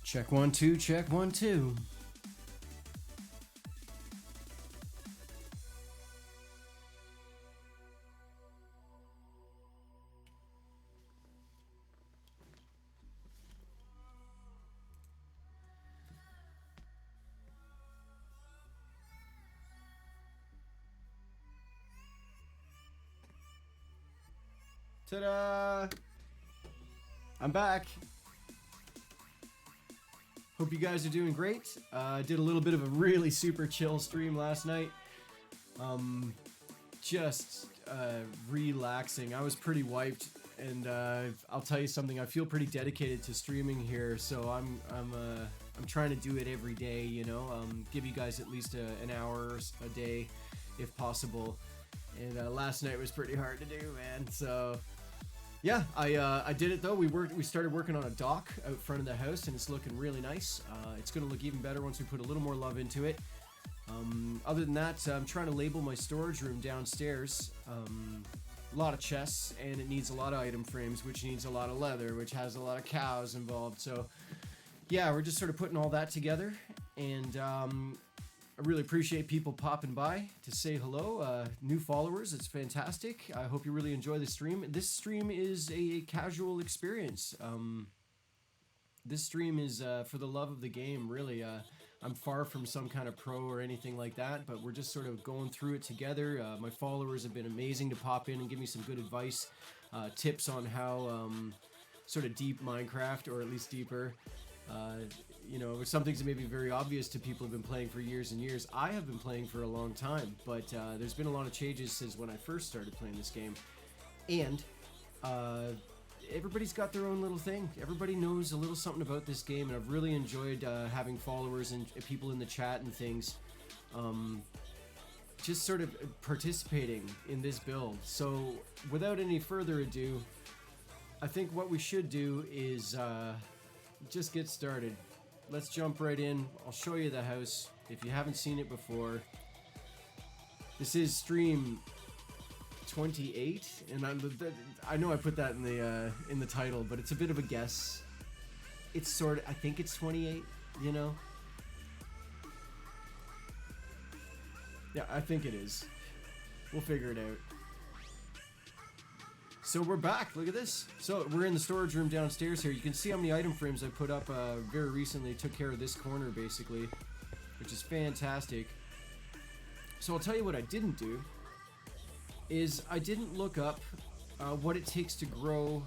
Check 1 2, check 1 2. Ta-da! I'm back. Hope you guys are doing great. I did a little bit of a really super chill stream last night. Just relaxing. I was pretty wiped, and I'll tell you something. I feel pretty dedicated to streaming here, so I'm trying to do it every day. You know, give you guys at least an hour a day, if possible. And last night was pretty hard to do, man. So. Yeah, I did it though. We started working on a dock out front of the house, and it's looking really nice. It's going to look even better once we put a little more love into it. Other than that, I'm trying to label my storage room downstairs. A lot of chests, and it needs a lot of item frames, which needs a lot of leather, which has a lot of cows involved. So, yeah, we're just sort of putting all that together, and I really appreciate people popping by to say hello. New followers, it's fantastic. I hope you really enjoy the stream. This stream is a casual experience. This stream is for the love of the game, really. I'm far from some kind of pro or anything like that, but we're just sort of going through it together. My followers have been amazing to pop in and give me some good advice, tips on how sort of deep Minecraft, or at least deeper. You know, some things that may be very obvious to people who've been playing for years and years. I have been playing for a long time, but there's been a lot of changes since when I first started playing this game. And everybody's got their own little thing. Everybody knows a little something about this game, and I've really enjoyed having followers and people in the chat and things. Just sort of participating in this build. So without any further ado, I think what we should do is just get started. Let's jump right in. I'll show you the house if you haven't seen it before. This is stream 28, and I know I put that in the title, but it's a bit of a guess. It's sort of, I think it's 28, you know? Yeah, I think it is. We'll figure it out. So we're back, look at this. So we're in the storage room downstairs here. You can see how many item frames I put up very recently. Took care of this corner basically, which is fantastic. So I'll tell you what I didn't do, is I didn't look up what it takes to grow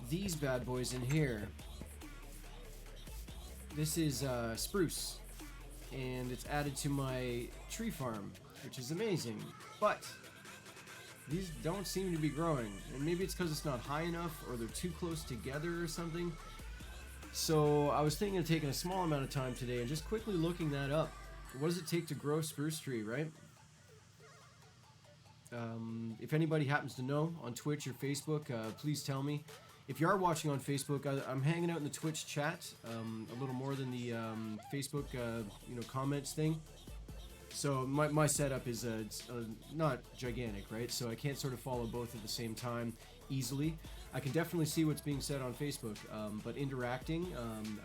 these bad boys in here. This is spruce, and it's added to my tree farm, which is amazing, but these don't seem to be growing, and maybe it's because it's not high enough, or they're too close together or something. So I was thinking of taking a small amount of time today and just quickly looking that up. What does it take to grow a spruce tree, right? If anybody happens to know on Twitch or Facebook, please tell me. If you are watching on Facebook, I'm hanging out in the Twitch chat a little more than the Facebook comments thing. So my setup is not gigantic, right? So I can't sort of follow both at the same time easily. I can definitely see what's being said on Facebook, but interacting,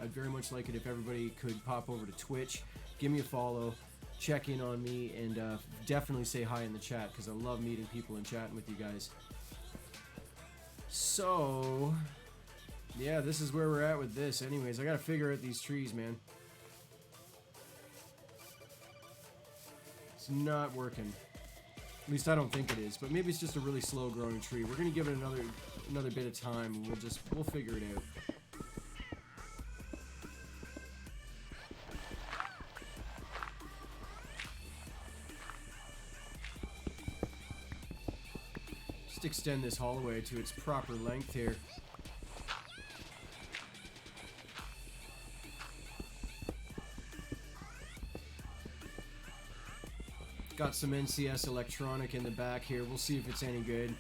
I'd very much like it if everybody could pop over to Twitch, give me a follow, check in on me, and definitely say hi in the chat, because I love meeting people and chatting with you guys. So, yeah, this is where we're at with this. Anyways, I gotta figure out these trees, man. It's not working. At least I don't think it is, but maybe it's just a really slow growing tree. We're gonna give it another bit of time, and we'll figure it out. Just extend this hallway to its proper length here. Got some NCS electronic in the back here. We'll see if it's any good.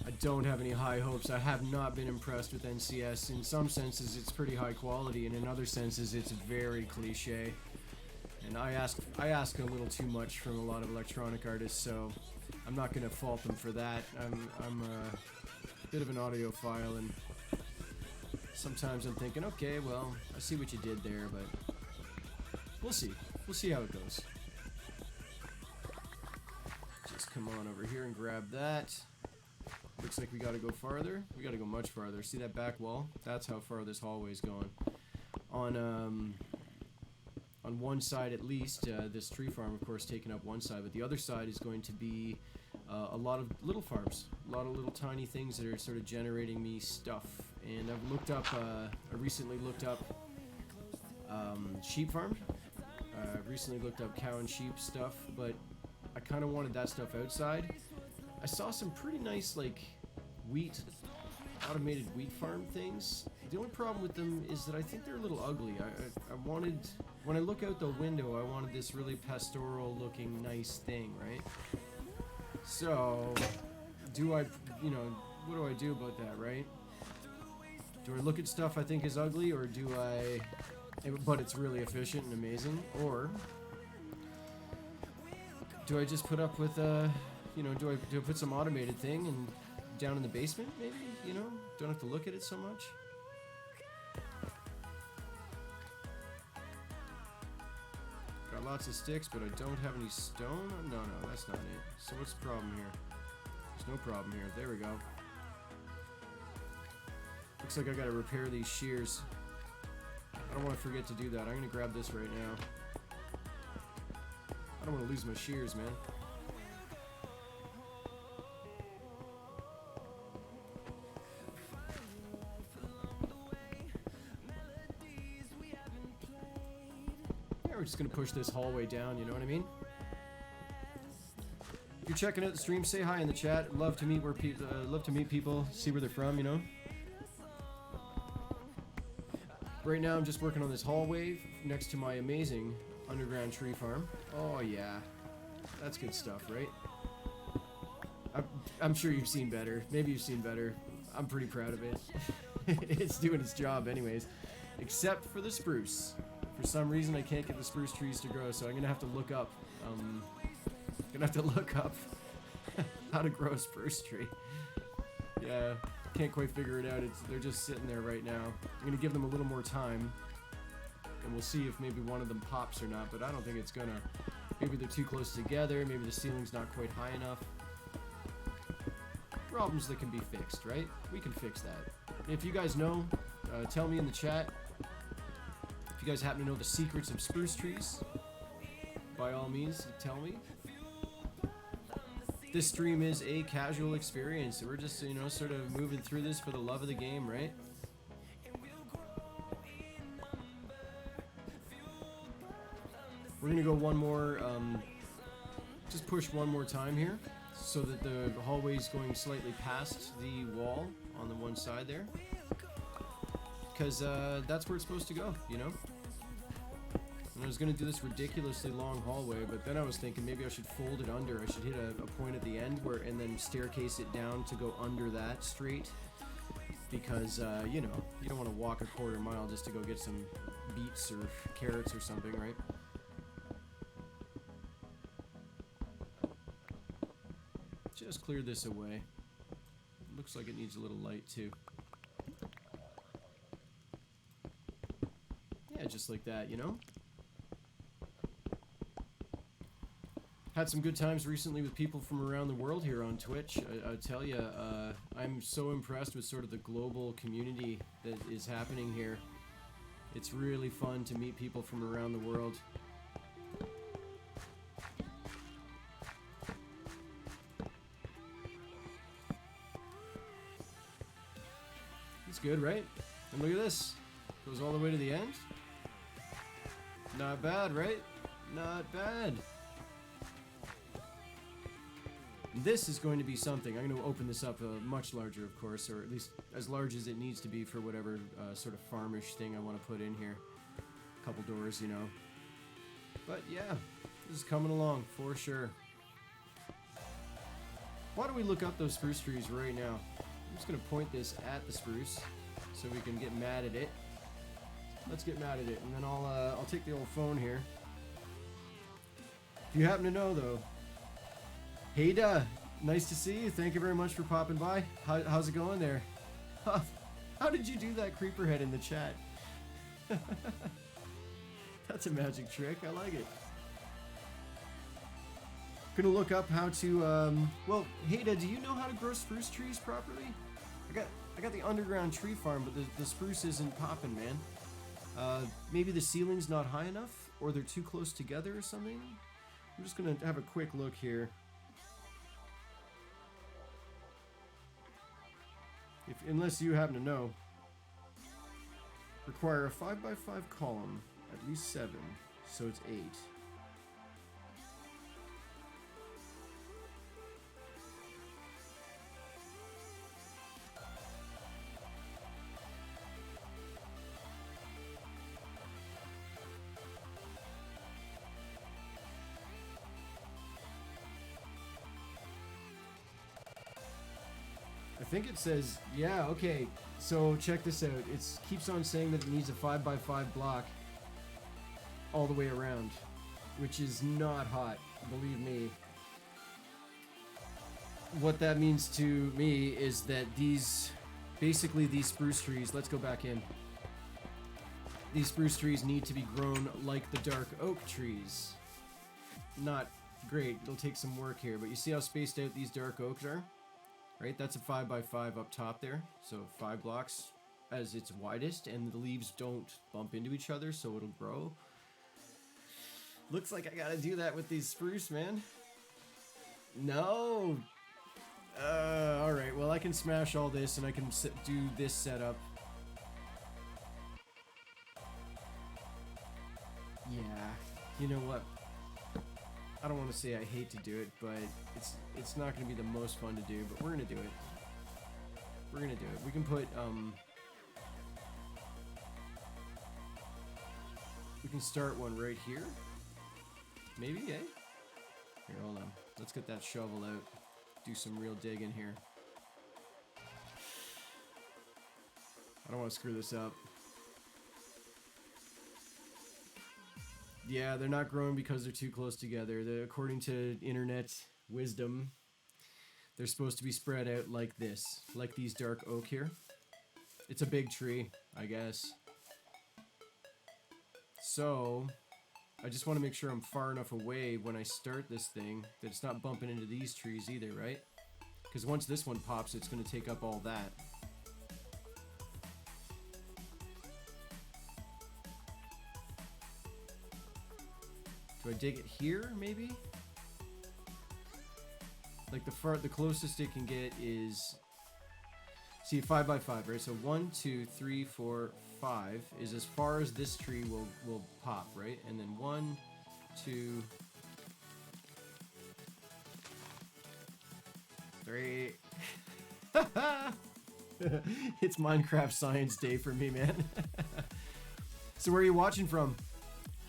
I don't have any high hopes. I have not been impressed with NCS. In some senses, it's pretty high quality, and in other senses, it's very cliche. And I ask a little too much from a lot of electronic artists, so I'm not going to fault them for that. I'm a bit of an audiophile, and Sometimes I'm thinking, okay, well, I see what you did there, but we'll see. We'll see how it goes. Just come on over here and grab that. Looks like we gotta go farther. We gotta go much farther. See that back wall? That's how far this hallway's going. On one side at least, this tree farm, of course, taking up one side, but the other side is going to be a lot of little farms, a lot of little tiny things that are sort of generating me stuff. And I've looked up, I recently looked up sheep farm. Recently looked up cow and sheep stuff, but I kind of wanted that stuff outside. I saw some pretty nice, like, automated wheat farm things. The only problem with them is that I think they're a little ugly. I wanted, when I look out the window, I wanted this really pastoral looking nice thing, right? So, do I, you know, what do I do about that, right? Do I look at stuff I think is ugly, or do I, but it's really efficient and amazing, or do I just put up with, you know, do I put some automated thing and down in the basement, maybe, you know? Don't have to look at it so much. Got lots of sticks, but I don't have any stone. No, that's not it. So what's the problem here? There's no problem here. There we go. Looks like I gotta repair these shears. I don't want to forget to do that. I'm gonna grab this right now. I don't want to lose my shears, man. Yeah, we're just gonna push this hallway down, you know what I mean? If you're checking out the stream, say hi in the chat. Love to meet love to meet people, see where they're from, you know? Right now I'm just working on this hallway next to my amazing underground tree farm. Oh yeah, that's good stuff, right? I'm sure you've seen better. Maybe you've seen better. I'm pretty proud of it. It's doing its job anyways. Except for the spruce. For some reason I can't get the spruce trees to grow, so I'm gonna have to look up. How to grow a spruce tree. Yeah. Can't quite figure it out. They're just sitting there right now. I'm gonna give them a little more time, and we'll see if maybe one of them pops or not, but I don't think it's gonna. Maybe they're too close together, maybe the ceiling's not quite high enough. Problems that can be fixed, right? We can fix that. If you guys know, tell me in the chat. If you guys happen to know the secrets of spruce trees, by all means, tell me. This stream is a casual experience. We're just, you know, sort of moving through this for the love of the game, right? We're gonna go one more, just push one more time here, so that the hallway's going slightly past the wall on the one side there. Because that's where it's supposed to go, you know? And I was going to do this ridiculously long hallway, but then I was thinking maybe I should fold it under. I should hit a point at the end and then staircase it down to go under that straight. Because, you know, you don't want to walk a quarter mile just to go get some beets or carrots or something, right? Just clear this away. Looks like it needs a little light too. Yeah, just like that, you know? Had some good times recently with people from around the world here on Twitch. I tell you, I'm so impressed with sort of the global community that is happening here. It's really fun to meet people from around the world. It's good, right? And look at this. Goes all the way to the end. Not bad, right? Not bad. This is going to be something. I'm going to open this up much larger, of course, or at least as large as it needs to be for whatever sort of farmish thing I want to put in here. A couple doors, you know. But yeah, this is coming along for sure. Why don't we look up those spruce trees right now? I'm just going to point this at the spruce so we can get mad at it. Let's get mad at it, and then I'll take the old phone here. If you happen to know, though, hey, nice to see you. Thank you very much for popping by. How's it going there? How did you do that, Creeperhead, in the chat? That's a magic trick. I like it. Gonna look up how to, well, Heda, do you know how to grow spruce trees properly? I got the underground tree farm, but the spruce isn't popping, man. Maybe the ceiling's not high enough, or they're too close together or something? I'm just gonna have a quick look here. Unless you happen to know. Require a 5x5 column, at least 7, so it's 8. I think it says, yeah, okay, so check this out. It keeps on saying that it needs a 5x5 block all the way around, which is not hot, believe me. What that means to me is that basically these spruce trees, let's go back in. These spruce trees need to be grown like the dark oak trees. Not great, it'll take some work here, but you see how spaced out these dark oaks are? Right, that's a 5x5 up top there, so 5 blocks as its widest, and the leaves don't bump into each other, so it'll grow. Looks like I gotta do that with these spruce, man. No! Alright, well I can smash all this, and I can do this setup. Yeah, you know what? I don't want to say I hate to do it, but it's not going to be the most fun to do, but we're going to do it. We're going to do it. We can put, we can start one right here. Maybe, eh? Here, hold on. Let's get that shovel out. Do some real digging here. I don't want to screw this up. Yeah, they're not growing because they're too close together. According to internet wisdom, they're supposed to be spread out like this, like these dark oak here. It's a big tree, I guess. So, I just want to make sure I'm far enough away when I start this thing that it's not bumping into these trees either, right? Because once this one pops, it's going to take up all that. Do I dig it here, maybe? Like the closest it can get is, see, 5x5, right? So 1, 2, 3, 4, 5 is as far as this tree will pop, right? And then 1, 2, 3. It's Minecraft science day for me, man. So where are you watching from?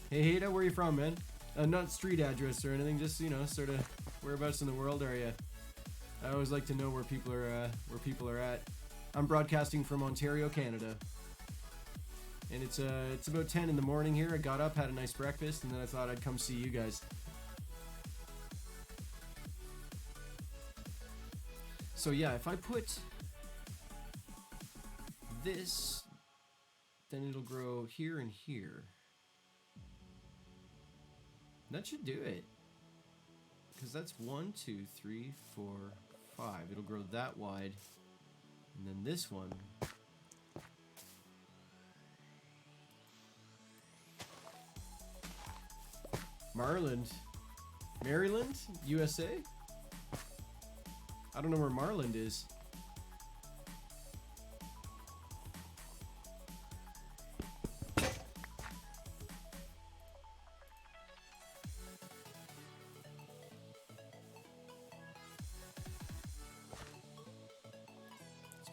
Hey, Heda, where are you from, man? Not street address or anything, just, you know, sort of whereabouts in the world are you? I always like to know where people are at. I'm broadcasting from Ontario, Canada. And it's about 10 in the morning here. I got up, had a nice breakfast, and then I thought I'd come see you guys. So yeah, if I put this, then it'll grow here and here. That should do it. Because that's 1, 2, 3, 4, 5. It'll grow that wide. And then this one. Maryland, USA? I don't know where Marland is.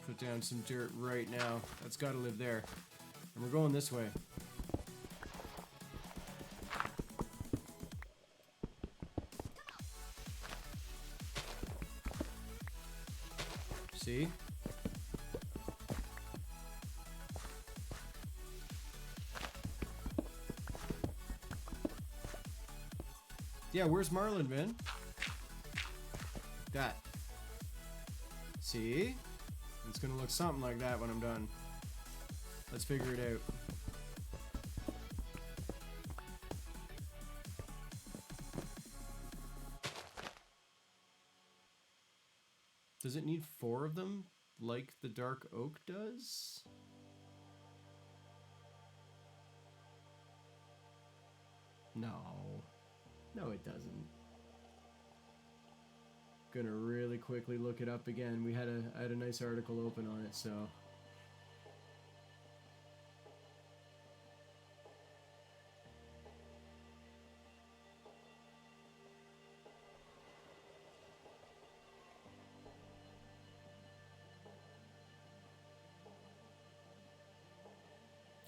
Put down some dirt right now. That's got to live there. And we're going this way. See? Yeah, where's Marlin, man? That. See? It's gonna look something like that when I'm done. Let's figure it out. Does it need 4 of them, like the dark oak does? No. No, it doesn't. Gonna really quickly look it up again. I had a nice article open on it, so...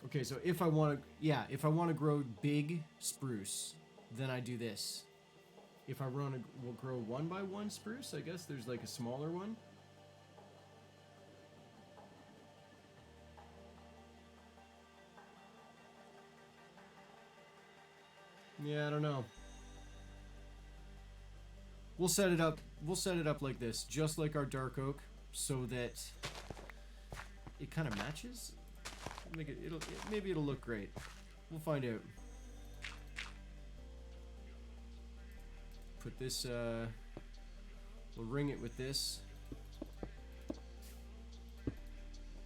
Okay, so if I want to grow big spruce, then I do this. If I want to grow 1 by 1 spruce, I guess there's like a smaller one. Yeah, I don't know. We'll set it up. We'll set it up like this, just like our dark oak, so that it kind of matches. Maybe it'll look great. We'll find out. Put this, we'll ring it with this.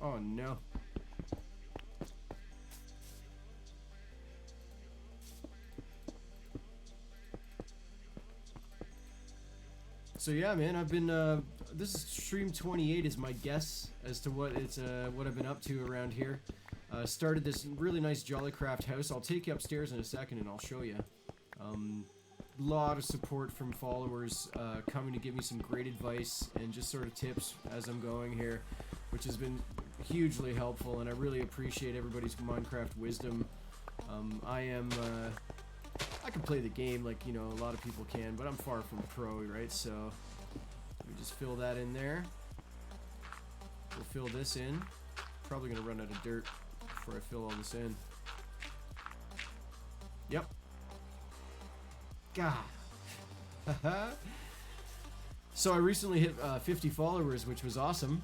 Oh no. So yeah, man, I've been, this is stream 28 is my guess as to what I've been up to around here. Started this really nice JOLICRAFT house. I'll take you upstairs in a second and I'll show you. Lot of support from followers coming to give me some great advice and just sort of tips as I'm going here, which has been hugely helpful, and I really appreciate everybody's Minecraft wisdom. I can play the game like, you know, a lot of people can, but I'm far from pro, right? So let me just fill that in there. We'll fill this in. Probably gonna run out of dirt before I fill all this in. Yep. God. So I recently hit 50 followers, which was awesome.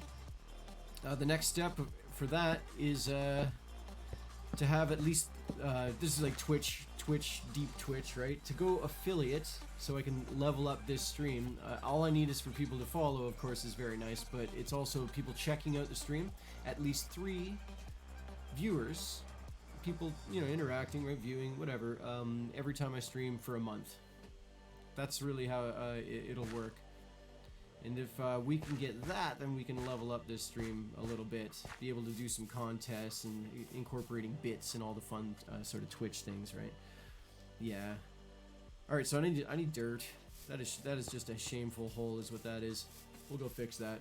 The next step for that is to have at least this is like Twitch, deep Twitch, right? To go affiliate, so I can level up this stream. All I need is for people to follow, of course, is very nice, but it's also people checking out the stream. At least 3 viewers, people, you know, interacting, right, viewing, whatever, every time I stream for a month. That's really how it'll work. And if we can get that, then we can level up this stream a little bit, be able to do some contests and incorporating bits and all the fun sort of Twitch things, right? Yeah. All right, so I need dirt. That is just a shameful hole, is what that is. We'll go fix that.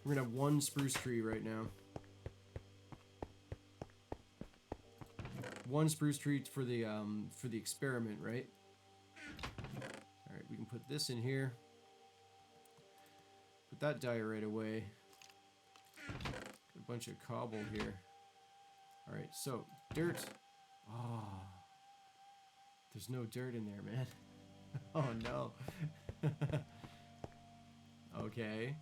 We're gonna have 1 spruce tree right now. 1 spruce tree for the experiment, right? All right, we can put this in here. Put that dye right away. Got a bunch of cobble here. All right, so dirt. Oh, there's no dirt in there, man. Oh no. Okay.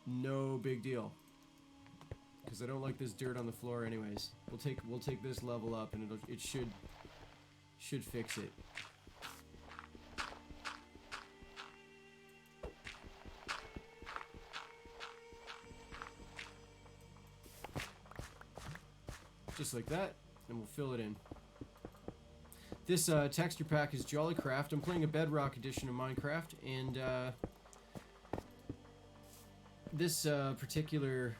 No big deal, because I don't like this dirt on the floor anyways. We'll take this level up, and it should fix it. Just like that, and we'll fill it in. This texture pack is JOLICRAFT. I'm playing a Bedrock edition of Minecraft, and this particular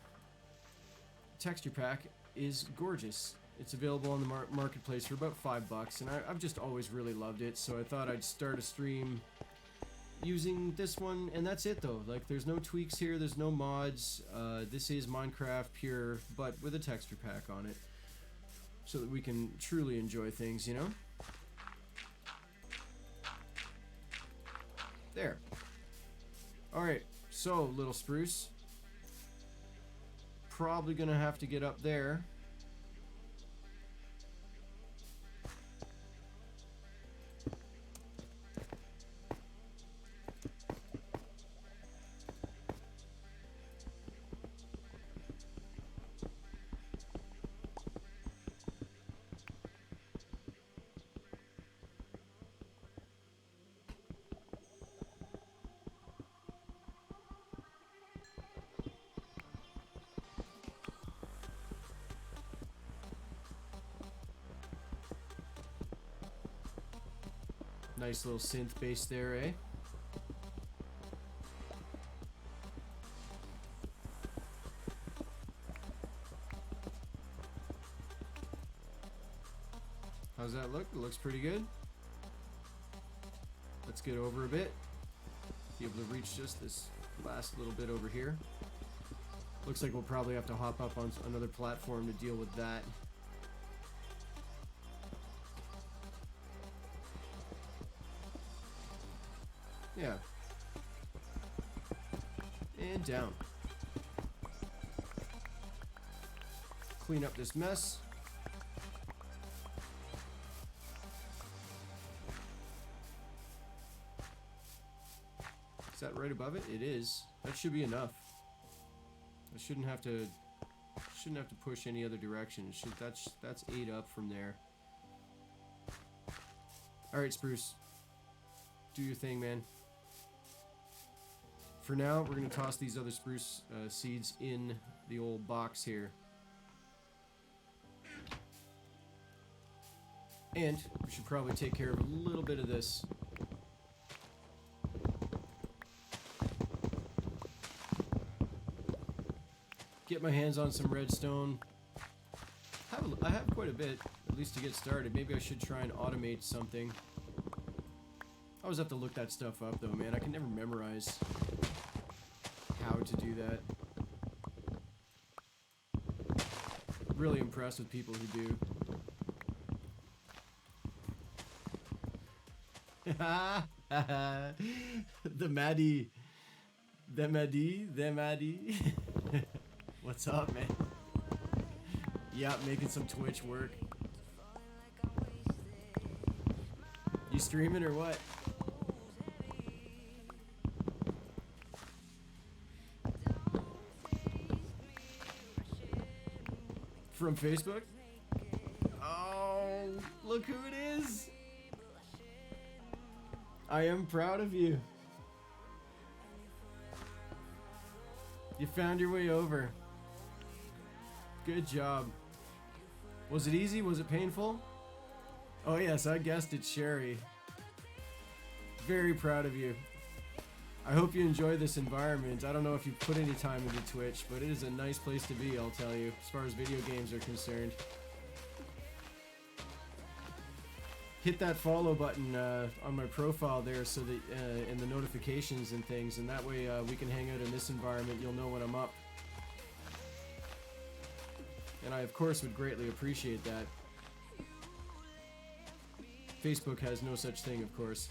texture pack is gorgeous. It's available on the marketplace for about $5, and I've just always really loved it, so I thought I'd start a stream using this one, and that's it though. Like, there's no tweaks here, there's no mods. This is Minecraft pure, but with a texture pack on it, so that we can truly enjoy things, you know? There. Alright, so, little spruce. Probably gonna have to get up there. Nice little synth bass there, eh? How's that look? It looks pretty good. Let's get over a bit. Be able to reach just this last little bit over here. Looks like we'll probably have to hop up on another platform to deal with that. Yeah. And down. Clean up this mess. Is that right above it? It is. That should be enough. I shouldn't have to push any other direction. It should, that's 8 up from there. All right, Spruce. Do your thing, man. For now, we're going to toss these other spruce seeds in the old box here. And we should probably take care of a little bit of this. Get my hands on some redstone. I have quite a bit, at least to get started. Maybe I should try and automate something. I always have to look that stuff up though, man. I can never memorize how to do that. Really impressed with people who do. The Maddie. What's up, man? Yeah, making some Twitch work. You streaming or what? From Facebook? Oh, look who it is! I am proud of you. You found your way over. Good job. Was it easy? Was it painful? Oh yes, I guessed it's Sherry. Very proud of you. I hope you enjoy this environment. I don't know if you've put any time into Twitch, but it is a nice place to be, I'll tell you, as far as video games are concerned. Hit that follow button on my profile there so that in the notifications and things, and that way we can hang out in this environment. You'll know when I'm up. And I, of course, would greatly appreciate that. Facebook has no such thing, of course.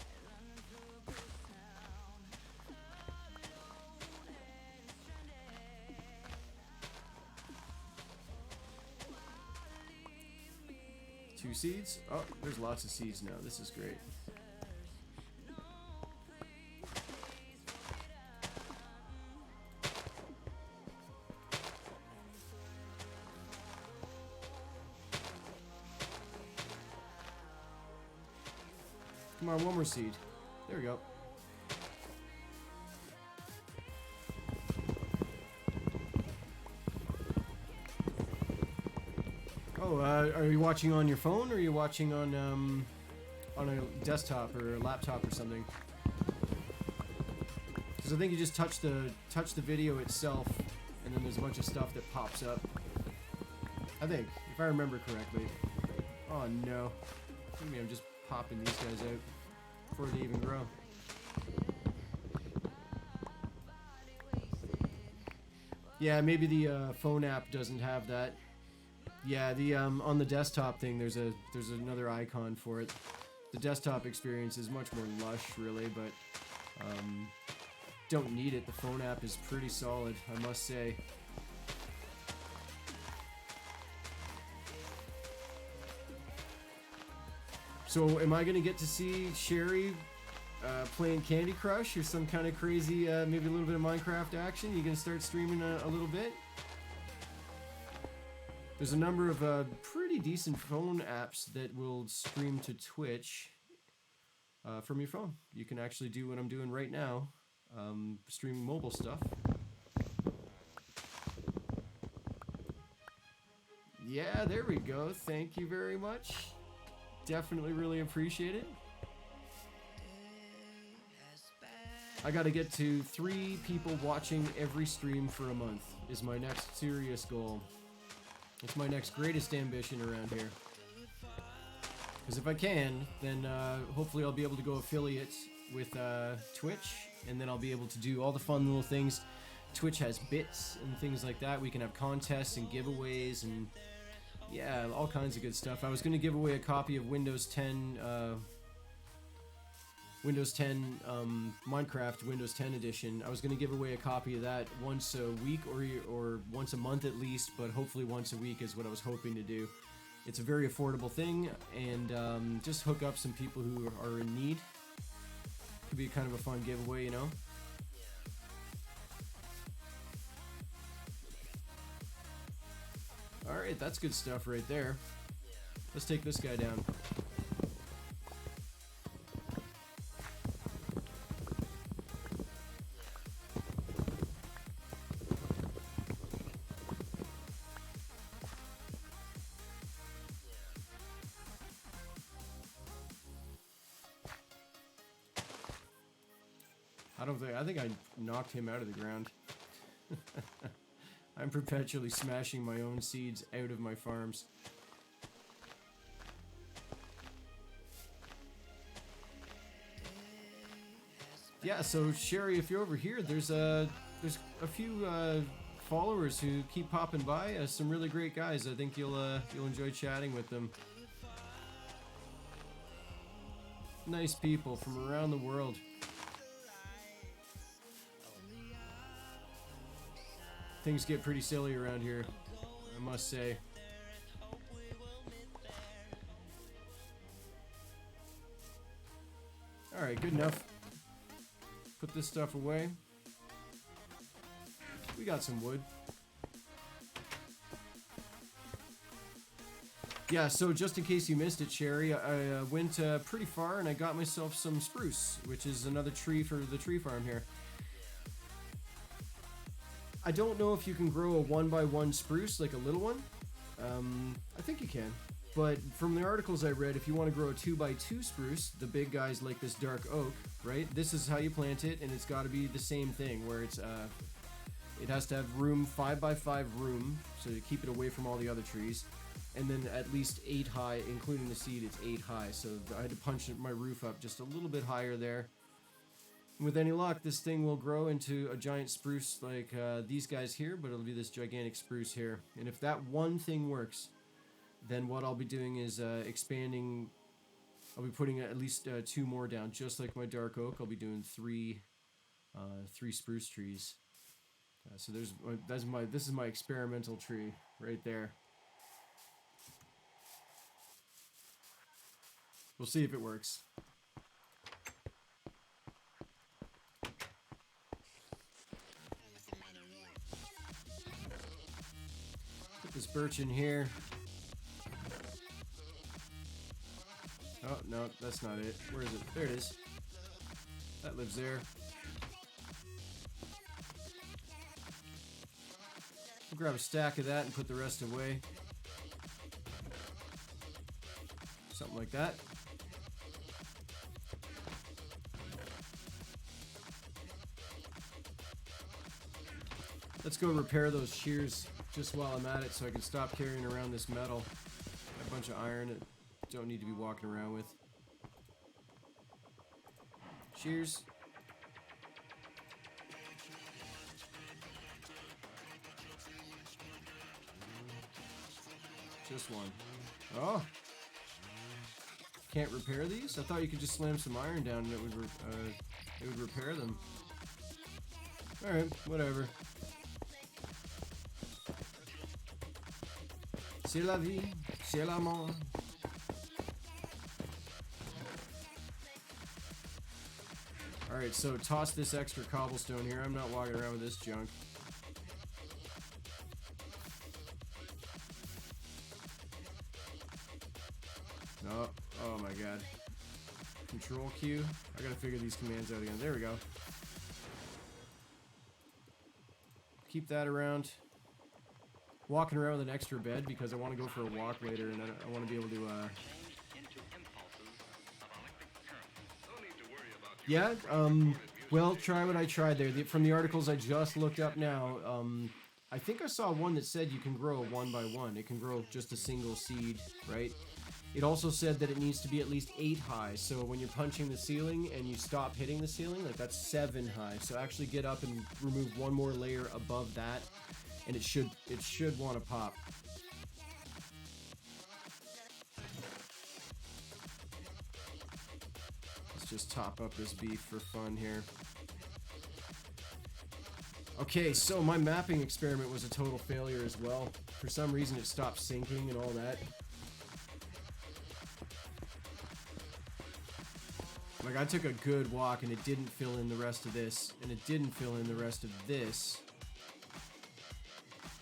Two seeds? Oh, there's lots of seeds now. This is great. Come on, one more seed. There we go. Oh, are you watching on your phone, or are you watching on a desktop or a laptop or something? Because I think you just touch the video itself, and then there's a bunch of stuff that pops up. I think, if I remember correctly. Oh no! Maybe I'm just popping these guys out before they even grow. Yeah, maybe the phone app doesn't have that. Yeah, the on the desktop thing, there's another icon for it. The desktop experience is much more lush, really, but don't need it. The phone app is pretty solid, I must say. So, am I gonna get to see Sherry playing Candy Crush or some kind of crazy, maybe a little bit of Minecraft action? You gonna start streaming a little bit? There's a number of pretty decent phone apps that will stream to Twitch from your phone. You can actually do what I'm doing right now, streaming mobile stuff. Yeah, there we go. Thank you very much. Definitely really appreciate it. I gotta get to 3 people watching every stream for a month is my next serious goal. It's my next greatest ambition around here. Because if I can, then hopefully I'll be able to go affiliate with Twitch, and then I'll be able to do all the fun little things. Twitch has bits and things like that. We can have contests and giveaways and yeah, all kinds of good stuff. I was going to give away a copy of Windows 10 Minecraft Windows 10 edition. I was going to give away a copy of that once a week or once a month at least, but hopefully once a week is what I was hoping to do. It's a very affordable thing, and just hook up some people who are in need. Could be kind of a fun giveaway, you know? Alright, that's good stuff right there. Let's take this guy down. I think I knocked him out of the ground. I'm perpetually smashing my own seeds out of my farms. Yeah, so Sherry, if you're over here, there's a few followers who keep popping by. Some really great guys. I think you'll enjoy chatting with them. Nice people from around the world. Things get pretty silly around here, I must say. Alright, good enough. Put this stuff away. We got some wood. Yeah, so just in case you missed it, Sherry, I went pretty far and I got myself some spruce, which is another tree for the tree farm here. I don't know if you can grow a 1x1 spruce, like a little one. I think you can. But from the articles I read, if you want to grow a 2x2 spruce, the big guys like this dark oak, right? This is how you plant it, and it's got to be the same thing, where it's it has to have room, 5x5 room, so you keep it away from all the other trees. And then at least 8 high, including the seed, it's 8 high. So I had to punch my roof up just a little bit higher there. With any luck, this thing will grow into a giant spruce like these guys here, but it'll be this gigantic spruce here. And if that one thing works, then what I'll be doing is expanding. I'll be putting at least 2 more down, just like my dark oak. I'll be doing 3 spruce trees. So this is my experimental tree right there. We'll see if it works. Put this birch in here. Oh, no, that's not it. Where is it? There it is. That lives there. We'll grab a stack of that and put the rest away. Something like that. Let's go repair those shears just while I'm at it so I can stop carrying around this metal. A bunch of iron that don't need to be walking around with. Shears. Just one. Oh! Can't repair these? I thought you could just slam some iron down and it would repair them. Alright, whatever. C'est la vie, c'est la mort. Alright, so toss this extra cobblestone here. I'm not walking around with this junk. No. Oh my god. Control Q. I gotta figure these commands out again. There we go. Keep that around. Walking around with an extra bed because I want to go for a walk later and I want to be able to yeah, Well, try what I tried there. From the articles I just looked up now, I think I saw one that said you can grow one by one. It can grow just a single seed, right? It also said that it needs to be at least 8 high. So when you're punching the ceiling and you stop hitting the ceiling, like that's 7 high. So actually get up and remove one more layer above that, and it should want to pop. Let's just top up this beef for fun here. Okay, so my mapping experiment was a total failure as well. For some reason it stopped syncing and all that. Like, I took a good walk and it didn't fill in the rest of this, and it didn't fill in the rest of this.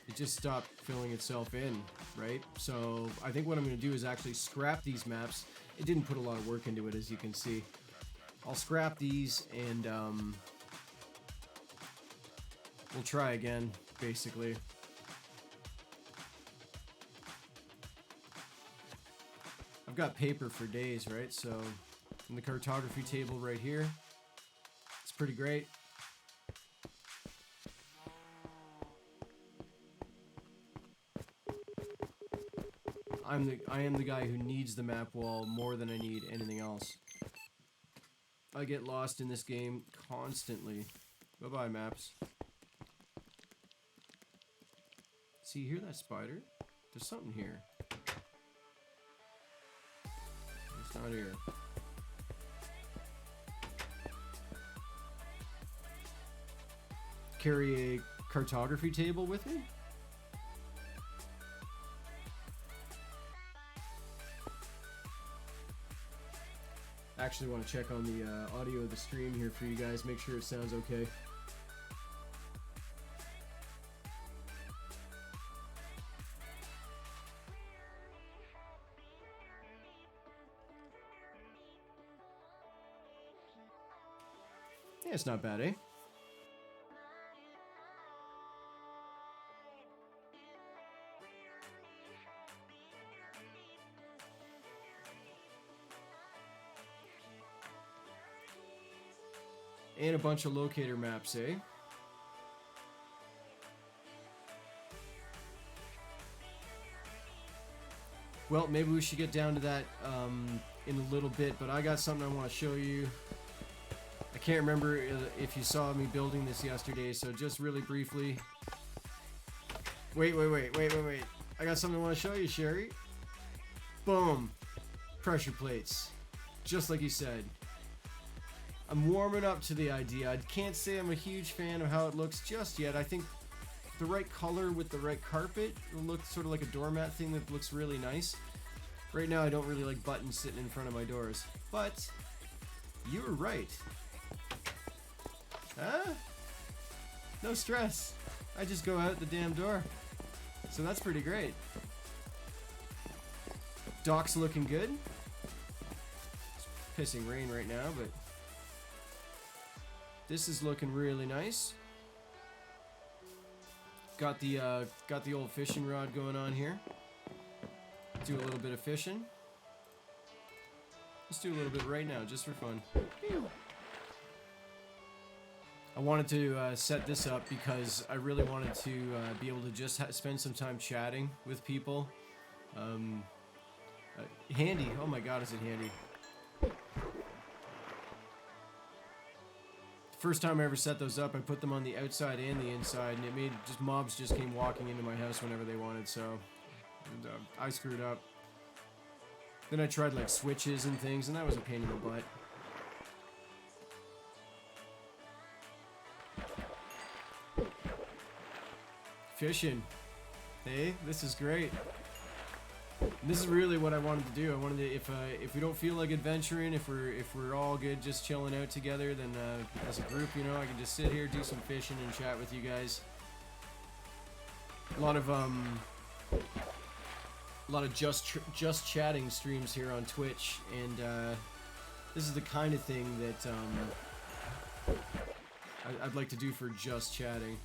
It just stopped filling itself in, right? So I think what I'm going to do is actually scrap these maps. It didn't put a lot of work into it, as you can see. I'll scrap these and we'll try again, basically. I've got paper for days, right? So, in the cartography table right here, it's pretty great. I am the guy who needs the map wall more than I need anything else. I get lost in this game constantly. Bye-bye, maps. See, you hear that spider? There's something here. It's not here. Carry a cartography table with me? Actually want to check on the audio of the stream here for you guys, make sure it sounds okay. Yeah, it's not bad, eh? And a bunch of locator maps, eh? Well, maybe we should get down to that in a little bit, but I got something I want to show you. I can't remember if you saw me building this yesterday, so just really briefly. Wait. I got something I want to show you, Sherry. Boom. Pressure plates. Just like you said. I'm warming up to the idea. I can't say I'm a huge fan of how it looks just yet. I think the right color with the right carpet will look sort of like a doormat thing that looks really nice. Right now I don't really like buttons sitting in front of my doors. But you were right. Huh? No stress. I just go out the damn door. So that's pretty great. Dock's looking good. It's pissing rain right now, but this is looking really nice. Got the old fishing rod going on here. Do a little bit of fishing. Let's do a little bit right now, just for fun. I wanted to set this up because I really wanted to be able to just spend some time chatting with people. Handy. Oh my god, is it handy. First time I ever set those up, I put them on the outside and the inside, and it made just mobs just came walking into my house whenever they wanted, so I screwed up. Then I tried like switches and things, and that was a pain in the butt. Fishing. Hey, this is great. This is really what I wanted to do. I wanted to, if we don't feel like adventuring, if we're all good just chilling out together, then as a group, you know, I can just sit here, do some fishing, and chat with you guys. A lot of just chatting streams here on Twitch, and this is the kind of thing that I'd like to do for just chatting.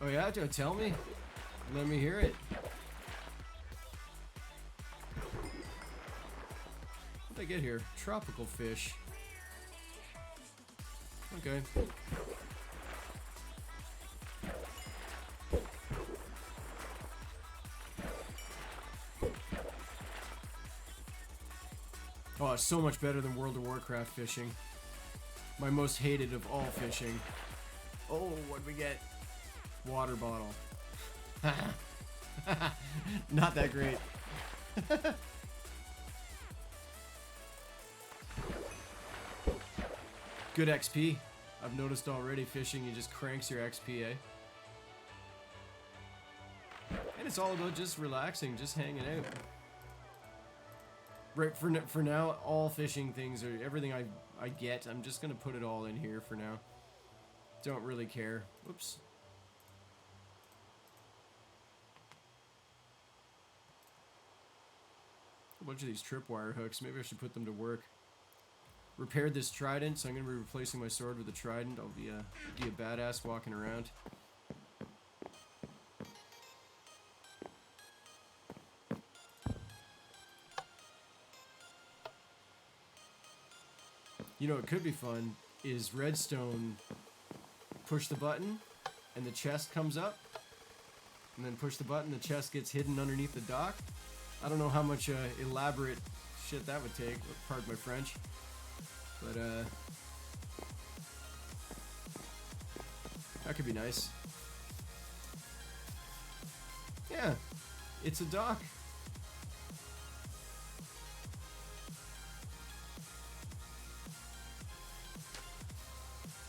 Oh yeah, tell me. Let me hear it. What did I get here? Tropical fish. Okay. Oh, it's so much better than World of Warcraft fishing. My most hated of all fishing. Oh, what'd we get? Water bottle. Not that great. Good XP. I've noticed already fishing, you just cranks your XP, eh? And it's all about just relaxing, just hanging out. Right, for now, all fishing things, or everything I get, I'm just gonna put it all in here for now. Don't really care. Whoops. A bunch of these tripwire hooks. Maybe I should put them to work. Repaired this trident, so I'm gonna be replacing my sword with a trident. I'll be a badass walking around. You know, it could be fun is redstone. Push the button, and the chest comes up, and then push the button, the chest gets hidden underneath the dock. I don't know how much elaborate shit that would take. Pardon my French, but that could be nice. Yeah, it's a dock.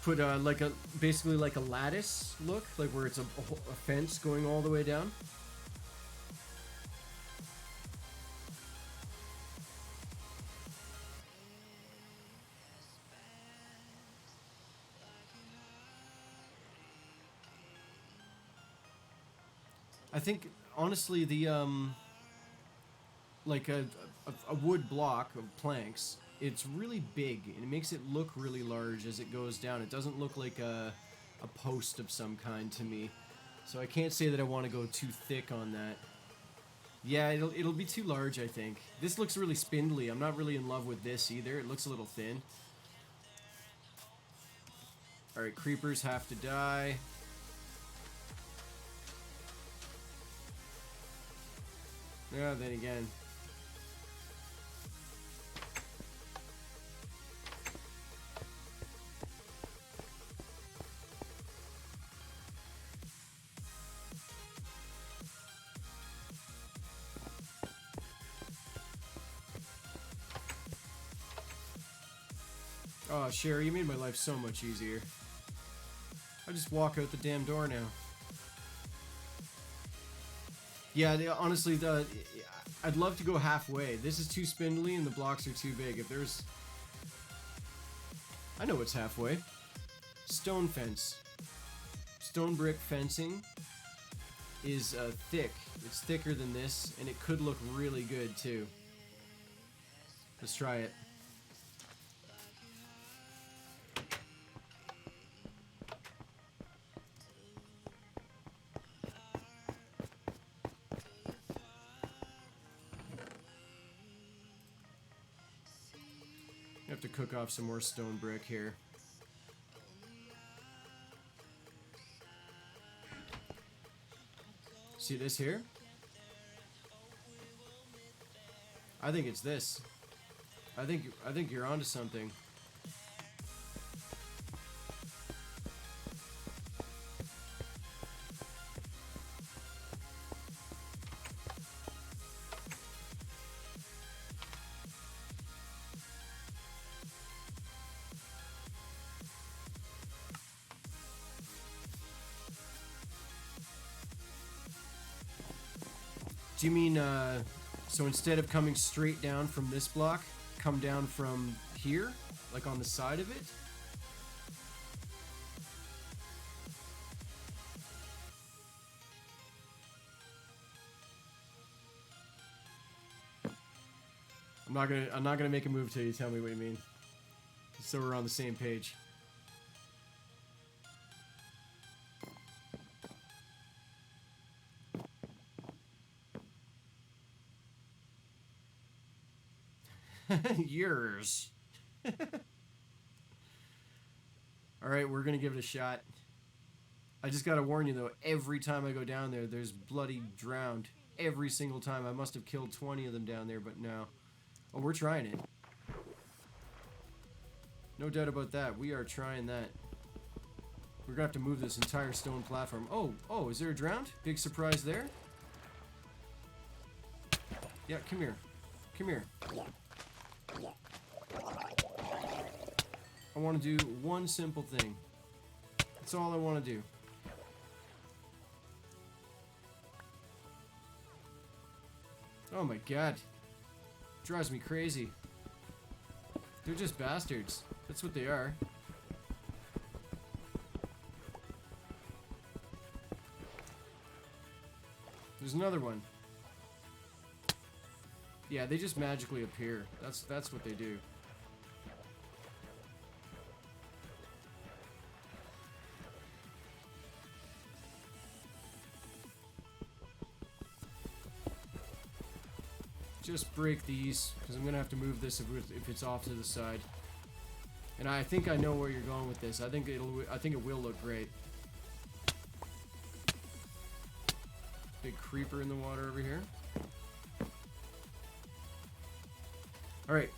Put basically like a lattice look, like where it's a fence going all the way down. I think honestly the like a wood block of planks, it's really big and it makes it look really large as it goes down. It doesn't look like a post of some kind to me. So I can't say that I want to go too thick on that. Yeah, it'll be too large, I think. This looks really spindly. I'm not really in love with this either. It looks a little thin. Alright, creepers have to die. Yeah, then again. Oh, Sherry, you made my life so much easier. I just walk out the damn door now. Yeah, honestly, I'd love to go halfway. This is too spindly and the blocks are too big. If there's... I know what's halfway. Stone fence. Stone brick fencing is thick. It's thicker than this, and it could look really good, too. Let's try it. I have to cook off some more stone brick here. See this here? I think it's this. I think you're onto something. Do you mean, so instead of coming straight down from this block, come down from here? Like on the side of it? I'm not gonna make a move till you tell me what you mean. So we're on the same page. Yours. Alright, we're gonna give it a shot. I just gotta warn you though, every time I go down there, there's bloody drowned. Every single time. I must have killed 20 of them down there, but no. Oh, we're trying it. No doubt about that. We are trying that. We're gonna have to move this entire stone platform. Oh, is there a drowned? Big surprise there. Yeah, come here. Come here. I want to do one simple thing. That's all I want to do. Oh my god. Drives me crazy. They're just bastards. That's what they are. There's another one. Yeah, they just magically appear. That's what they do. Just break these, because I'm gonna have to move this if it's off to the side. And I think I know where you're going with this. I think it will look great. Big creeper in the water over here. Alright.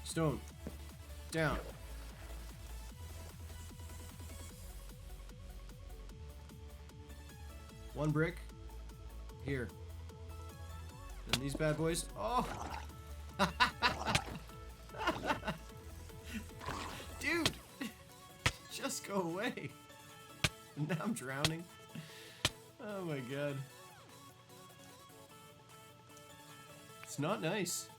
Stone. Down. One brick. Here. And these bad boys. Oh! Dude! Just go away. Now I'm drowning. Oh my god. It's not nice.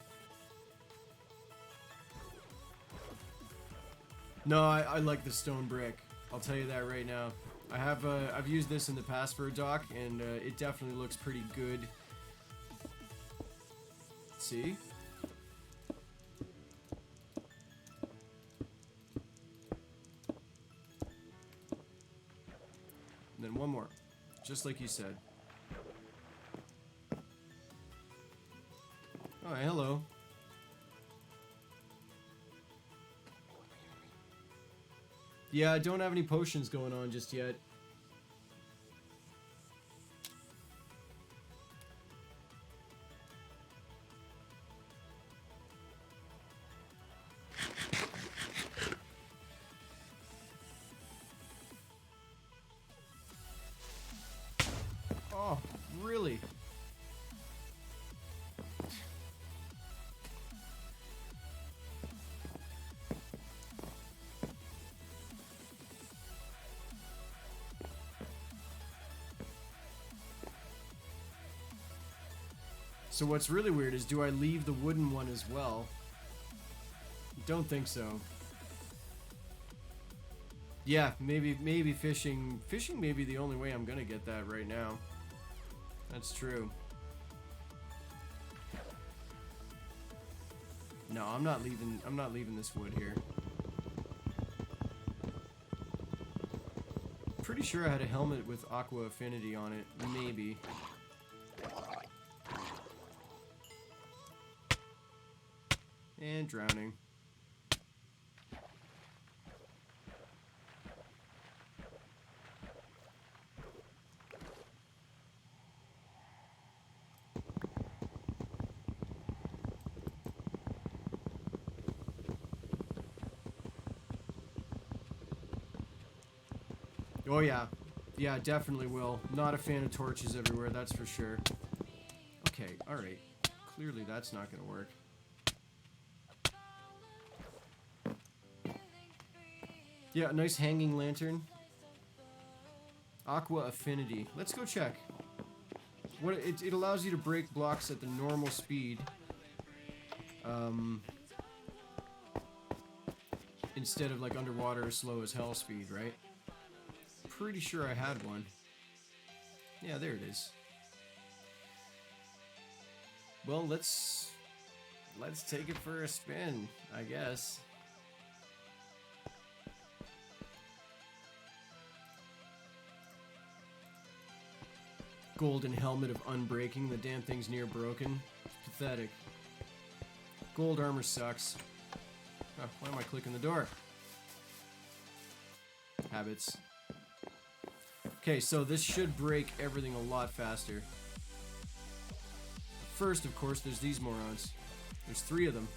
No, I like the stone brick. I'll tell you that right now. I've used this in the past for a dock, and it definitely looks pretty good. See? And then one more. Just like you said. Oh, hello. Yeah, I don't have any potions going on just yet. Oh, really? So what's really weird is, do I leave the wooden one as well? Don't think so. Yeah, maybe fishing. Fishing may be the only way I'm gonna get that right now. That's true. No, I'm not leaving this wood here. Pretty sure I had a helmet with aqua affinity on it. Maybe. And drowning. Oh yeah. Yeah, definitely will. Not a fan of torches everywhere, that's for sure. Okay, alright. Clearly that's not gonna work. Yeah, a nice hanging lantern. Aqua affinity. Let's go check. What it allows you to break blocks at the normal speed. Instead of like underwater or slow as hell speed, right? Pretty sure I had one. Yeah, there it is. Well, let's take it for a spin, I guess. Golden helmet of unbreaking. The damn thing's near broken. Pathetic. Gold armor sucks. Oh, why am I clicking the door? habits. Okay, so this should break everything a lot faster. First, of course, there's these morons. There's 3 of them.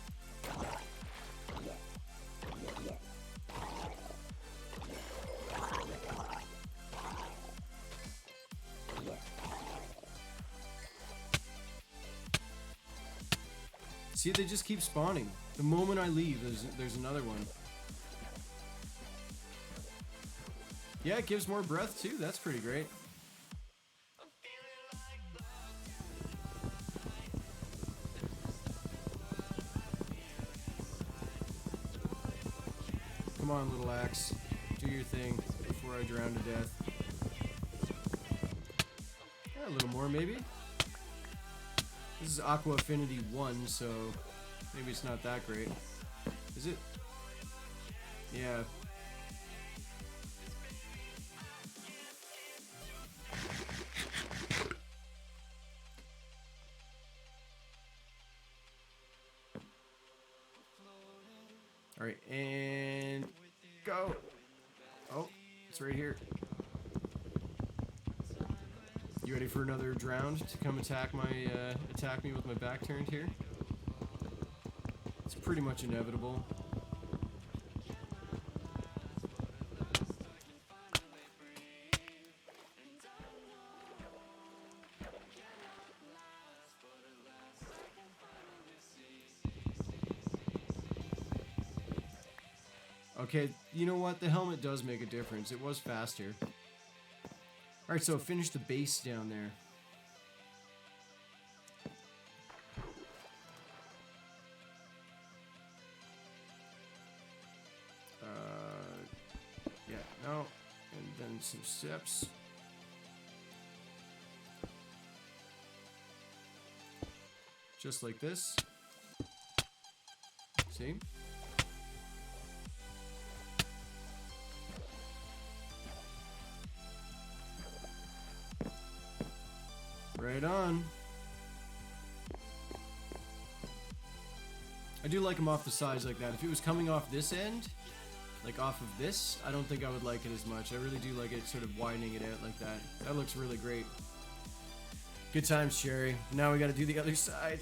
See, they just keep spawning. The moment I leave, there's another one. Yeah, it gives more breath too. That's pretty great. Come on, little axe. Do your thing before I drown to death. Yeah, a little more, maybe. This is Aqua Affinity 1, so maybe it's not that great. Is it? Yeah. Alright, and go! Oh, it's right here. You ready for another drowned to come attack me with my back turned here? It's pretty much inevitable. Okay, you know what? The helmet does make a difference. It was faster. Alright, so finish the base down there. Yeah, no. And then some steps. Just like this. See? Right on. I do like them off the sides like that. If it was coming off this end, like off of this, I don't think I would like it as much. I really do like it sort of widening it out like that. That looks really great. Good times, Sherry. Now we gotta do the other side.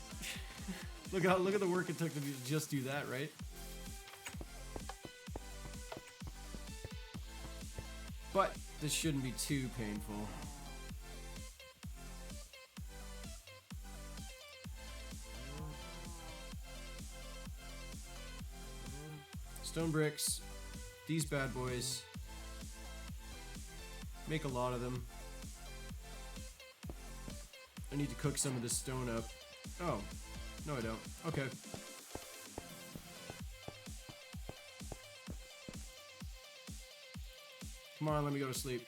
look at the work it took to just do that, right? But this shouldn't be too painful. Stone bricks, these bad boys, make a lot of them. I need to cook some of this stone up. Oh, no I don't. Okay. Come on, let me go to sleep.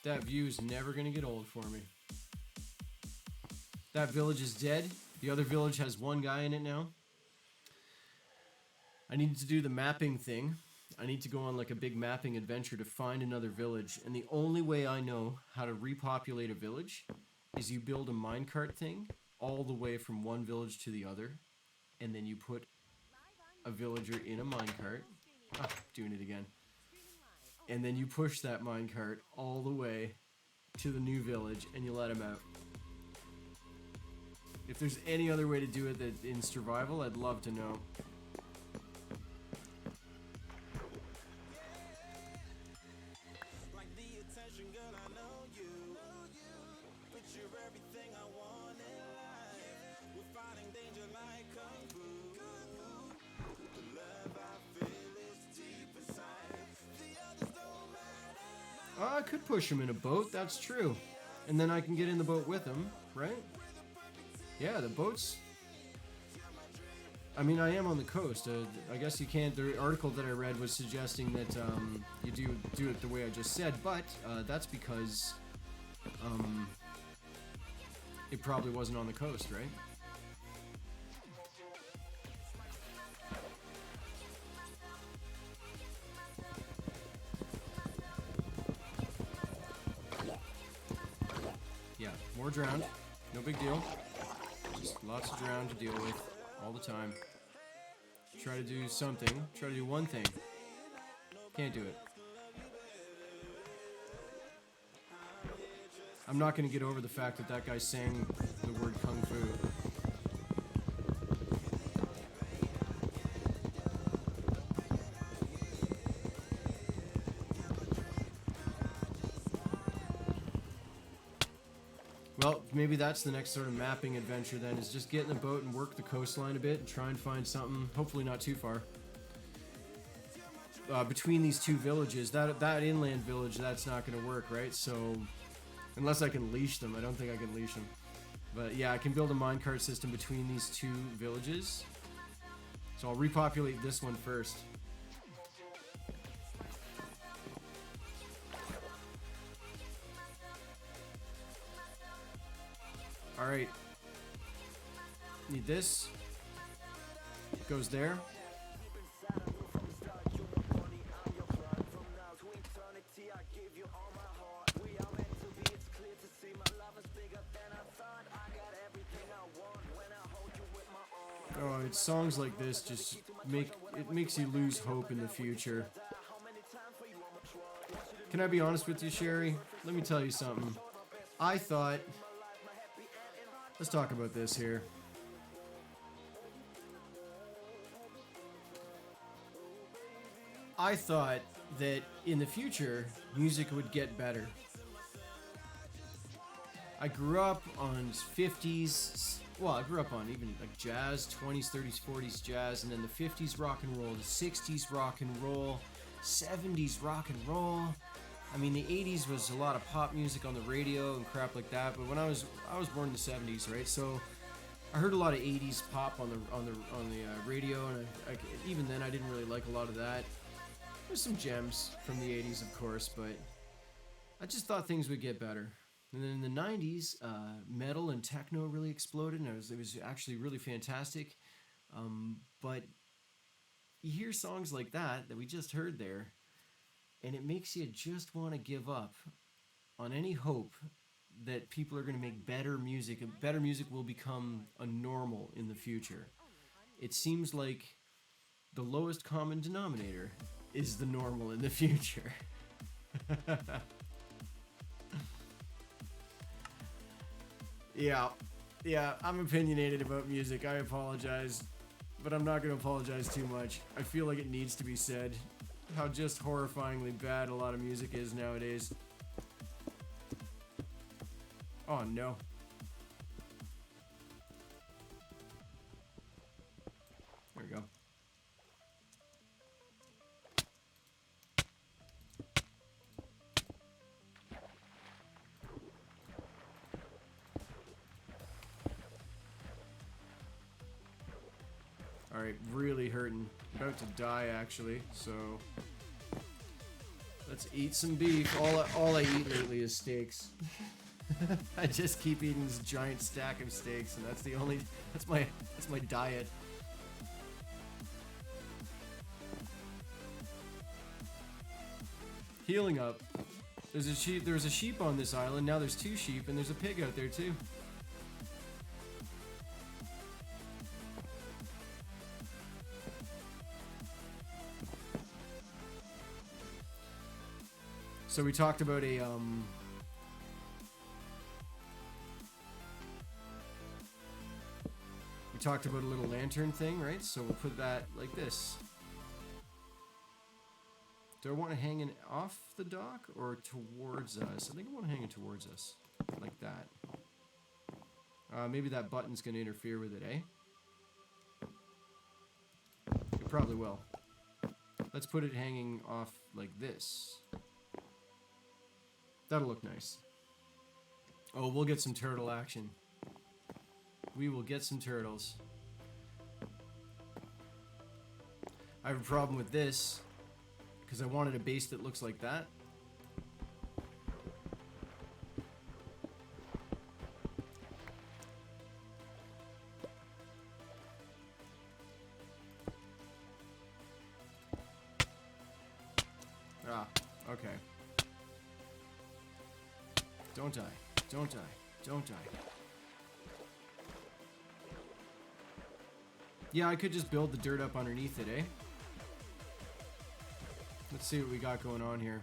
That view's never gonna get old for me. That village is dead. The other village has 1 guy in it now. I need to do the mapping thing. I need to go on like a big mapping adventure to find another village. And the only way I know how to repopulate a village is you build a minecart thing all the way from one village to the other. And then you put a villager in a minecart. Ah, doing it again. And then you push that minecart all the way to the new village and you let him out. If there's any other way to do it that in survival, I'd love to know. I could push him in a boat, that's true. And then I can get in the boat with him, right? Yeah, the boats... I mean, I am on the coast. I guess you can't... The article that I read was suggesting that you do it the way I just said, but that's because it probably wasn't on the coast, right? Yeah, more drowned. No big deal. Just lots of drowned to deal with all the time. Try to do something. Try to do one thing. Can't do it. I'm not going to get over the fact that that guy sang the word Kung Fu. Well, maybe that's the next sort of mapping adventure then, is just get in the boat and work the coastline a bit and try and find something, hopefully not too far. Between these two villages, that inland village, that's not going to work, right? So, unless I can leash them, I don't think I can leash them. But yeah, I can build a minecart system between these two villages. So I'll repopulate this one first. Alright. Need this. Goes there. Oh, it's songs like this just makes you lose hope in the future. Can I be honest with you, Sherry? Let me tell you something. I thought... Let's talk about this here. I thought that in the future, music would get better. I grew up on 50s, well, I grew up on even like jazz, 20s, 30s, 40s jazz, and then the 50s rock and roll, the 60s rock and roll, 70s rock and roll. I mean, the 80s was a lot of pop music on the radio and crap like that, but when I was born in the 70s, right? So I heard a lot of 80s pop on the radio, and even then I didn't really like a lot of that. There's some gems from the 80s, of course, but I just thought things would get better. And then in the 90s, metal and techno really exploded, and it was actually really fantastic. But you hear songs like that we just heard there, and it makes you just want to give up on any hope that people are going to make better music, and better music will become a normal in the future. It seems like the lowest common denominator is the normal in the future. Yeah, I'm opinionated about music. I apologize, but I'm not going to apologize too much. I feel like it needs to be said how just horrifyingly bad a lot of music is nowadays. Oh no. There we go. Alright, really hurting. About to die, actually, so... Let's eat some beef. All I eat lately is steaks. I just keep eating this giant stack of steaks, and that's my diet. Healing up. There's a sheep on this island, now there's 2 sheep, and there's a pig out there too. So we talked about we talked about a little lantern thing, right? So we'll put that like this. Do I want to hang it off the dock or towards us? I think I want to hang it towards us, like that. Maybe that button's going to interfere with it, eh? It probably will. Let's put it hanging off like this. That'll look nice. Oh, we'll get some turtle action. We will get some turtles. I have a problem with this, because I wanted a base that looks like that. Ah, okay. Don't die. Don't die. Don't die. Yeah, I could just build the dirt up underneath it, eh? Let's see what we got going on here.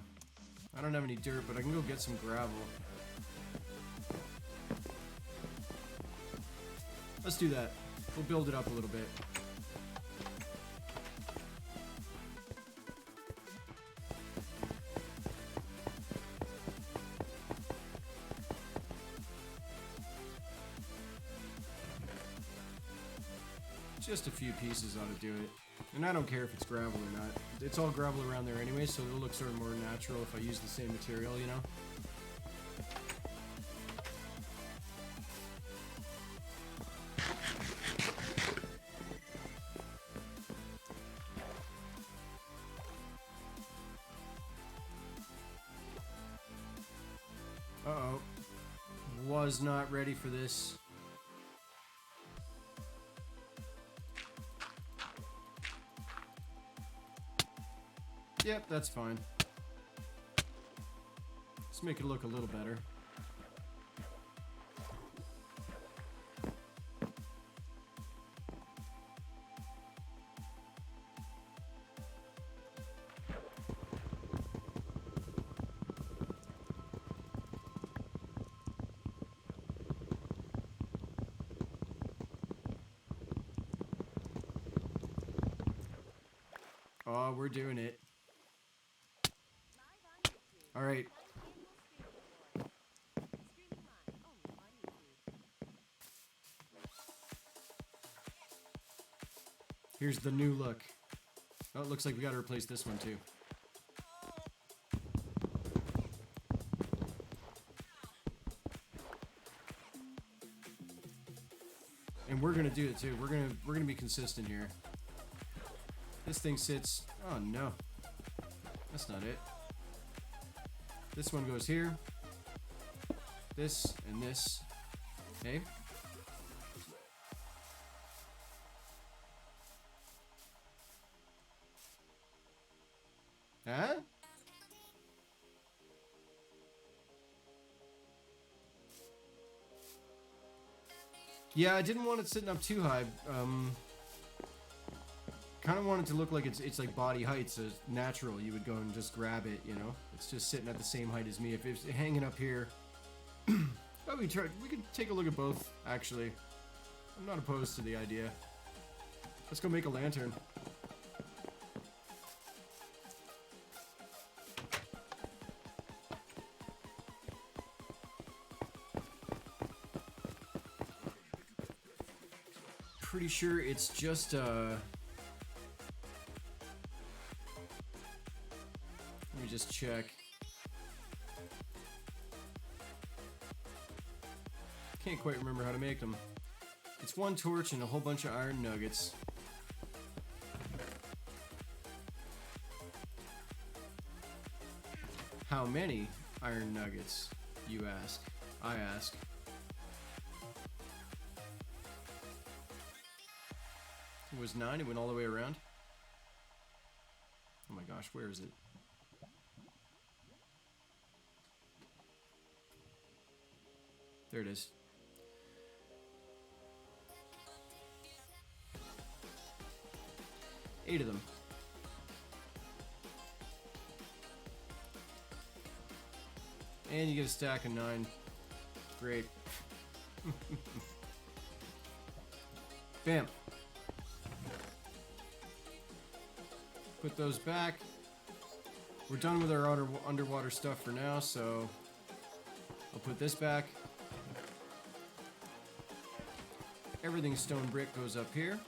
I don't have any dirt, but I can go get some gravel. Let's do that. We'll build it up a little bit. Just a few pieces ought to do it. And I don't care if it's gravel or not. It's all gravel around there anyway, so it'll look sort of more natural if I use the same material, you know? Uh-oh. Was not ready for this. Yep, that's fine. Let's make it look a little better. Oh, we're doing it. All right. Here's the new look. Oh, it looks like we gotta replace this one too. And we're gonna do it too. We're gonna be consistent here. This thing sits. Oh no, that's not it. This one goes here. This and this. Okay. Huh? Yeah, I didn't want it sitting up too high. Kind of want it to look like it's like body height, so it's natural. You would go and just grab it, you know. It's just sitting at the same height as me. If it's hanging up here, oh, we could take a look at both. Actually, I'm not opposed to the idea. Let's go make a lantern. Pretty sure it's just let me just check. Can't quite remember how to make them. It's one torch and a whole bunch of iron nuggets. How many iron nuggets, you ask? I ask. It was 9, it went all the way around. Oh my gosh, where is it? There it is. Eight of them. And you get a stack of 9. Great. Bam. Put those back. We're done with our underwater stuff for now, so I'll put this back. Everything stone brick goes up here.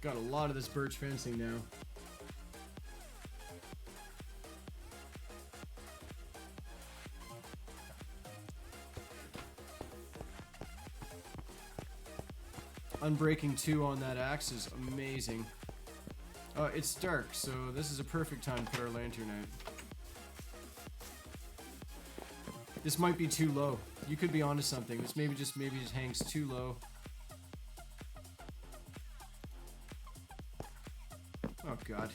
Got a lot of this birch fencing now. Unbreaking 2 on that axe is amazing. It's dark, so this is a perfect time to put our lantern out. This might be too low. You could be onto something. This maybe just hangs too low. Oh god.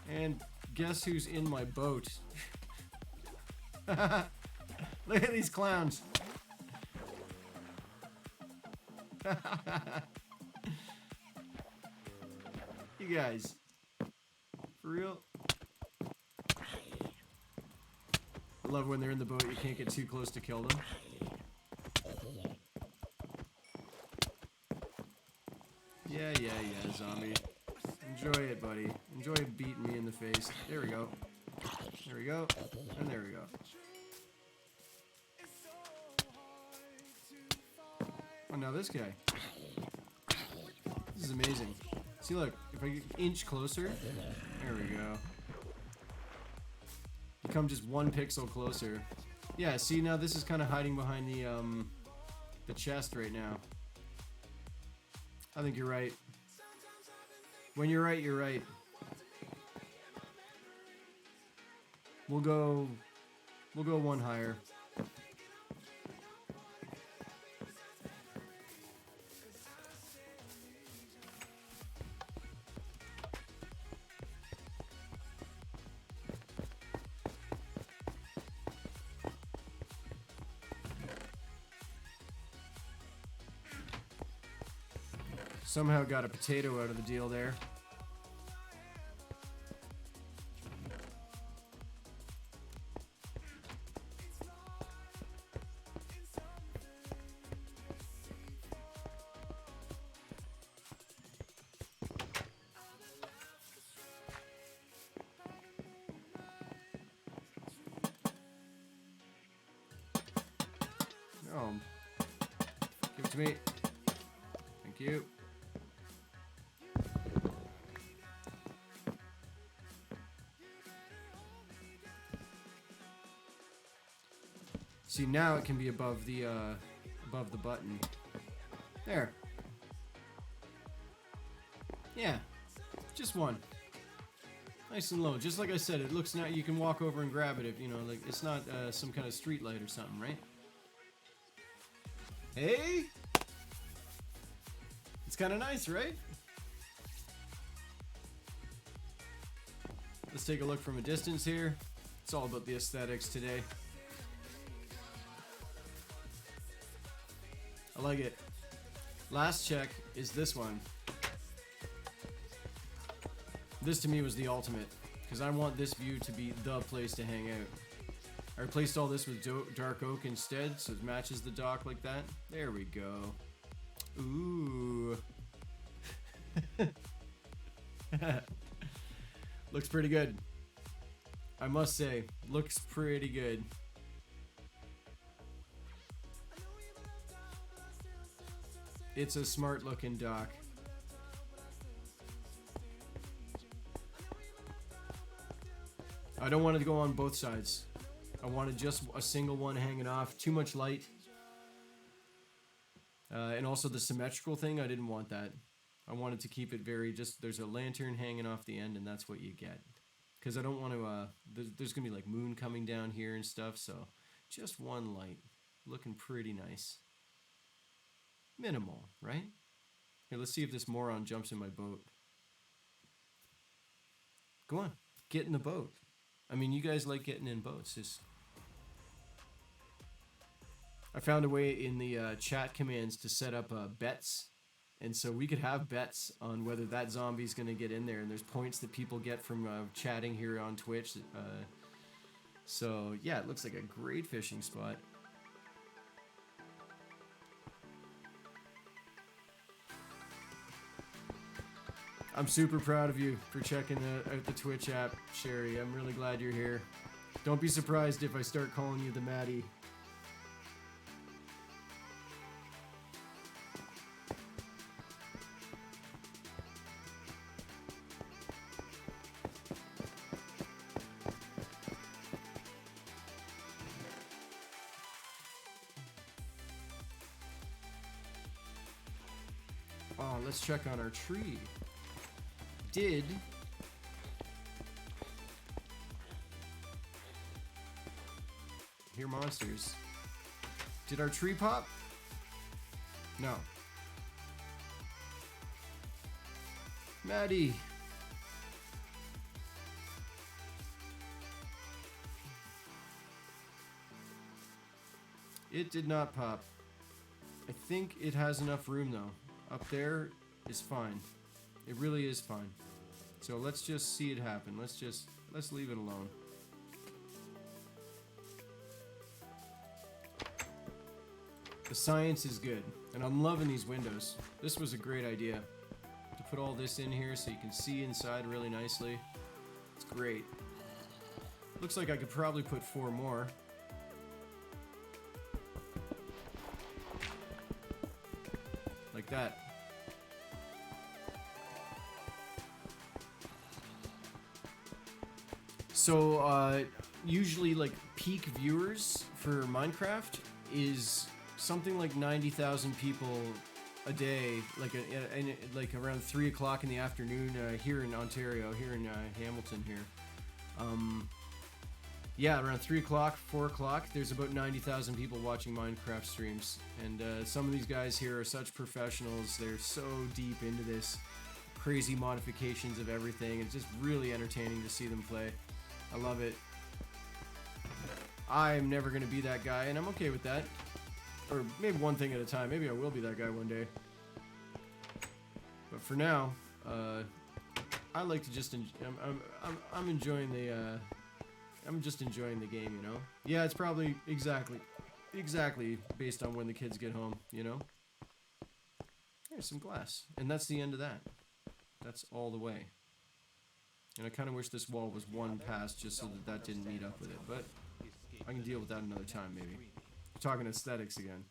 And guess who's in my boat? Look at these clowns. You guys. For real? I love when they're in the boat, you can't get too close to kill them. Yeah, zombie. Enjoy it, buddy. Enjoy beating me in the face. There we go. There we go. And there we go. Oh, now this guy. This is amazing. See, look. If I get an inch closer. There we go. You come just 1 pixel closer. Yeah, see, now this is kind of hiding behind the chest right now. I think you're right. When you're right, you're right. We'll go 1 higher. Somehow got a potato out of the deal there. Oh. Give it to me. Thank you. See, now it can be above the button. There. Yeah. Just 1. Nice and low. Just like I said, it looks now you can walk over and grab it if, you know, like it's not some kind of street light or something, right? Hey? It's kind of nice, right? Let's take a look from a distance here. It's all about the aesthetics today. I like it. Last check is this one. This to me was the ultimate, because I want this view to be the place to hang out. I replaced all this with dark oak instead, so it matches the dock like that. There we go. Ooh. Looks pretty good. I must say, looks pretty good. It's a smart looking dock. I don't want it to go on both sides. I wanted just a single one hanging off. Too much light. And also the symmetrical thing, I didn't want that. I wanted to keep it very just, there's a lantern hanging off the end and that's what you get. Because I don't want to, there's going to be like moon coming down here and stuff, so just 1 light. Looking pretty nice. Minimal, right? Here, let's see if this moron jumps in my boat. Go on, get in the boat. I mean, you guys like getting in boats. I found a way in the chat commands to set up bets. And so we could have bets on whether that zombie's going to get in there. And there's points that people get from chatting here on Twitch. So, yeah, it looks like a great fishing spot. I'm super proud of you for checking out the Twitch app, Sherry. I'm really glad you're here. Don't be surprised if I start calling you the Maddie. Oh, let's check on our tree. hear monsters. Did our tree pop? No. Maddie. It did not pop. I think it has enough room though. Up there is fine. It really is fine. So let's just see it happen. Let's leave it alone. The science is good, and I'm loving these windows. This was a great idea. To put all this in here so you can see inside really nicely. It's great. Looks like I could probably put 4 more. Like that. So, usually, like, peak viewers for Minecraft is something like 90,000 people a day, like around 3 o'clock in the afternoon here in Ontario, here in Hamilton here. Yeah, around 3 o'clock, 4 o'clock, there's about 90,000 people watching Minecraft streams. And some of these guys here are such professionals. They're so deep into this, crazy modifications of everything. It's just really entertaining to see them play. I love it. I'm never going to be that guy, and I'm okay with that. Or maybe one thing at a time. Maybe I will be that guy one day. But for now, I like to just I'm enjoying the I'm just enjoying the game, you know. Yeah, it's probably exactly based on when the kids get home, you know. There's some glass, and that's the end of that. That's all the way. And I kind of wish this wall was one pass just so that that didn't meet up with it, but I can deal with that another time, maybe. We're talking aesthetics again.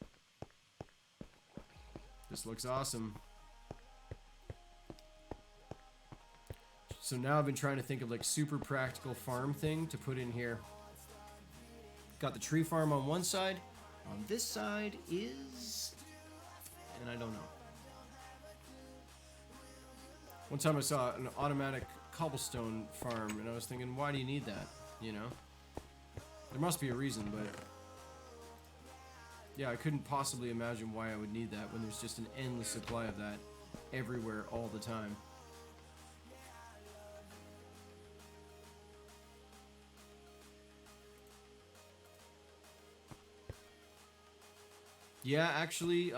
This looks awesome. So now I've been trying to think of like super practical farm thing to put in here. Got the tree farm on one side. On this side is... and I don't know. One time I saw an automatic cobblestone farm and I was thinking, why do you need that? You know? There must be a reason, but... yeah, I couldn't possibly imagine why I would need that when there's just an endless supply of that everywhere all the time. Yeah, actually,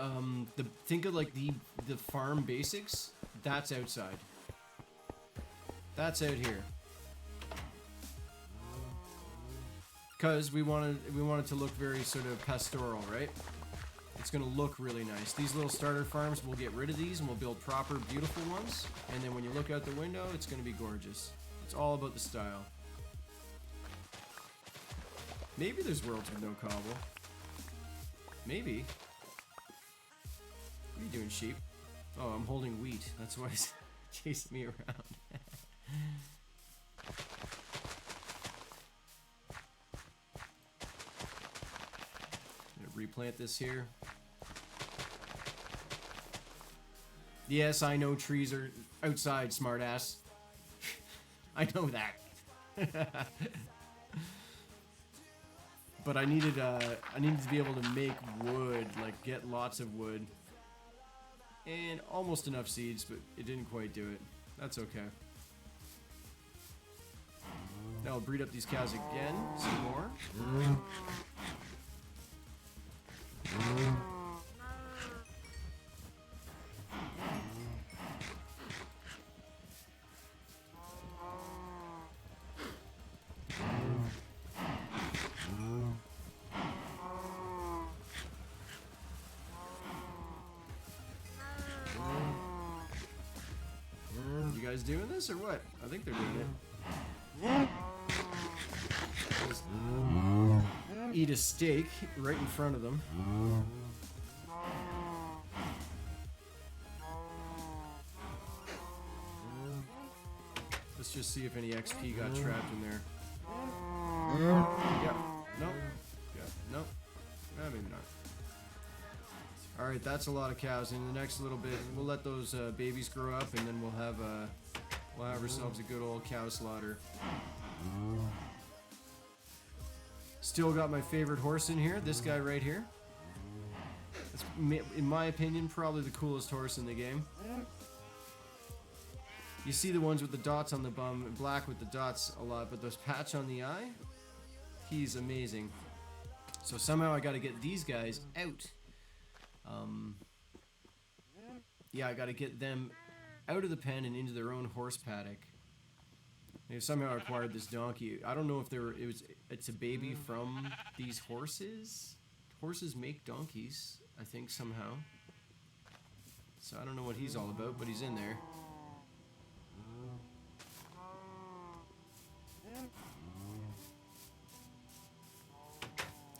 think of like the farm basics. That's outside. That's out here. Because we want it to look very sort of pastoral, right? It's gonna look really nice. These little starter farms, we'll get rid of these and we'll build proper, beautiful ones. And then when you look out the window, it's gonna be gorgeous. It's all about the style. Maybe there's worlds with no cobble. Maybe. What are you doing, sheep? Oh, I'm holding wheat. That's why he's chasing me around. Gonna replant this here. Yes, I know trees are outside, smartass. I know that. But I needed to be able to make wood, like get lots of wood. And almost enough seeds, but it didn't quite do it. That's okay. Now I'll breed up these cows again, some more. You guys doing this or what? I think they're doing it. Just eat a steak right in front of them. Let's just see if any XP got trapped in there. Yep. Nope. Yep. Nope. Maybe not. Alright, that's a lot of cows. In the next little bit, we'll let those babies grow up, and then we'll have ourselves a good old cow slaughter. Still got my favorite horse in here, this guy right here. That's, in my opinion, probably the coolest horse in the game. You see the ones with the dots on the bum, black with the dots a lot, but those patch on the eye, he's amazing. So somehow I gotta get these guys out. Yeah, I gotta get them out of the pen and into their own horse paddock. They somehow acquired this donkey. I don't know if it's a baby from these horses. Horses make donkeys, I think, somehow. So I don't know what he's all about, but he's in there.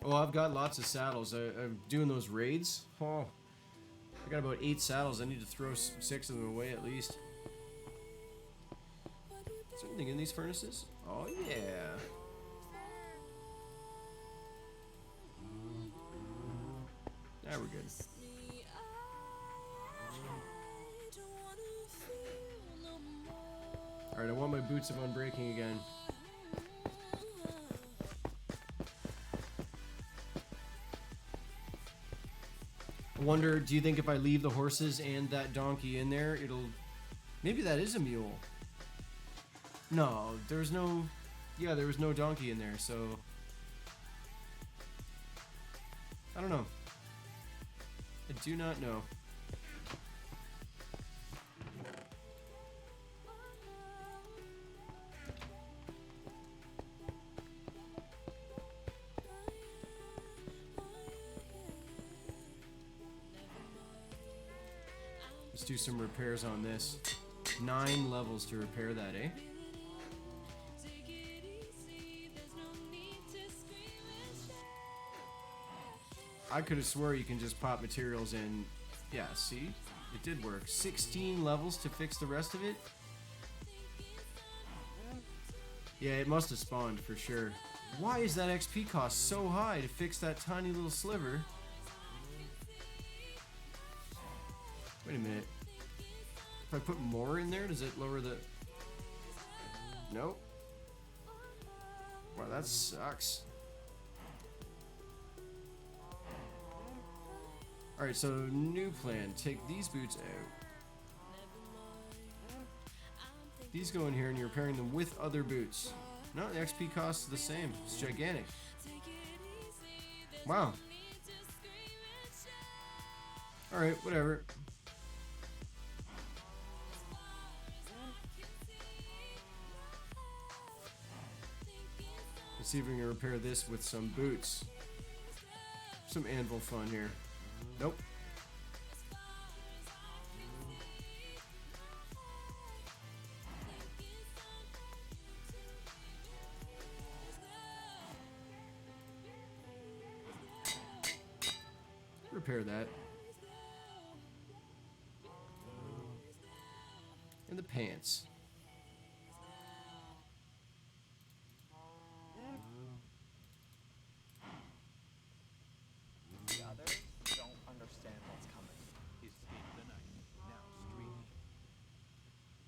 Oh, I've got lots of saddles. I'm doing those raids. Oh, I got about 8 saddles. I need to throw 6 of them away at least. Is there anything in these furnaces? Oh, yeah. Now we're good. Alright, I want my boots of unbreaking again. I wonder, do you think if I leave the horses and that donkey in there, it'll... Maybe that is a mule. No, there's no... Yeah, there was no donkey in there, so... I don't know. I do not know. Let's do some repairs on this. 9 levels to repair that, eh? I could have swore you can just pop materials in. Yeah, see? It did work. 16 levels to fix the rest of it? Yeah, it must have spawned for sure. Why is that XP cost so high to fix that tiny little sliver? Wait a minute. If I put more in there, does it lower the... Nope. Wow, that sucks. Alright, so new plan. Take these boots out. These go in here and you're repairing them with other boots. No, the XP cost is the same. It's gigantic. Wow. Alright, whatever. Let's see if we can repair this with some boots. Some anvil fun here. Nope. Repair that. And the pants.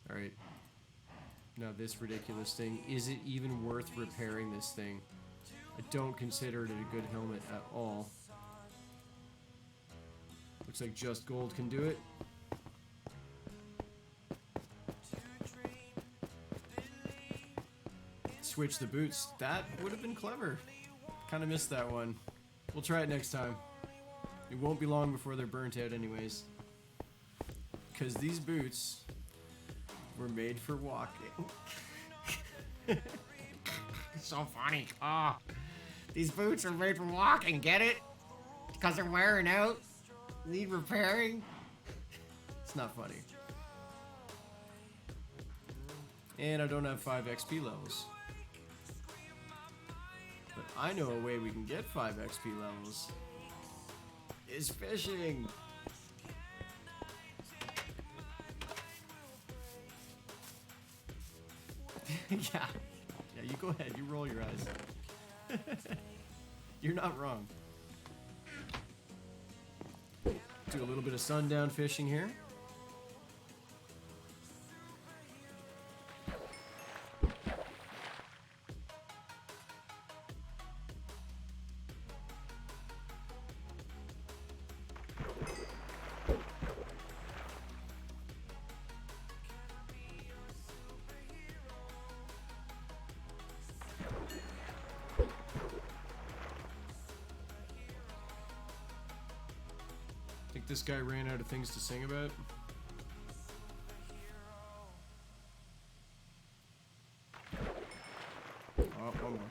Alright. Now this ridiculous thing. Is it even worth repairing this thing? I don't consider it a good helmet at all. Looks like just gold can do it. Switch the boots. That would have been clever. Kind of missed that one. We'll try it next time. It won't be long before they're burnt out anyways. Because these boots... were made for walking. It's so funny. Oh, these boots are made for walking, get it? Because they're wearing out? Need repairing? It's not funny. And I don't have 5 XP levels. But I know a way we can get 5 XP levels. Is fishing. Yeah, you go ahead, you roll your eyes. You're not wrong. Do a little bit of sundown fishing here. think this guy ran out of things to sing about. Oh, one more.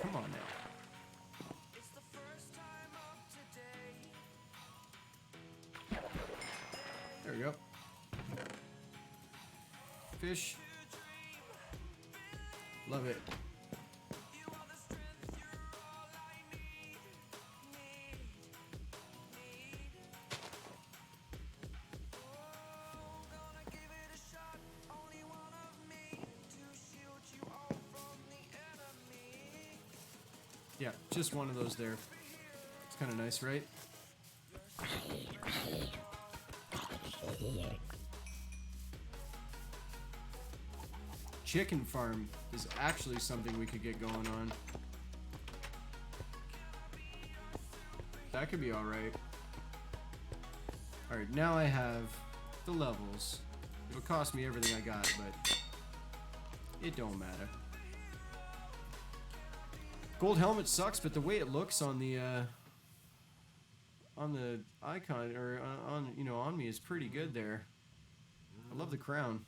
Come on now. There we go. Fish. Love it. Yeah, just one of those there. It's kind of nice, right? Chicken farm is actually something we could get going on. That could be alright. Alright, now I have the levels. It'll cost me everything I got, but it don't matter. Gold helmet sucks, but the way it looks on the icon, or on, you know, on me is pretty good there. I love the crown.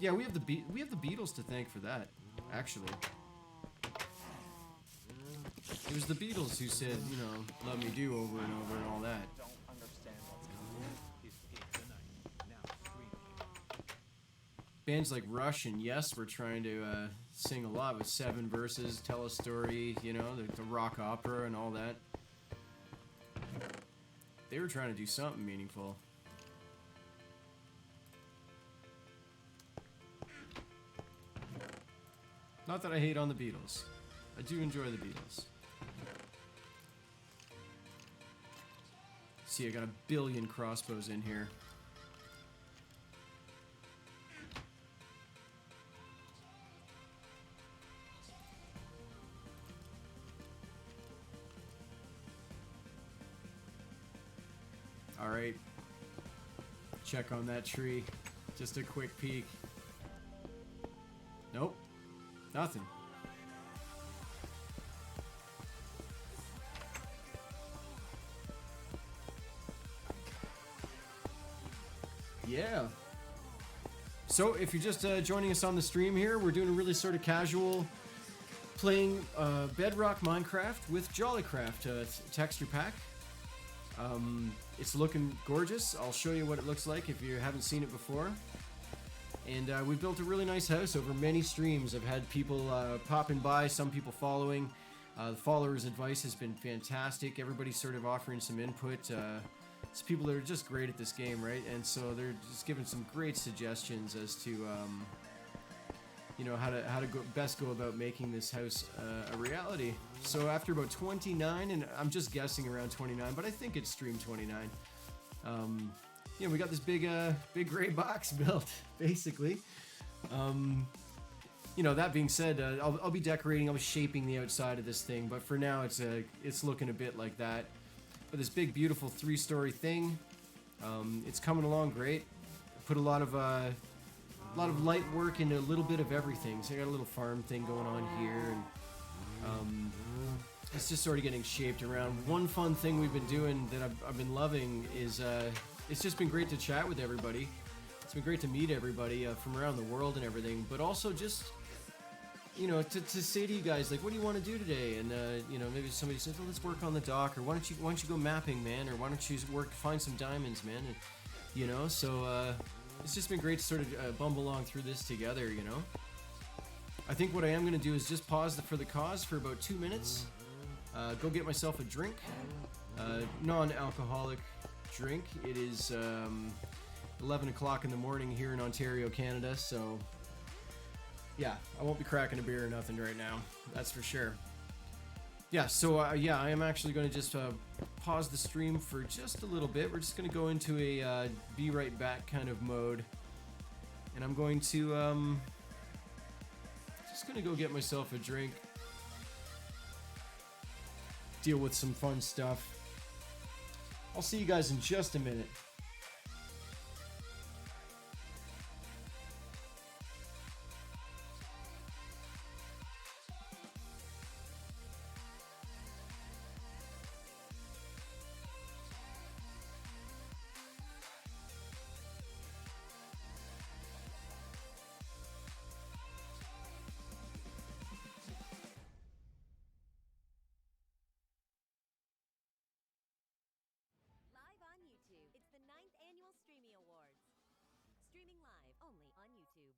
Yeah, we have the Beatles to thank for that, actually. It was the Beatles who said, you know, "Love me do" over and over and all that. Bands like Rush and Yes were trying to sing a lot with 7 verses, tell a story, you know, the rock opera and all that. They were trying to do something meaningful. Not that I hate on the Beatles. I do enjoy the Beatles. See, I got a billion crossbows in here. Alright. Check on that tree. Just a quick peek. Nope. Nothing. Yeah. So, if you're just joining us on the stream here, we're doing a really sort of casual playing Bedrock Minecraft with JOLICRAFT texture pack. It's looking gorgeous. I'll show you what it looks like if you haven't seen it before. And we've built a really nice house over many streams. I've had people popping by, some people following. The followers' advice has been fantastic. Everybody's sort of offering some input. It's people that are just great at this game, right? And so they're just giving some great suggestions as to, you know, how to best go about making this house a reality. So after about 29, and I'm just guessing around 29, but I think it's stream 29. You know, we got this big gray box built, basically. You know, that being said, I'll be decorating, I'll be shaping the outside of this thing, but for now it's looking a bit like that. But this big, beautiful 3-story thing, it's coming along great. Put a lot of light work into a little bit of everything. So I got a little farm thing going on here, and it's just sort of getting shaped around. One fun thing we've been doing that I've been loving is it's just been great to chat with everybody. It's been great to meet everybody from around the world and everything, but also just, you know, to say to you guys, like, what do you want to do today? And you know, maybe somebody says, well, let's work on the dock, or why don't you go mapping, man, or why don't you find some diamonds, man, and, you know, so it's just been great to sort of bumble along through this together, you know. I think what I am going to do is just pause for the cause for about 2 minutes, go get myself a drink, non-alcoholic drink. It is 11 o'clock in the morning here in Ontario, Canada, so yeah, I won't be cracking a beer or nothing right now, that's for sure. Yeah, so yeah, I am actually going to just pause the stream for just a little bit. We're just going to go into a be right back kind of mode, and I'm going to just going to go get myself a drink, deal with some fun stuff. I'll see you guys in just a minute. only on YouTube.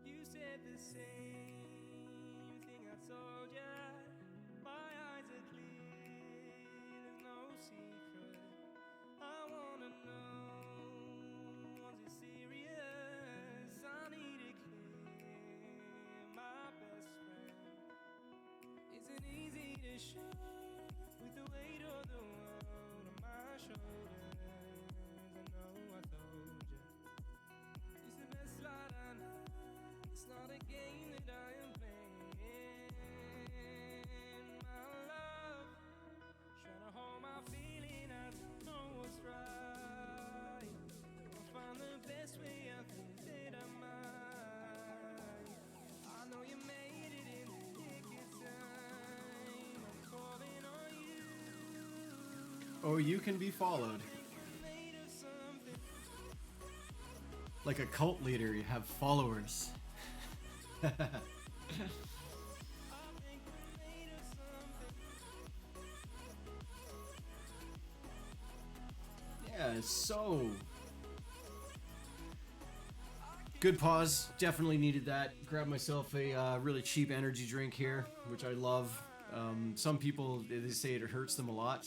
You said the same thing I told ya. My eyes are clear, there's no secret. I wanna know, was it serious? I need it clear, my best friend. Isn't easy to show with the weight of the world on my shoulders. I know I told you it's the best light I know. It's not a game that I am playing, my love. Trying to hold my feeling, I don't know what's right. I'll find the best way, I think that I might. I know you made it in the nick of time. I'm calling on you. Oh, you can be followed. Like a cult leader, you have followers. Yeah, so Good pause. Definitely needed that. Grabbed myself a really cheap energy drink here, which I love. Some people, they say it hurts them a lot,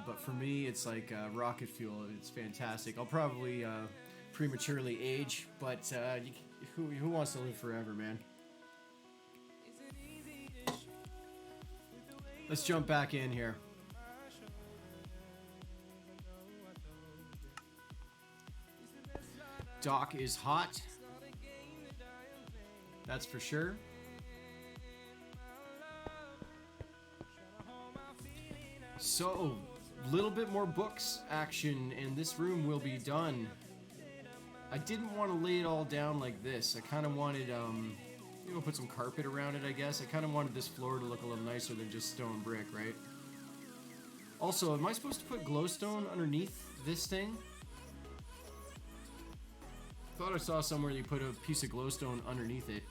but for me, it's like rocket fuel. It's fantastic. I'll probably prematurely age, but who wants to live forever, man? Let's jump back in here. Doc is hot. That's for sure. So, a little bit more books action, and this room will be done. I didn't want to lay it all down like this. I kind of wanted, put some carpet around it, I guess. I kind of wanted this floor to look a little nicer than just stone brick, right? Also, am I supposed to put glowstone underneath this thing? Thought I saw somewhere you put a piece of glowstone underneath it.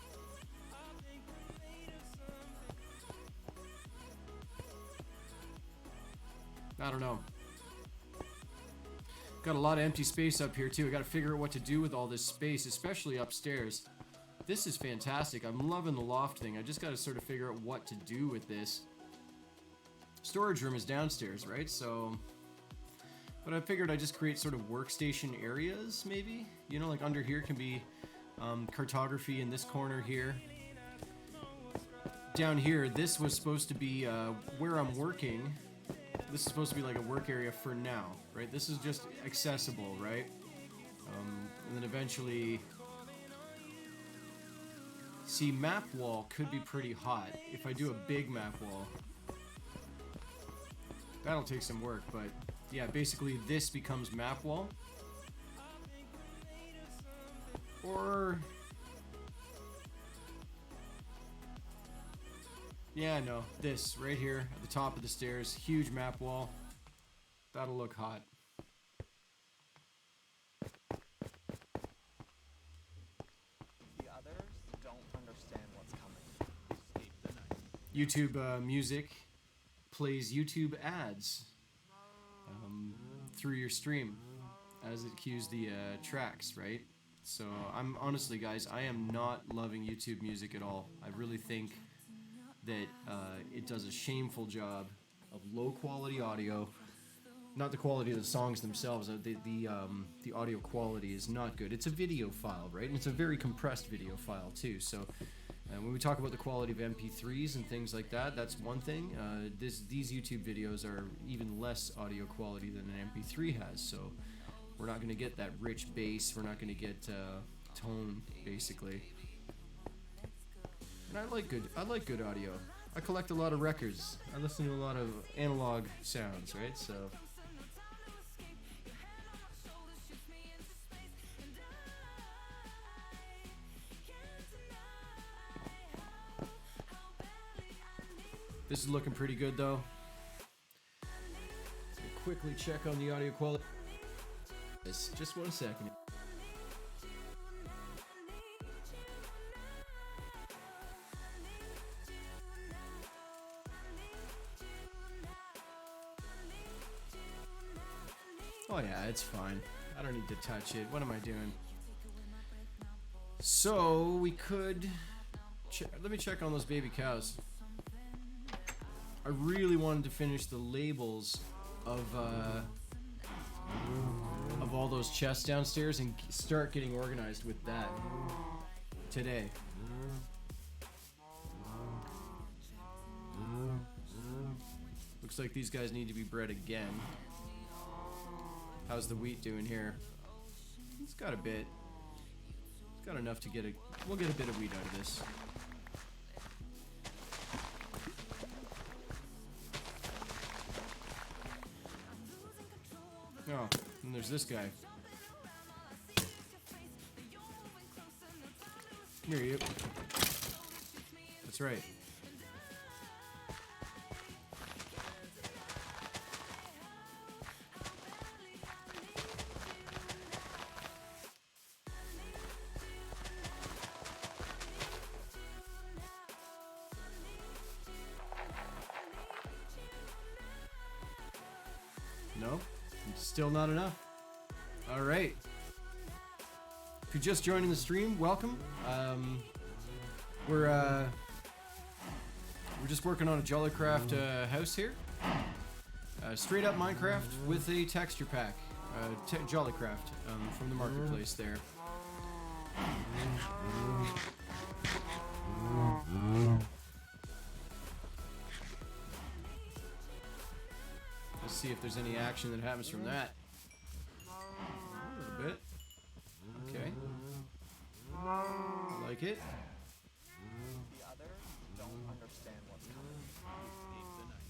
I don't know. Got a lot of empty space up here too. I got to figure out what to do with all this space, especially upstairs. This is fantastic. I'm loving the loft thing. I just got to sort of figure out what to do with this. Storage room is downstairs, right? So, but I figured I'd just create sort of workstation areas, maybe. You know, like under here can be cartography in this corner here. Down here, this was supposed to be where I'm working. This is supposed to be like a work area for now, right? This is just accessible, right? And then eventually... See, map wall could be pretty hot if I do a big map wall. That'll take some work, but yeah, basically this becomes map wall. Or... yeah, no, this right here at the top of the stairs, huge map wall. That'll look hot. The others don't understand what's coming. Escape the night. YouTube Music plays YouTube ads through your stream as it cues the tracks, right? So I'm honestly, guys, I am not loving YouTube Music at all. I really think that it does a shameful job of low quality audio. Not the quality of the songs themselves. The audio quality is not good. It's a video file, right? And it's a very compressed video file too. So when we talk about the quality of MP3s and things like that, that's one thing. These YouTube videos are even less audio quality than an MP3 has. So we're not going to get that rich bass. We're not going to get tone, basically. And I like good audio. I collect a lot of records. I listen to a lot of analog sounds, right? So this is looking pretty good though. So quickly check on the audio quality. Just 1 second. Oh yeah, it's fine. I don't need to touch it. What am I doing? So we could... let me check on those baby cows. I really wanted to finish the labels of all those chests downstairs and start getting organized with that today. Looks like these guys need to be bred again. How's the wheat doing here? It's got a bit. It's got enough to get a... we'll get a bit of wheat out of this. Oh, and there's this guy. Come here, you. That's right. No? Still not enough. Alright. If you're just joining the stream, welcome. We're just working on a JOLICRAFT house here. Straight up Minecraft with a texture pack. JOLICRAFT from the marketplace there. Let's see if there's any action that happens from that. A little bit. Okay. I like it. The others don't understand what's coming. Escape the night.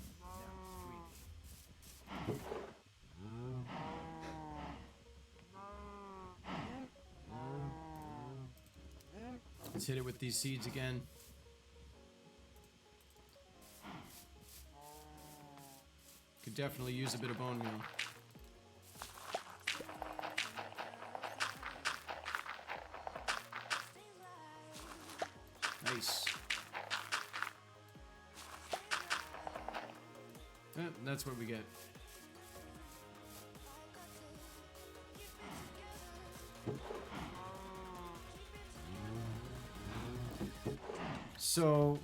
Now screaming. Let's hit it with these seeds again. Could definitely use a bit of bone meal. Nice. That's what we get. So,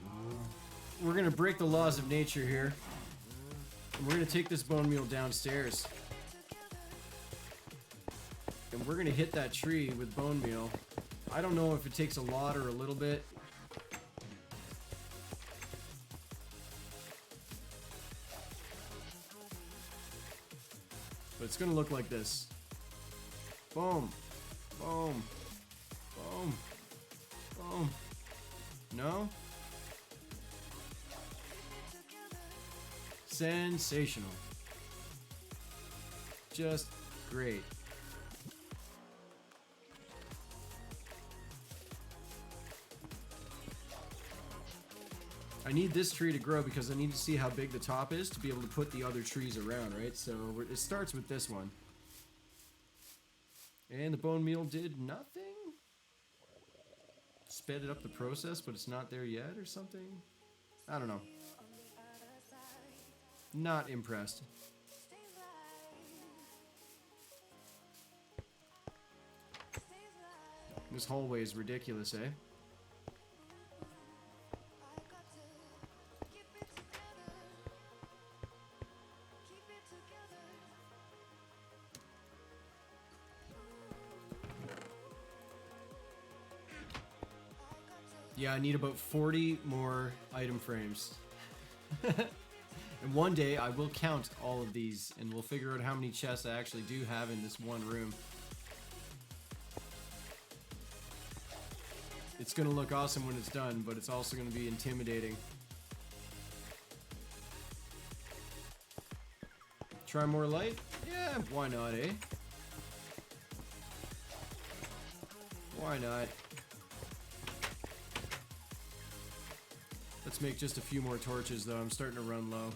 we're gonna break the laws of nature here. And we're gonna take this bone meal downstairs. And we're gonna hit that tree with bone meal. I don't know if it takes a lot or a little bit. But it's gonna look like this. Boom. Boom. Boom. Boom. No? Sensational. Just great. I need this tree to grow because I need to see how big the top is to be able to put the other trees around, right? So it starts with this one. And the bone meal did nothing? Sped up the process, but it's not there yet or something? I don't know. Not impressed. This hallway is ridiculous, eh? Yeah, I need about 40 more item frames. And one day I will count all of these and we'll figure out how many chests I actually do have in this one room. It's gonna look awesome when it's done, but it's also gonna be intimidating. Try more light? Yeah, why not, eh? Why not? Let's make just a few more torches, though. I'm starting to run low.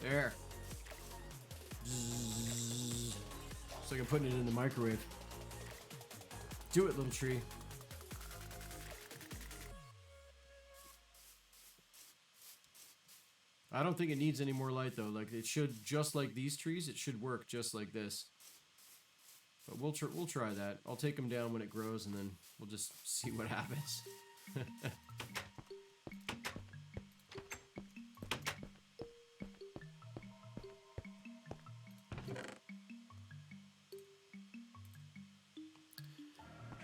There. Zzz. It's like I'm putting it in the microwave. Do it, little tree. I don't think it needs any more light though. Like it should, just like these trees, it should work just like this. But we'll try that. I'll take them down when it grows, and then we'll just see what happens.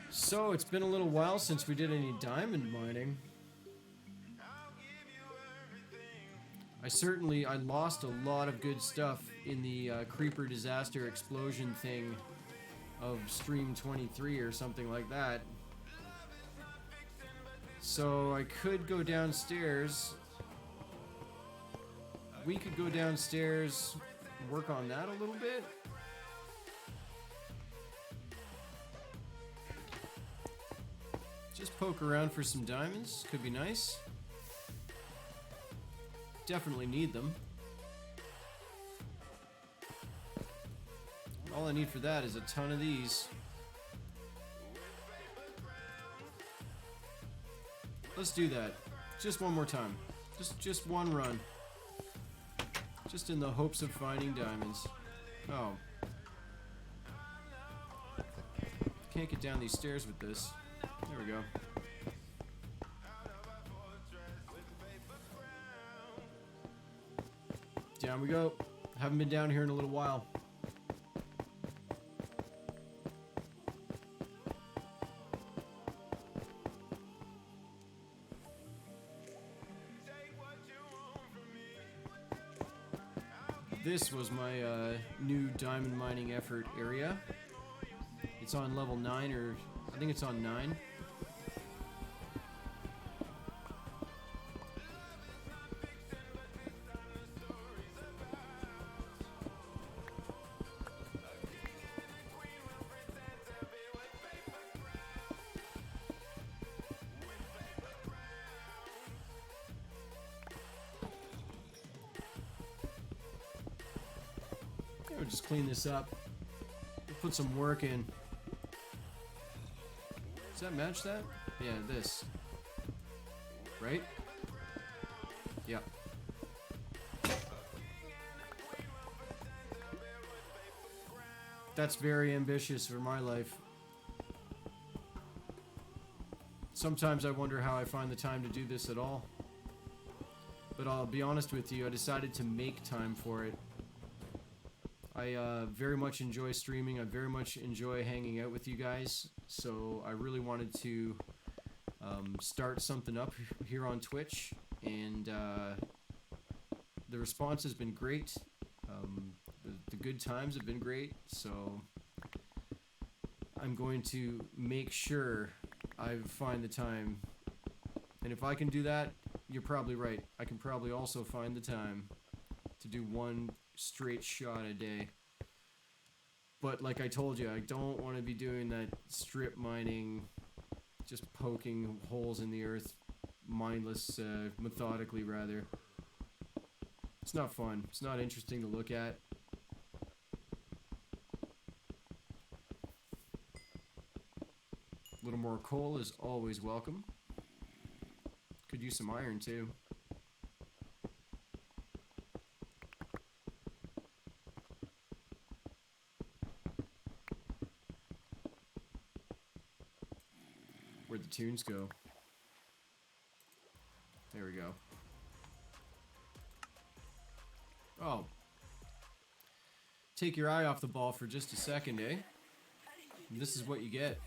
So it's been a little while since we did any diamond mining. I lost a lot of good stuff in the creeper disaster explosion thing of stream 23 or something like that. So I could go downstairs. We could go downstairs, work on that a little bit. Just poke around for some diamonds, could be nice. Definitely need them. All I need for that is a ton of these. Let's do that. Just one more time. Just one run. Just in the hopes of finding diamonds. Oh. Can't get down these stairs with this. There we go. Down we go. Haven't been down here in a little while. This was my new diamond mining effort area. It's on level 9, or I think it's on 9. We'll just clean this up. We'll put some work in. Does that match that? Yeah, this. Right? Yeah. That's very ambitious for my life. Sometimes I wonder how I find the time to do this at all. But I'll be honest with you, I decided to make time for it. I very much enjoy streaming. I very much enjoy hanging out with you guys. So I really wanted to start something up here on Twitch. And the response has been great. The good times have been great. So I'm going to make sure I find the time. And if I can do that, you're probably right. I can probably also find the time to do one straight shot a day. But like I told you, I don't want to be doing that strip mining, just poking holes in the earth, mindless, methodically rather. It's not fun. It's not interesting to look at. A little more coal is always welcome. Could use some iron too. Where'd the tunes go? There we go. Oh. Take your eye off the ball for just a second, eh? And this is what you get.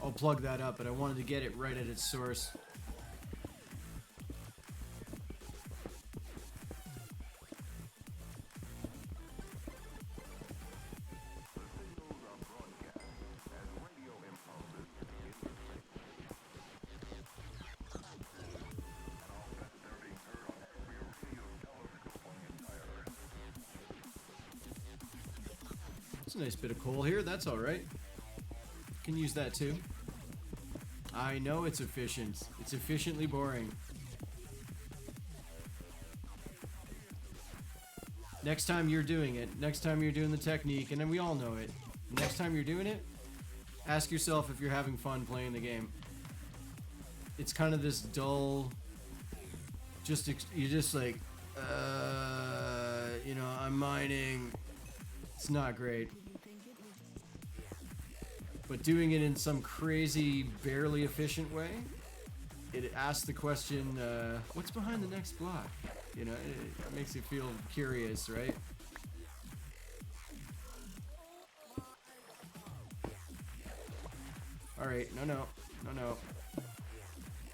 I'll plug that up, but I wanted to get it right at its source. It's a nice bit of coal here, that's alright. Can use that too. I know it's efficient. It's efficiently boring. Next time you're doing it, next time you're doing the technique, and then we all know it. Next time you're doing it, ask yourself if you're having fun playing the game. It's kind of this dull, you're just like, you know, I'm mining. It's not great. But doing it in some crazy, barely efficient way, it asks the question, what's behind the next block? You know, it makes you feel curious, right? Alright, no.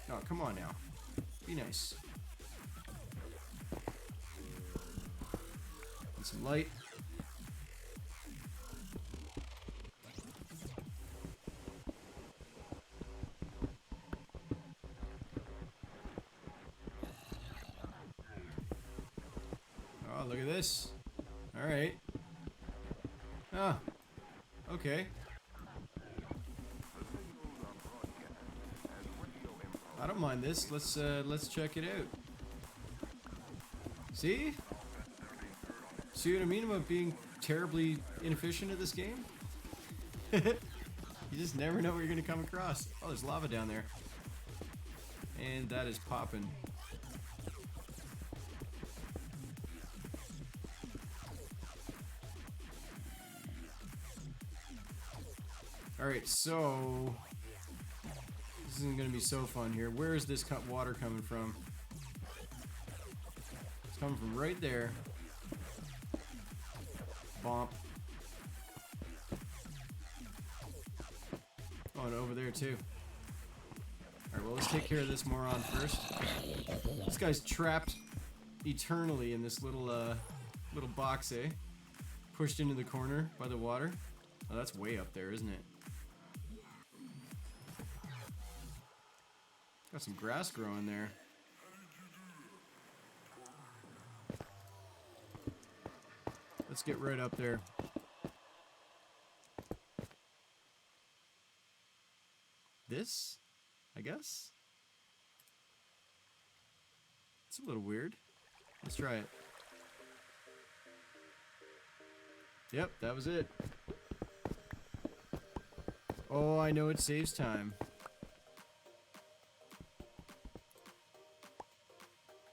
No, come on now. Be nice. And some light. Oh, look at this. Alright. Ah. Okay. I don't mind this. Let's check it out. See? See what I mean about being terribly inefficient at this game? You just never know what you're gonna come across. Oh, there's lava down there. And that is popping. Alright, so... this isn't gonna be so fun here. Where is this water coming from? It's coming from right there. Bomp. Oh, and over there too. Alright, well, let's take care of this moron first. This guy's trapped eternally in this little little box, eh? Pushed into the corner by the water. Oh, that's way up there, isn't it? Got some grass growing there. Let's get right up there. This, I guess? It's a little weird. Let's try it. Yep, that was it. Oh, I know it saves time.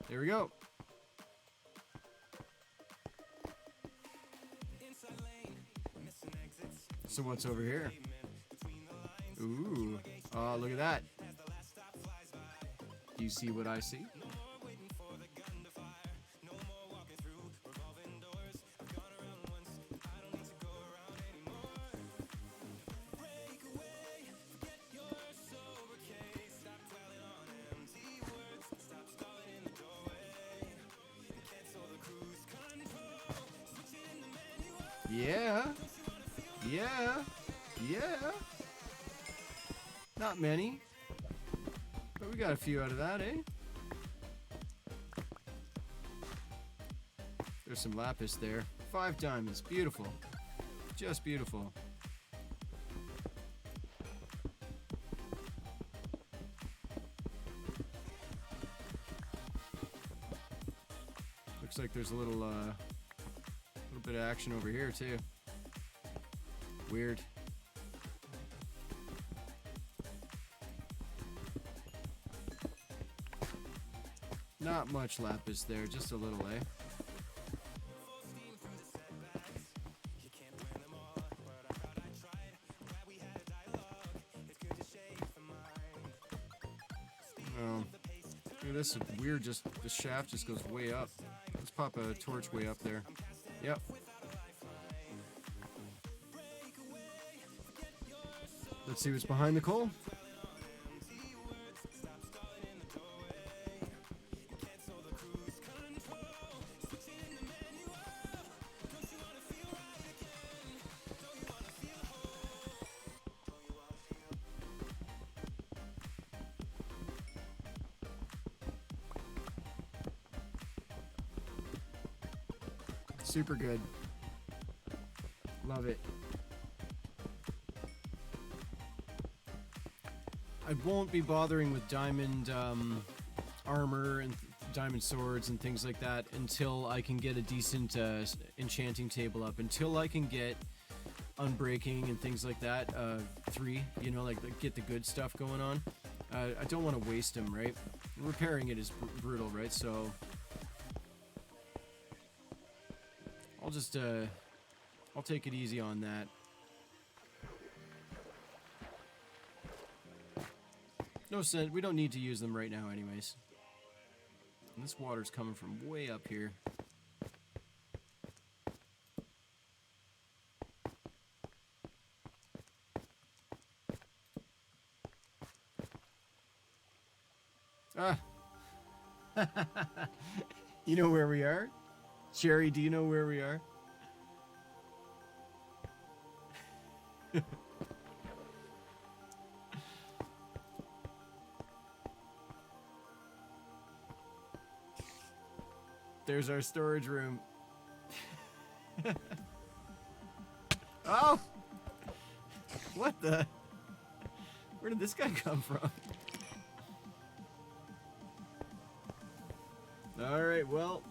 There we go. So what's over here? Ooh. Oh, look at that. Do you see what I see? Yeah. Yeah. Yeah. Not many. But we got a few out of that, eh? There's some lapis there. 5 diamonds. Beautiful. Just beautiful. Looks like there's a little bit of action over here too. Weird. Not much lapis there, just a little, eh? Oh, look at this weird, just the shaft just goes way up. Let's pop a torch way up there. Yep. Let's see what's behind the coal. Super good. Love it. I won't be bothering with diamond armor and diamond swords and things like that until I can get a decent enchanting table up. Until I can get unbreaking and things like that, 3, you know, like get the good stuff going on. I don't want to waste them, right? Repairing it is brutal, right? So I'll just I'll take it easy on that. No sense, we don't need to use them right now anyways. And this water's coming from way up here. Ah! You know where we are? Sherry, do you know where we are? There's our storage room. Oh! What the? Where did this guy come from? Alright, well.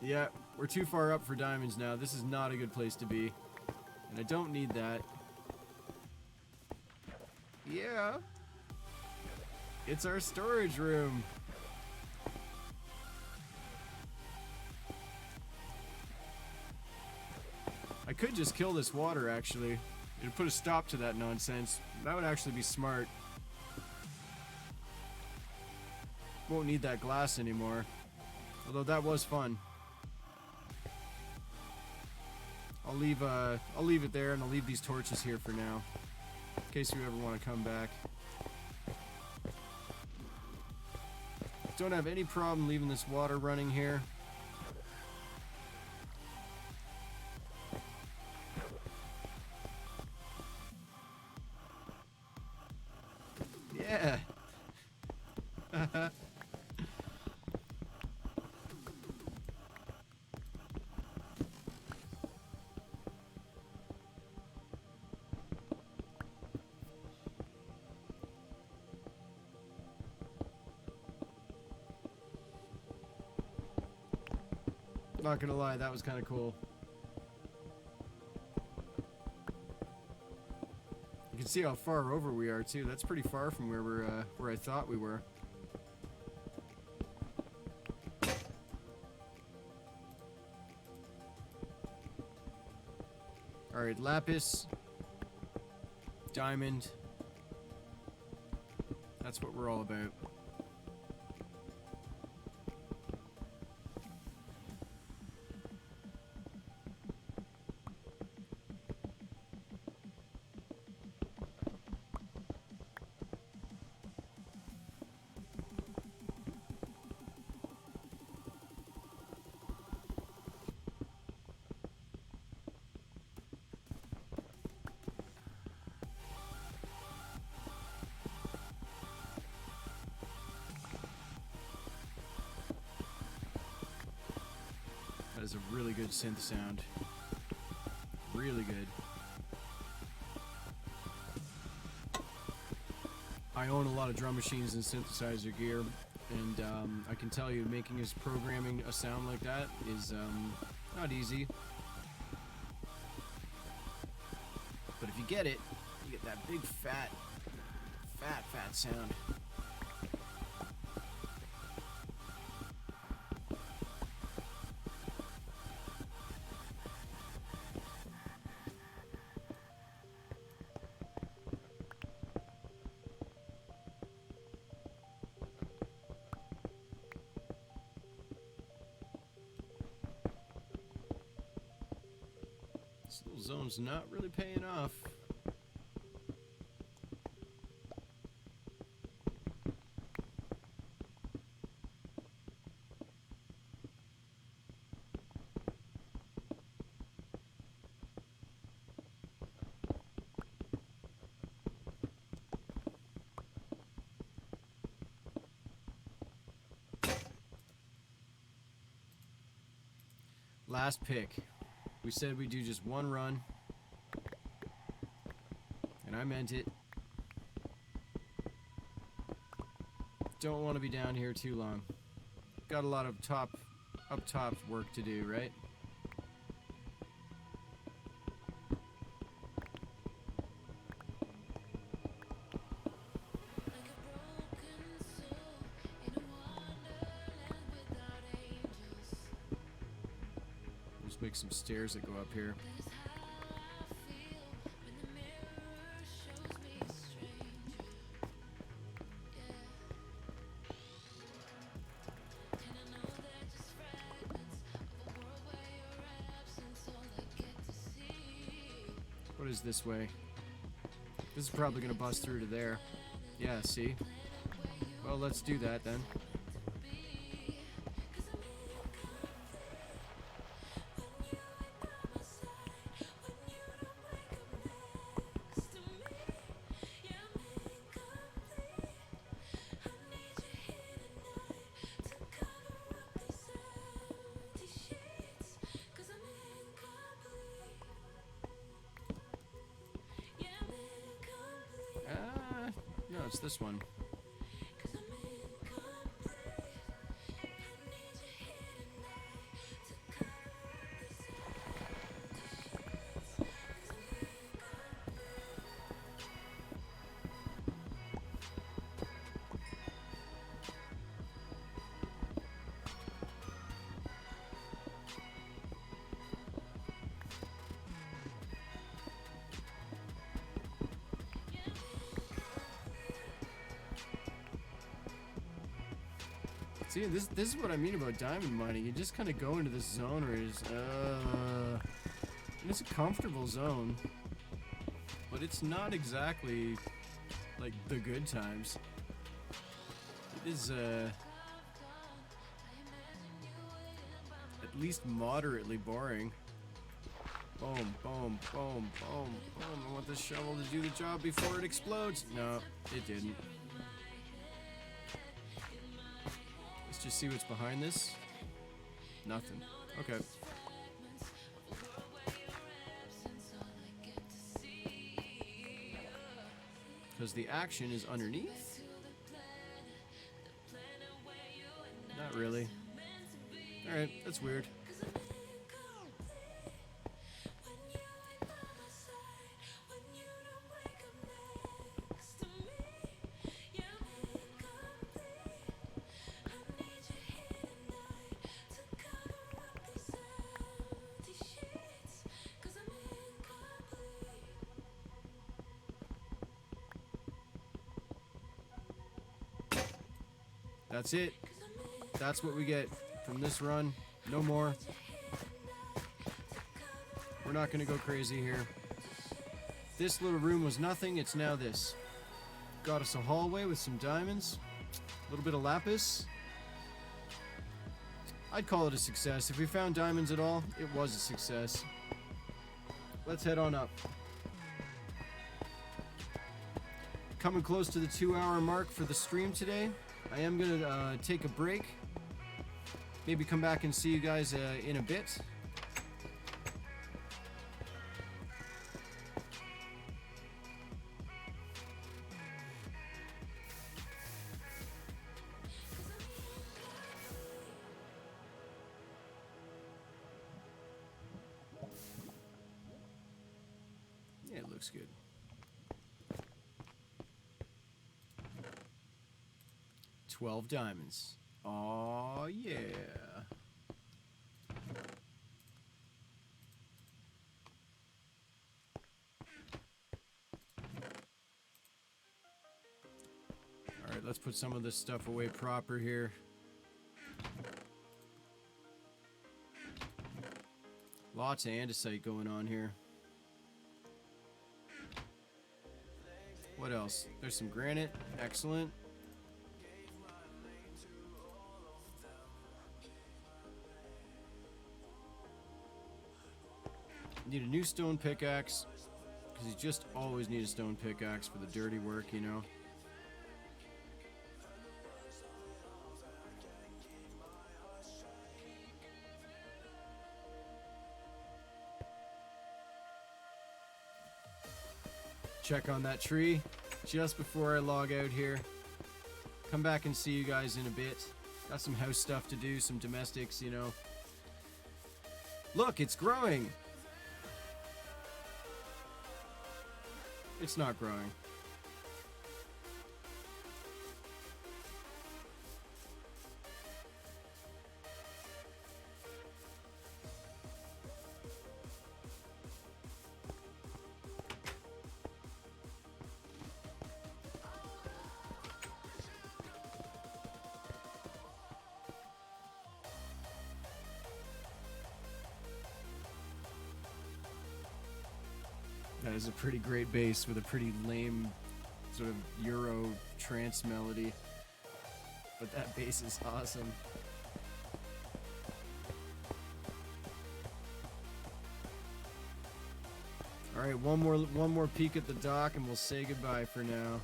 Yeah, we're too far up for diamonds now. This is not a good place to be. And I don't need that. Yeah. It's our storage room. I could just kill this water, actually. It'd put a stop to that nonsense. That would actually be smart. Won't need that glass anymore. Although that was fun. I'll leave it there, and I'll leave these torches here for now. In case you ever want to come back. Don't have any problem leaving this water running here. Yeah. Not gonna lie, that was kind of cool. You can see how far over we are too. That's pretty far from where I thought we were. All right, lapis, diamond. That's what we're all about. That is a really good synth sound. Really good. I own a lot of drum machines and synthesizer gear, and I can tell you making his programming a sound like that is not easy. But if you get it, you get that big fat sound. This little zone's not really paying off. Last pick. We said we'd do just one run, and I meant it. Don't want to be down here too long. Got a lot of up top work to do, right? Let's make some stairs that go up here. What is this way? This is probably gonna bust through to there. Yeah, see? Well, let's do that then. No, it's this one. See, this is what I mean about diamond mining. You just kind of go into this zone where it's a comfortable zone, but it's not exactly like the good times. It is at least moderately boring. Boom, boom, boom, boom, boom. I want this shovel to do the job before it explodes. No, it didn't. Let's just see what's behind this. Nothing. Okay. Because the action is underneath? Not really. Alright, that's weird. That's it. That's what we get from this run. No more. We're not going to go crazy here. This little room was nothing. It's now this. Got us a hallway with some diamonds. A little bit of lapis. I'd call it a success. If we found diamonds at all, it was a success. Let's head on up. Coming close to the 2-hour mark for the stream today. I am going to take a break. Maybe come back and see you guys in a bit. Yeah, it looks good. 12 diamonds. Oh yeah. Alright, let's put some of this stuff away proper here. Lots of andesite going on here. What else? There's some granite. Excellent. Need a new stone pickaxe, because you just always need a stone pickaxe for the dirty work, you know. Check on that tree just before I log out here. Come back and see you guys in a bit. Got some house stuff to do, some domestics, you know. Look, it's growing! It's not growing. That is a pretty great bass with a pretty lame sort of Euro trance melody. But that bass is awesome. Alright, one more peek at the dock and we'll say goodbye for now.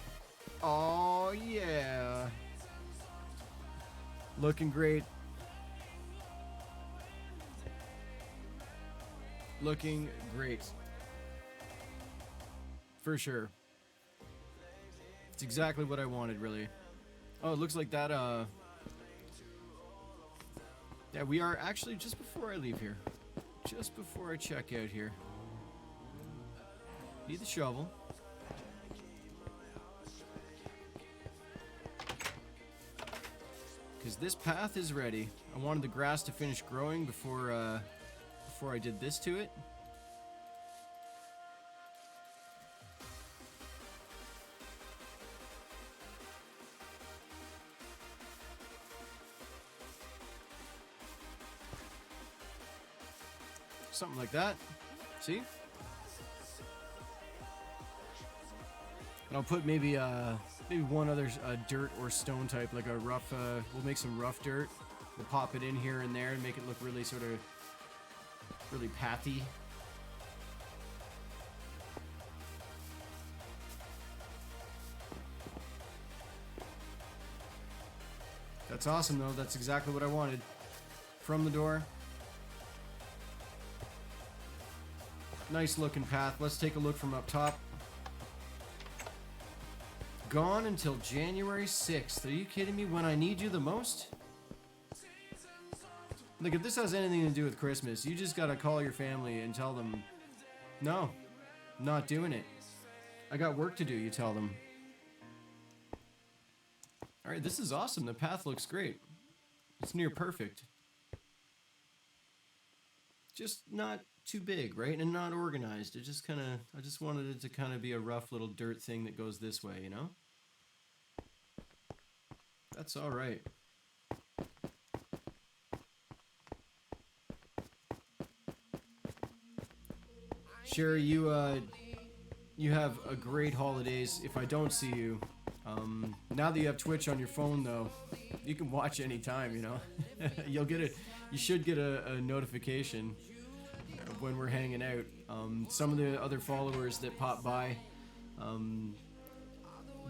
Oh yeah. Looking great. Looking great. For sure. It's exactly what I wanted, really. Oh, it looks like that, yeah, we are actually just before I leave here. Just before I check out here. Need the shovel. Because this path is ready. I wanted the grass to finish growing before I did this to it. Something like that. See? And I'll put maybe one other dirt or stone type, like a rough. We'll make some rough dirt. We'll pop it in here and there and make it look really sort of really pathy. That's awesome though. That's exactly what I wanted. From the door. Nice looking path. Let's take a look from up top. Gone until January 6th. Are you kidding me? When I need you the most? Look, if this has anything to do with Christmas, you just gotta call your family and tell them, no, not doing it. I got work to do, you tell them. Alright, this is awesome. The path looks great. It's near perfect. Just not too big, right? And not organized. It just kind of, I just wanted it to kind of be a rough little dirt thing that goes this way, you know? That's alright. Sherry, you have a great holidays. If I don't see you, now that you have Twitch on your phone, though, you can watch anytime, you know? You'll get it. You should get a notification of when we're hanging out. Some of the other followers that pop by,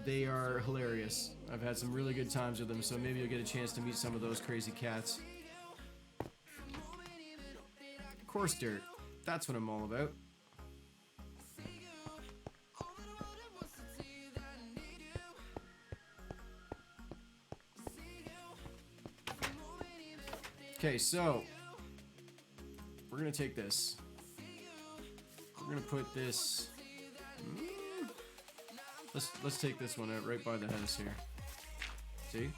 they are hilarious. I've had some really good times with them, so maybe you'll get a chance to meet some of those crazy cats. Coarse dirt. That's what I'm all about. Okay, so we're gonna take this. We're gonna put this. Let's take this one out right by the house here. See?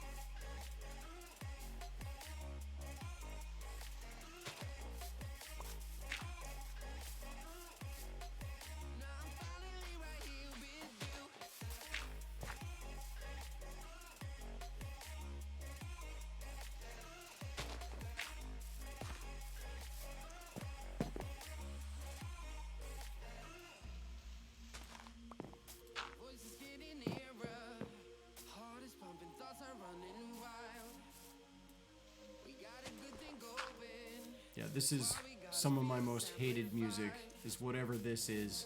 Yeah, this is some of my most hated music, is whatever this is.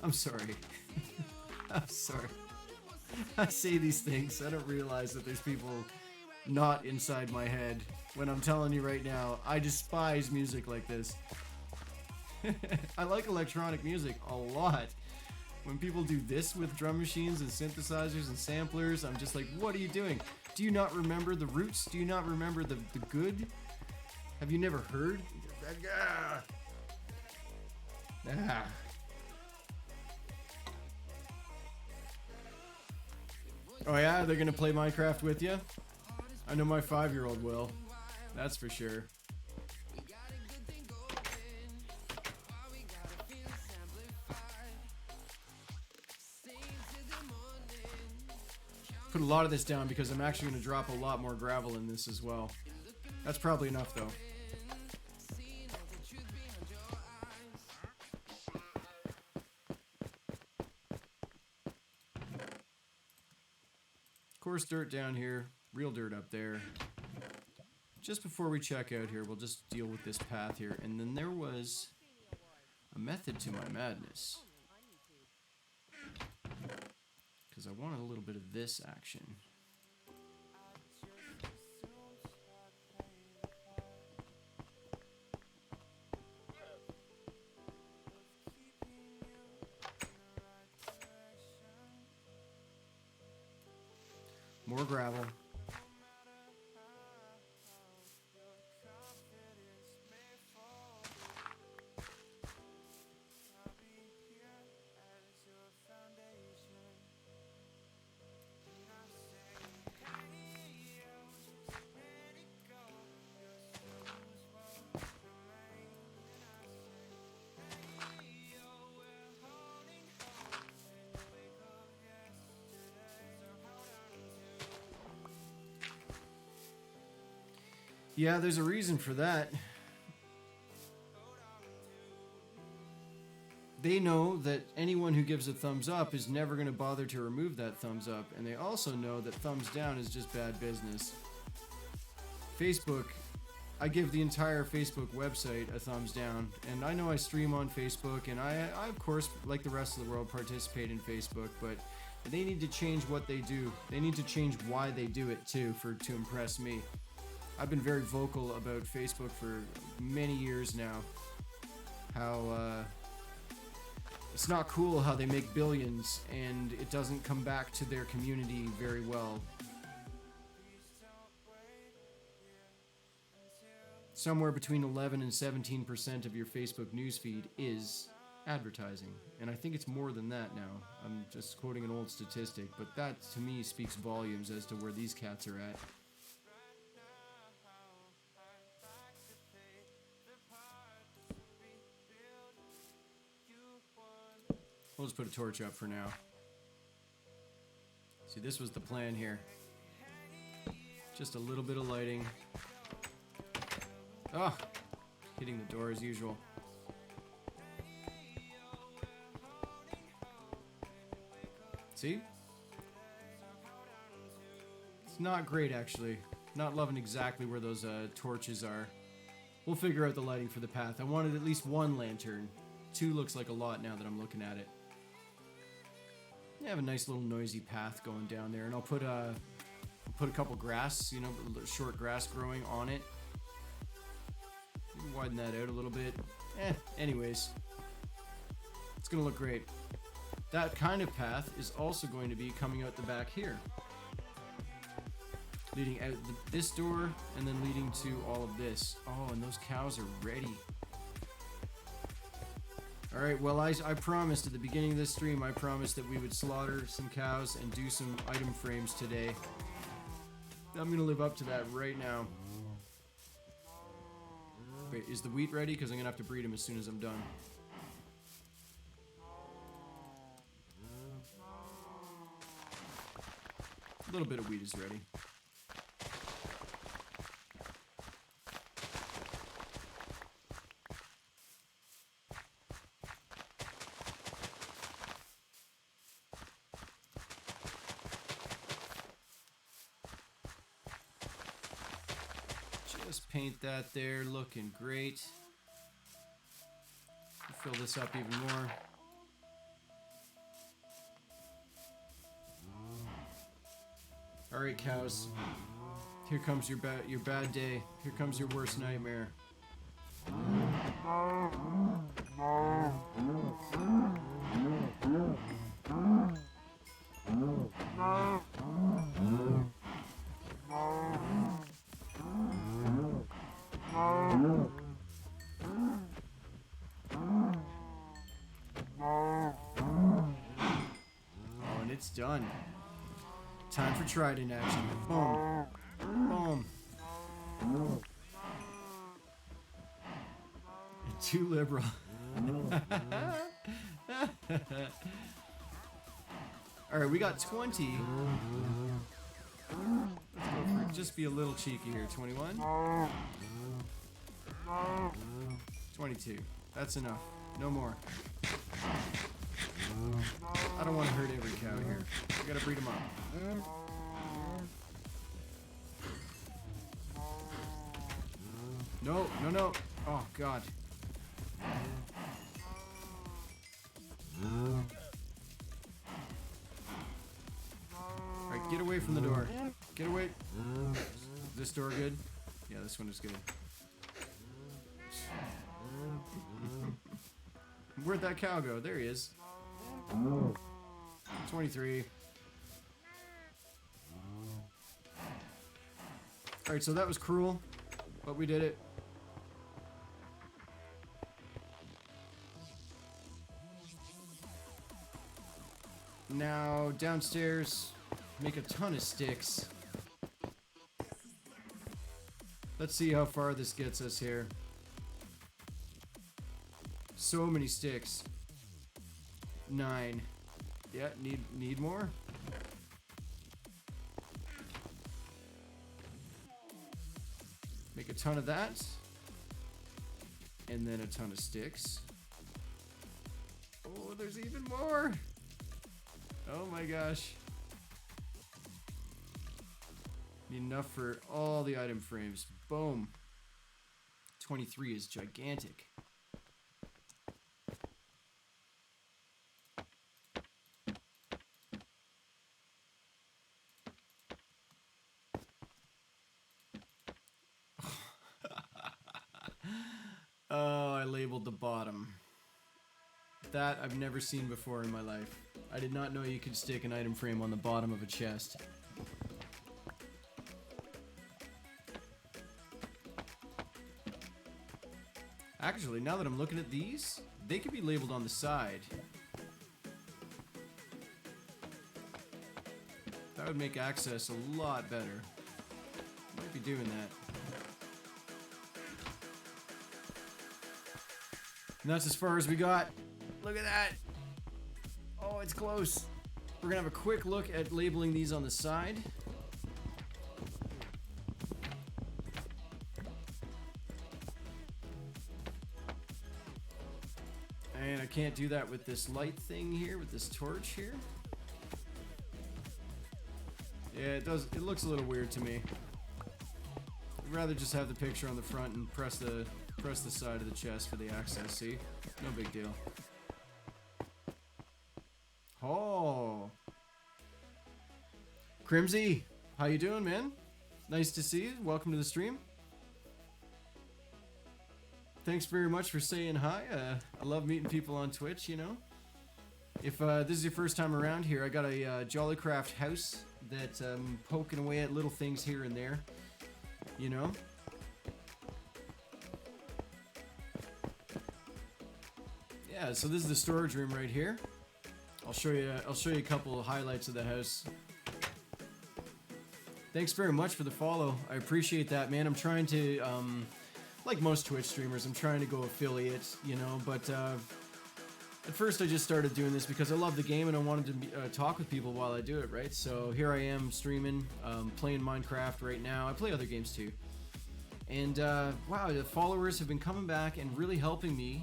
I'm sorry. I'm sorry. I say these things. I don't realize that there's people not inside my head. When I'm telling you right now, I despise music like this. I like electronic music a lot. When people do this with drum machines and synthesizers and samplers, I'm just like, what are you doing? Do you not remember the roots? Do you not remember the good? Have you never heard? Ah. Oh yeah, they're gonna play Minecraft with you? I know my 5-year-old will. That's for sure. Put a lot of this down because I'm actually gonna drop a lot more gravel in this as well. That's probably enough though. Coarse dirt down here, real dirt up there. Just before we check out here, we'll just deal with this path here. And then there was a method to my madness. Because I wanted a little bit of this action. More gravel. Yeah, there's a reason for that. They know that anyone who gives a thumbs up is never going to bother to remove that thumbs up, and they also know that thumbs down is just bad business. Facebook, I give the entire Facebook website a thumbs down, and I know I stream on Facebook, and I of course, like the rest of the world, participate in Facebook, but they need to change what they do. They need to change why they do it too, to impress me. I've been very vocal about Facebook for many years now. How it's not cool how they make billions and it doesn't come back to their community very well. Somewhere between 11 and 17% of your Facebook newsfeed is advertising, and I think it's more than that now. I'm just quoting an old statistic, but that to me speaks volumes as to where these cats are at. We'll just put a torch up for now. See, this was the plan here. Just a little bit of lighting. Oh, hitting the door as usual. See? It's not great, actually. Not loving exactly where those torches are. We'll figure out the lighting for the path. I wanted at least one lantern. 2 looks like a lot now that I'm looking at it. I have a nice little noisy path going down there, and I'll put a couple grass, you know, short grass growing on it. Widen that out a little bit. Anyways, it's gonna look great. That kind of path is also going to be coming out the back here, leading out this door and then leading to all of this. Oh, and those cows are ready. Alright, well, I promised at the beginning of this stream, I promised that we would slaughter some cows and do some item frames today. I'm gonna live up to that right now. Wait, is the wheat ready? Because I'm gonna have to breed him as soon as I'm done. A little bit of wheat is ready. Just paint that there, looking great. Fill this up even more. All right, cows. Here comes your bad day. Here comes your worst nightmare. Oh, and it's done. Time for trident action. Boom. Boom. You're too liberal. Alright, we got 20. Let's go for it. Just be a little cheeky here. 21. 22. That's enough. No more. I don't want to hurt every cow here. We gotta breed them up. No, no, no. Oh, God. Alright, get away from the door. Get away. Is this door good? Yeah, this one is good. Where'd that cow go? There he is. 23. Alright, so that was cruel, but we did it. Now, downstairs, make a ton of sticks. Let's see how far this gets us here. So many sticks. 9. Yeah, need more. Make a a ton of that. And then a ton of sticks. Oh, there's even more. Oh my gosh. Need enough for all the item frames. Boom. 23 is gigantic. Oh, I labeled the bottom. That I've never seen before in my life. I did not know you could stick an item frame on the bottom of a chest. Actually, now that I'm looking at these, they could be labeled on the side. That would make access a lot better. Might be doing that. And that's as far as we got. Look at that. Oh, it's close. We're gonna have a quick look at labeling these on the side. And I can't do that with this light thing here, with this torch here. Yeah, it does. It looks a little weird to me. I'd rather just have the picture on the front and press the side of the chest for the access. See, no big deal. Oh, Crimsy, how you doing, man? Nice to see you. Welcome to the stream. Thanks very much for saying hi. I love meeting people on Twitch, you know. If this is your first time around here, I got a JOLICRAFT house that I'm poking away at little things here and there, you know. Yeah, so this is the storage room right here. I'll show you a couple of highlights of the house. Thanks very much for the follow. I appreciate that, man. I'm trying to like most Twitch streamers, I'm trying to go affiliate, you know, but at first I just started doing this because I love the game and I wanted to talk with people while I do it, right? So here I am streaming, playing Minecraft right now. I play other games too. And wow, the followers have been coming back and really helping me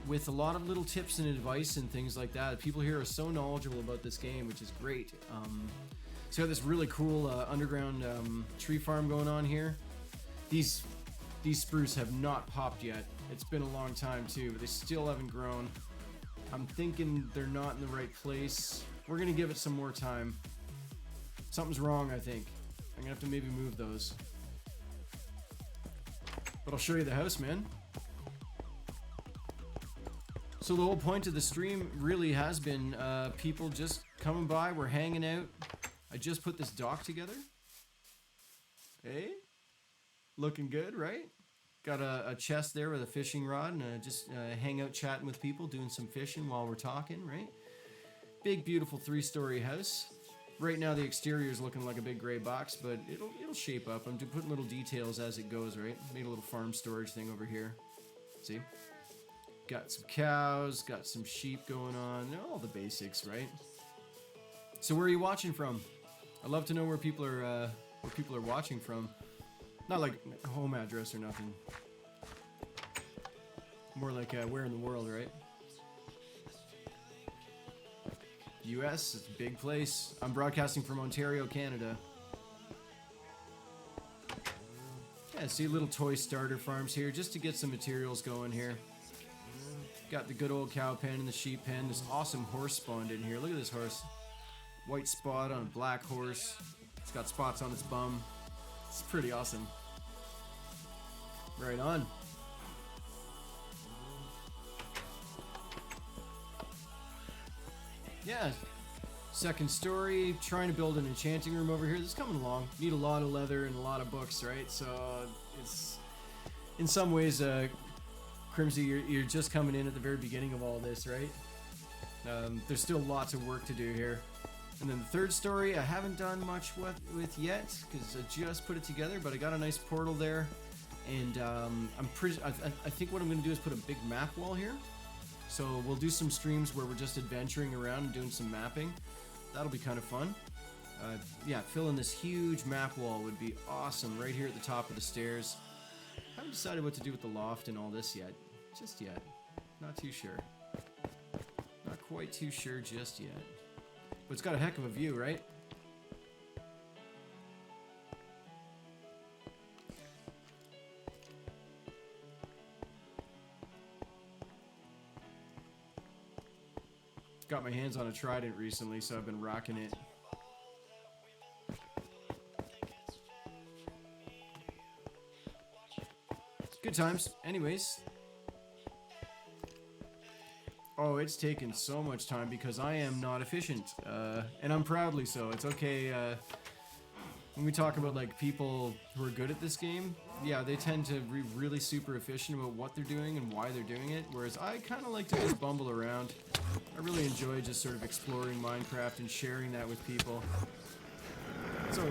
with a lot of little tips and advice and things like that. People here are so knowledgeable about this game, which is great. So I got this really cool underground tree farm going on here. These spruce have not popped yet. It's been a long time too, but they still haven't grown. I'm thinking they're not in the right place. We're gonna give it some more time. Something's wrong, I think. I'm gonna have to maybe move those. But I'll show you the house, man. So the whole point of the stream really has been people just coming by, we're hanging out. I just put this dock together. Hey? Looking good, right? Got a chest there with a fishing rod and just hang out chatting with people, doing some fishing while we're talking, right? Big, beautiful 3-story house. Right now the exterior is looking like a big gray box, but it'll shape up. I'm putting little details as it goes, right? Made a little farm storage thing over here. See? Got some cows, got some sheep going on, all the basics, right? So where are you watching from? I'd love to know where people are watching from. Not like a home address or nothing. More like where in the world, right? US, it's a big place. I'm broadcasting from Ontario, Canada. Yeah, see little toy starter farms here just to get some materials going here. Got the good old cow pen and the sheep pen. This awesome horse spawned in here. Look at this horse. White spot on a black horse. It's got spots on its bum. It's pretty awesome. Right on. Yeah. Second story. Trying to build an enchanting room over here. This is coming along. Need a lot of leather and a lot of books, right? So it's in some ways, Crimsy, you're just coming in at the very beginning of all this, right? There's still lots of work to do here. And then the third story I haven't done much with yet because I just put it together, but I got a nice portal there. And I think what I'm going to do is put a big map wall here. So we'll do some streams where we're just adventuring around and doing some mapping. That'll be kind of fun. Yeah, filling this huge map wall would be awesome right here at the top of the stairs. Haven't decided what to do with the loft and all this yet. Just yet. Not too sure. Not quite too sure just yet. But it's got a heck of a view, right? Got my hands on a trident recently, so I've been rocking it. Good times. Anyways. Oh, it's taken so much time because I am not efficient. And I'm proudly so. It's okay. When we talk about like people who are good at this game, yeah, they tend to be really super efficient about what they're doing and why they're doing it. Whereas I kind of like to just bumble around. I really enjoy just sort of exploring Minecraft and sharing that with people. So,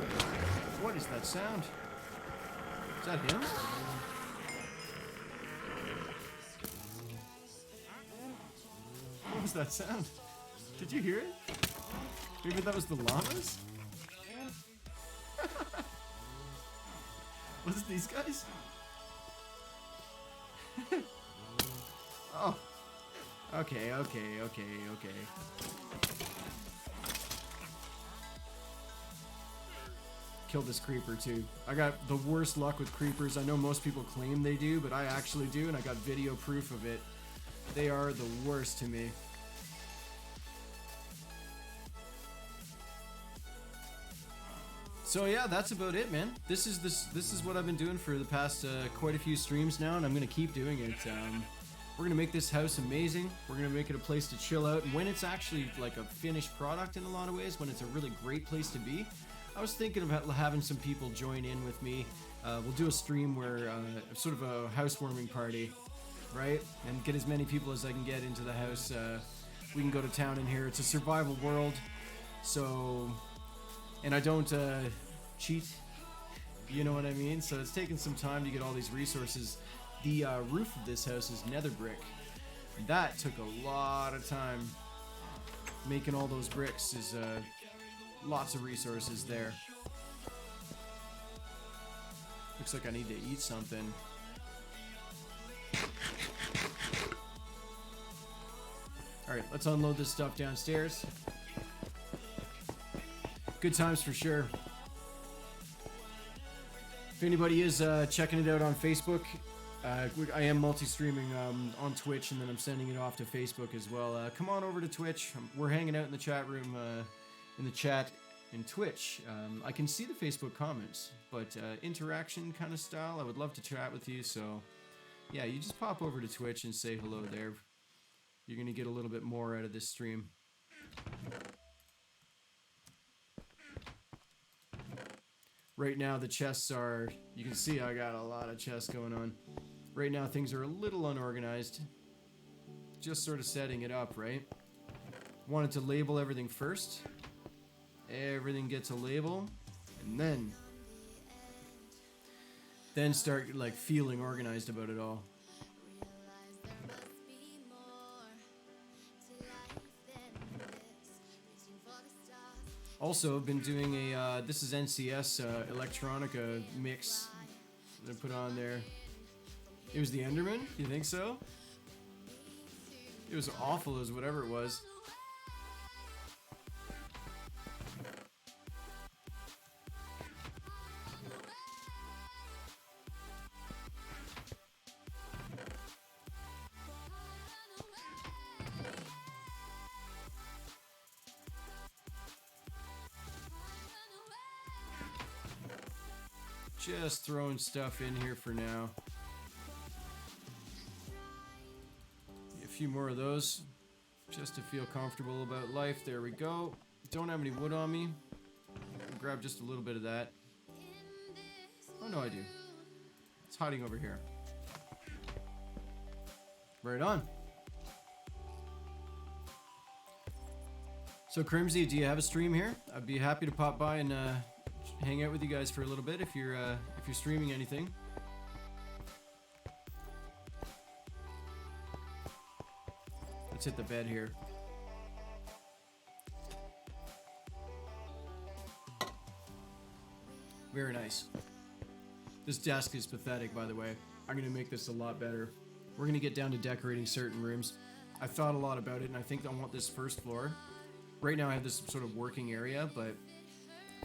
what is that sound? Is that him? What was that sound? Did you hear it? Maybe that was the llamas? Was it these guys? Oh. Okay. Kill this creeper too. I got the worst luck with creepers. I know most people claim they do, but I actually do, and I got video proof of it. They are the worst to me. So yeah, that's about it, man. This is what I've been doing for the past quite a few streams now, and I'm gonna keep doing it. We're gonna make this house amazing. We're gonna make it a place to chill out. And when it's actually like a finished product in a lot of ways, when it's a really great place to be, I was thinking about having some people join in with me. We'll do a stream where sort of a housewarming party, right? And get as many people as I can get into the house. We can go to town in here. It's a survival world, so. And I don't cheat, you know what I mean? So it's taken some time to get all these resources. The roof of this house is nether brick. That took a lot of time. Making all those bricks is lots of resources there. Looks like I need to eat something. Alright, let's unload this stuff downstairs. Good times for sure. If anybody is checking it out on Facebook, I am multi-streaming on Twitch, and then I'm sending it off to Facebook as well. Come on over to Twitch. We're hanging out in the chat room, in the chat in Twitch. I can see the Facebook comments, but interaction kind of style, I would love to chat with you. So yeah, you just pop over to Twitch and say hello there. You're gonna get a little bit more out of this stream. Right now the chests are, you can see I got a lot of chests going on. Right now things are a little unorganized. Just sort of setting it up, right? Wanted to label everything first. Everything gets a label, and then start like feeling organized about it all. Also, I've been doing a, this is NCS electronica mix that I put on there. It was the Enderman? You think so? It was awful as whatever it was. Just throwing stuff in here for now. A few more of those, just to feel comfortable about life. There we go. Don't have any wood on me. I'll grab just a little bit of that. Oh no, I do. It's hiding over here. Right on. So Crimsy, do you have a stream here? I'd be happy to pop by and hang out with you guys for a little bit if you're streaming anything. Let's hit the bed here. Very nice. This desk is pathetic, by the way. I'm gonna make this a lot better. We're gonna get down to decorating certain rooms. I thought a lot about it, and I think I want this first floor. Right now I have this sort of working area, but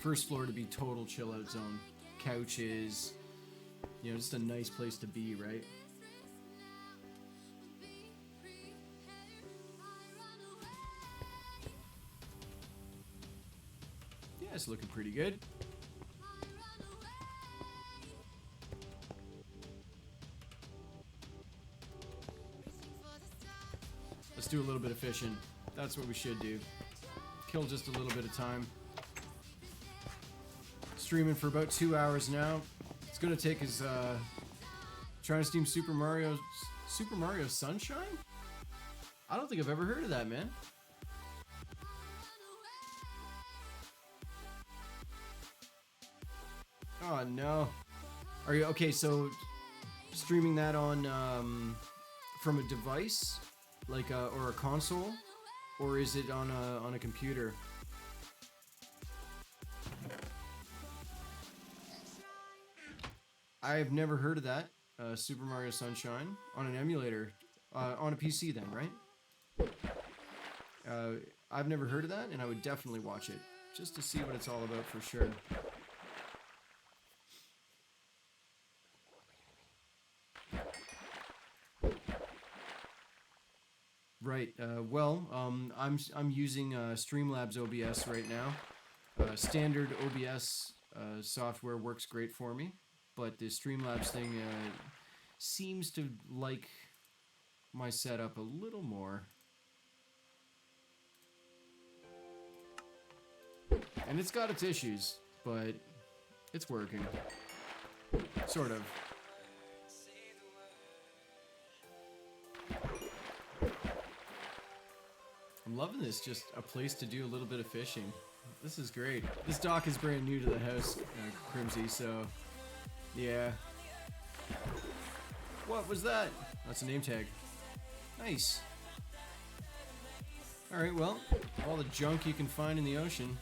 first floor to be total chill out zone. Couches, you know, just a nice place to be, right? Yeah, it's looking pretty good. Let's do a little bit of fishing. That's what we should do. Kill just a little bit of time. Streaming for about 2 hours now. It's gonna take us trying to stream Super Mario Sunshine? I don't think I've ever heard of that, man. Oh no. Are you okay, so streaming that on from a device? Like or a console? Or is it on a computer? I've never heard of that. Super Mario Sunshine on an emulator, on a PC then, right? I've never heard of that, and I would definitely watch it just to see what it's all about for sure. Right. Well, I'm using Streamlabs OBS right now. Standard OBS software works great for me, but the Streamlabs thing seems to like my setup a little more. And it's got its issues, but it's working. Sort of. I'm loving this, just a place to do a little bit of fishing. This is great. This dock is brand new to the house, Crimsy, so yeah. What was that? That's a name tag. Nice. Alright, well, all the junk you can find in the ocean,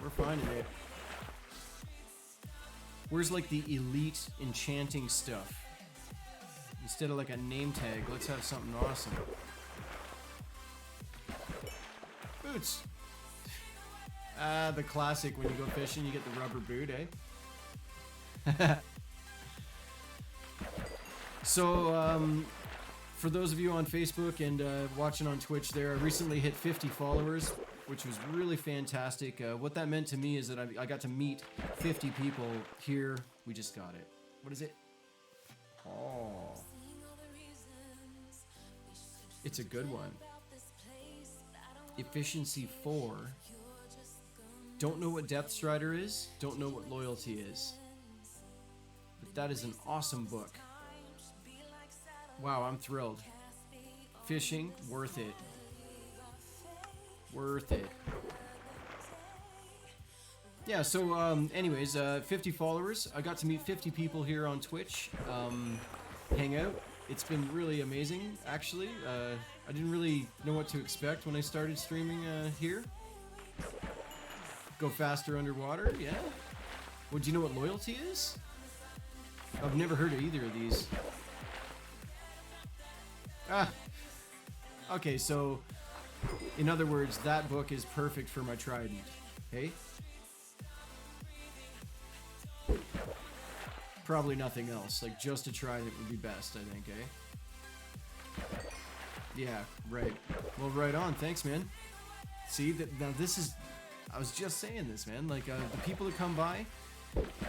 we're finding it. Where's like the elite enchanting stuff? Instead of like a name tag, let's have something awesome. Boots. Ah, the classic, when you go fishing, you get the rubber boot, eh? So, for those of you on Facebook and watching on Twitch there, I recently hit 50 followers, which was really fantastic. What that meant to me is that I got to meet 50 people here. We just got it. What is it? Oh. It's a good one. Efficiency 4. Don't know what Depth Strider is. Don't know what Loyalty is. But that is an awesome book. Wow, I'm thrilled. Fishing, worth it. Worth it. Yeah, so anyways, 50 followers. I got to meet 50 people here on Twitch. Hang out. It's been really amazing, actually. I didn't really know what to expect when I started streaming here. Go faster underwater, yeah. Well, do you know what Loyalty is? I've never heard of either of these. Ah. Okay, so in other words, that book is perfect for my trident. Hey? Probably nothing else. Like, just a trident would be best, I think, eh? Yeah, right. Well, right on. Thanks, man. See, now this is... I was just saying this, man. Like, the people that come by,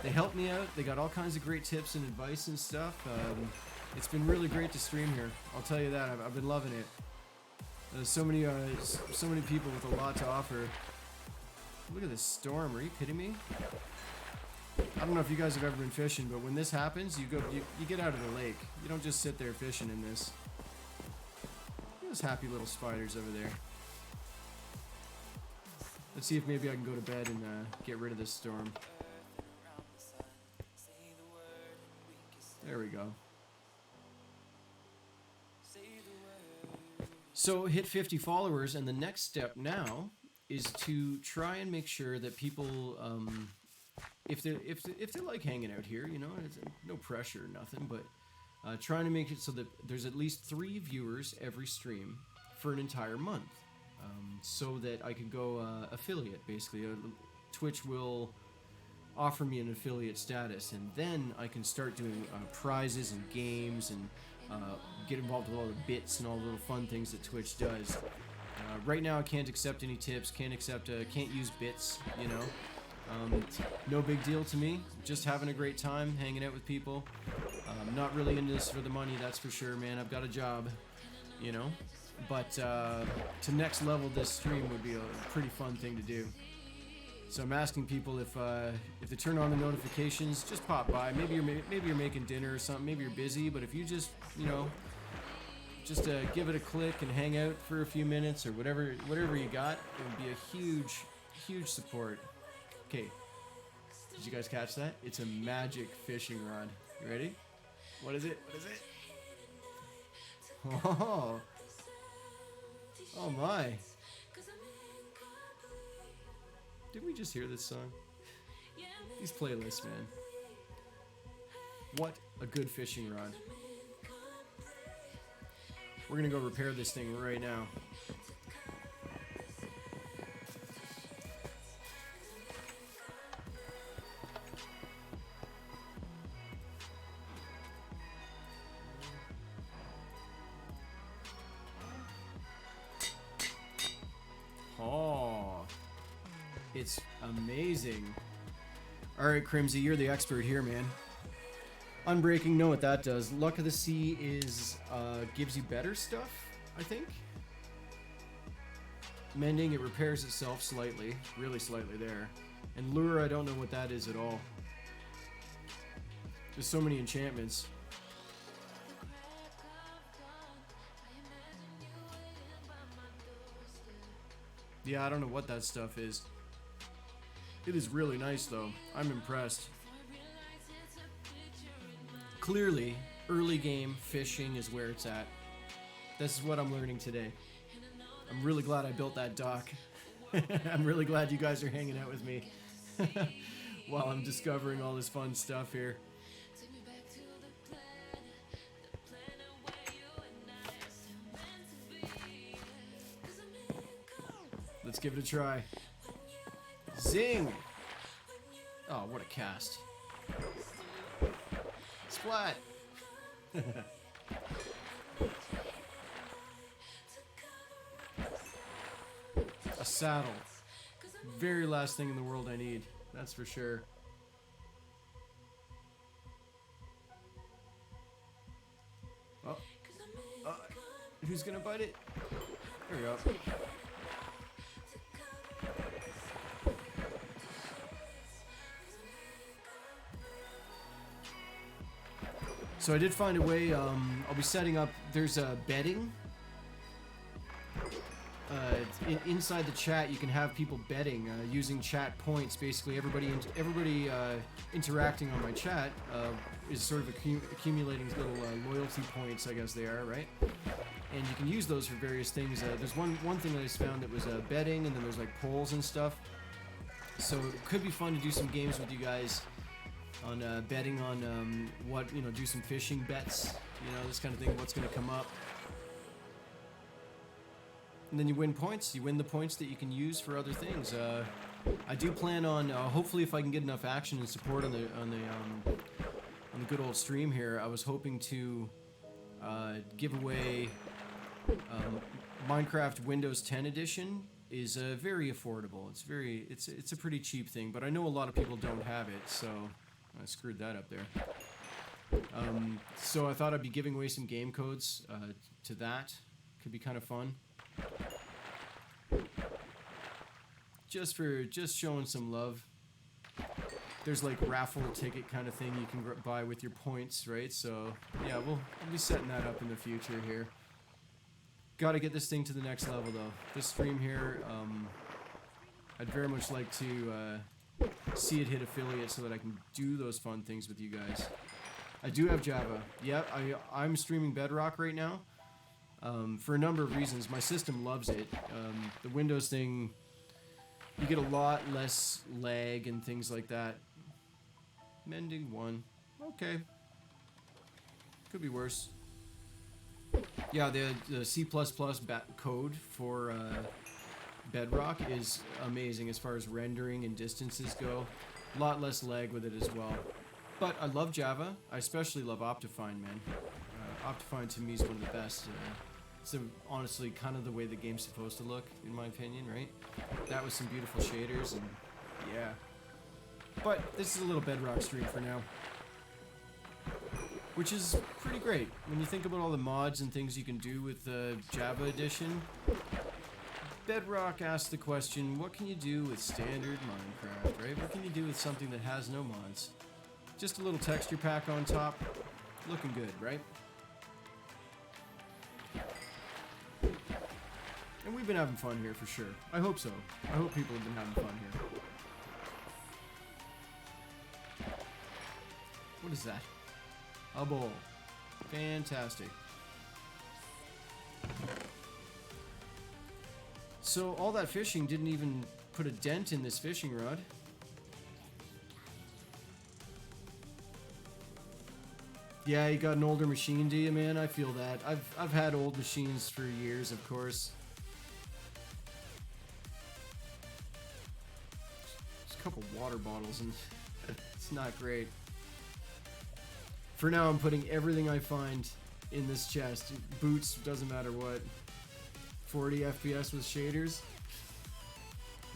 they help me out. They got all kinds of great tips and advice and stuff. It's been really great to stream here. I'll tell you that. I've been loving it. There's so many people with a lot to offer. Look at this storm. Are you kidding me? I don't know if you guys have ever been fishing, but when this happens, you get out of the lake. You don't just sit there fishing in this. Look at those happy little spiders over there. Let's see if maybe I can go to bed and get rid of this storm. There we go. So hit 50 followers, and the next step now is to try and make sure that people if they like hanging out here, you know, it's no pressure or nothing, but trying to make it so that there's at least 3 viewers every stream for an entire month, so that I can go affiliate. Basically, Twitch will offer me an affiliate status, and then I can start doing prizes and games and get involved with all the bits and all the little fun things that Twitch does. Right now I can't accept any tips, can't use bits, you know. No big deal to me, just having a great time, hanging out with people. Not really into this for the money, that's for sure, man. I've got a job, you know. But to next level this stream would be a pretty fun thing to do. So I'm asking people if they turn on the notifications, just pop by. Maybe you're making dinner or something. Maybe you're busy, but if you just, you know, just give it a click and hang out for a few minutes or whatever you got, it would be a huge support. Okay, did you guys catch that? It's a magic fishing rod. You ready? What is it? What is it? Oh, oh my! Did we just hear this song? These playlists, man. What a good fishing rod. We're gonna go repair this thing right now. Oh, it's amazing. Alright, Crimsy, you're the expert here, man. Unbreaking, know what that does. Luck of the Sea is, gives you better stuff, I think. Mending, it repairs itself slightly, really slightly there. And Lure, I don't know what that is at all. There's so many enchantments. Yeah, I don't know what that stuff is. It is really nice, though. I'm impressed. Clearly, early game fishing is where it's at. This is what I'm learning today. I'm really glad I built that dock. I'm really glad you guys are hanging out with me while I'm discovering all this fun stuff here. Let's give it a try. Zing! Oh, what a cast. Splat! A saddle. Very last thing in the world I need. That's for sure. Oh. Who's gonna bite it? There we go. So I did find a way, I'll be setting up, there's betting. Inside the chat you can have people betting using chat points. Basically everybody interacting on my chat is sort of accumulating little loyalty points, I guess they are, right? And you can use those for various things. There's one thing that I found that was betting, and then there's like polls and stuff. So it could be fun to do some games with you guys on betting on what, you know, do some fishing bets, you know, this kind of thing, what's going to come up. And then you win points. You win the points that you can use for other things. I do plan on, hopefully if I can get enough action and support on the good old stream here, I was hoping to give away Minecraft Windows 10 edition. Is very affordable. It's a pretty cheap thing, but I know a lot of people don't have it, so I screwed that up there. So I thought I'd be giving away some game codes to that. Could be kind of fun. Just showing some love. There's like raffle ticket kind of thing you can buy with your points, right? So yeah, we'll be setting that up in the future here. Got to get this thing to the next level though. This stream here, I'd very much like to see it hit affiliate so that I can do those fun things with you guys. I do have Java. Yep, I'm streaming Bedrock right now for a number of reasons. My system loves it. The Windows thing, you get a lot less lag and things like that. Mending 1. Okay. Could be worse. Yeah, the C++ code for Bedrock is amazing as far as rendering and distances go. A lot less lag with it as well. But I love Java. I especially love Optifine, man. Optifine to me is one of the best. It's honestly kind of the way the game's supposed to look, in my opinion, right? That was some beautiful shaders, and yeah. But this is a little Bedrock stream for now. Which is pretty great. When you think about all the mods and things you can do with the Java edition, Bedrock asks the question, what can you do with standard Minecraft, right? What can you do with something that has no mods? Just a little texture pack on top. Looking good, right? And we've been having fun here for sure. I hope so. I hope people have been having fun here. What is that? A bowl. Fantastic. So all that fishing didn't even put a dent in this fishing rod. Yeah, you got an older machine, do you, man? I feel that. I've had old machines for years, of course. There's a couple water bottles, and it's not great. For now, I'm putting everything I find in this chest. Boots, doesn't matter what. 40 FPS with shaders.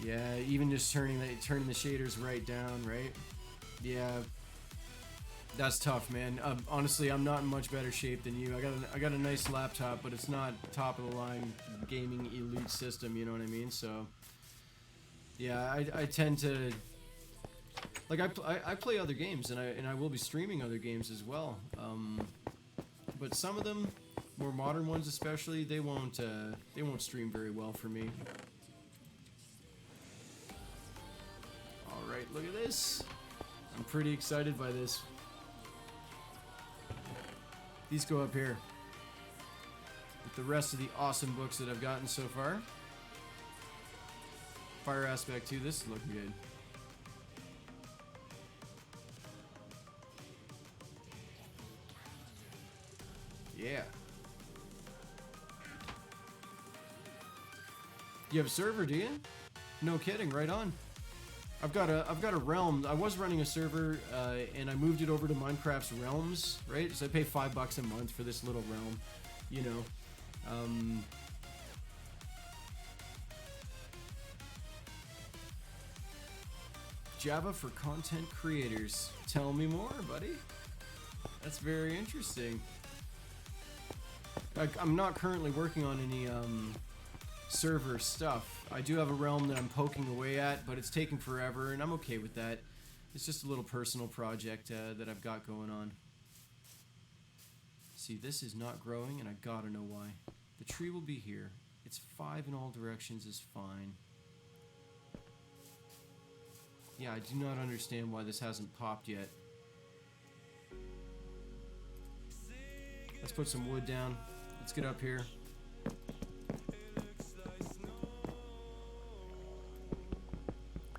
Yeah, even just turning the shaders right down, right? Yeah. That's tough, man. Honestly, I'm not in much better shape than you. I got a nice laptop, but it's not top of the line gaming elite system. You know what I mean? So, yeah, I tend to like I play other games, and I will be streaming other games as well. But some of them, more modern ones especially, they won't stream very well for me. All right, look at this. I'm pretty excited by this. These go up here with the rest of the awesome books that I've gotten so far. Fire Aspect 2, this is looking good. Yeah. You have a server, do you? No kidding, right on. I've got a realm. I was running a server, and I moved it over to Minecraft's Realms, right? So I pay $5 a month for this little realm, you know. Java for content creators. Tell me more, buddy. That's very interesting. I'm not currently working on any server stuff. I do have a realm that I'm poking away at, but it's taking forever, and I'm okay with that. It's just a little personal project that I've got going on. See, this is not growing, and I gotta know why. The tree will be here. It's 5 in all directions is fine. Yeah, I do not understand why this hasn't popped yet. Let's put some wood down. Let's get up here.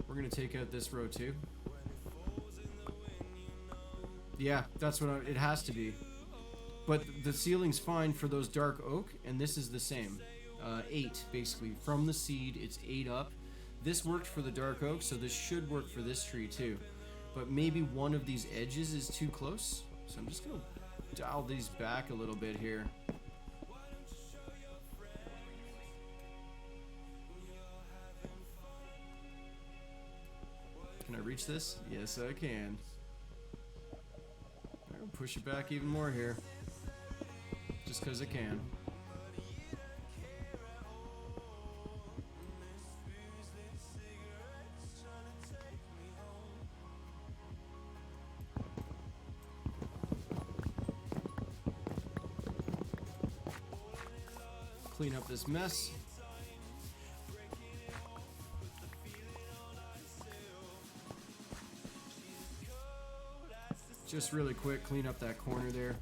We're gonna take out this row too. Yeah, that's what it has to be. But the ceiling's fine for those dark oak, and this is the same. 8, basically. From the seed, it's 8 up. This worked for the dark oak, so this should work for this tree too. But maybe one of these edges is too close. So I'm just gonna dial these back a little bit here. Can I reach this? Yes, I can. I'll push it back even more here. Just because I can. Clean up this mess. Just really quick, clean up that corner there.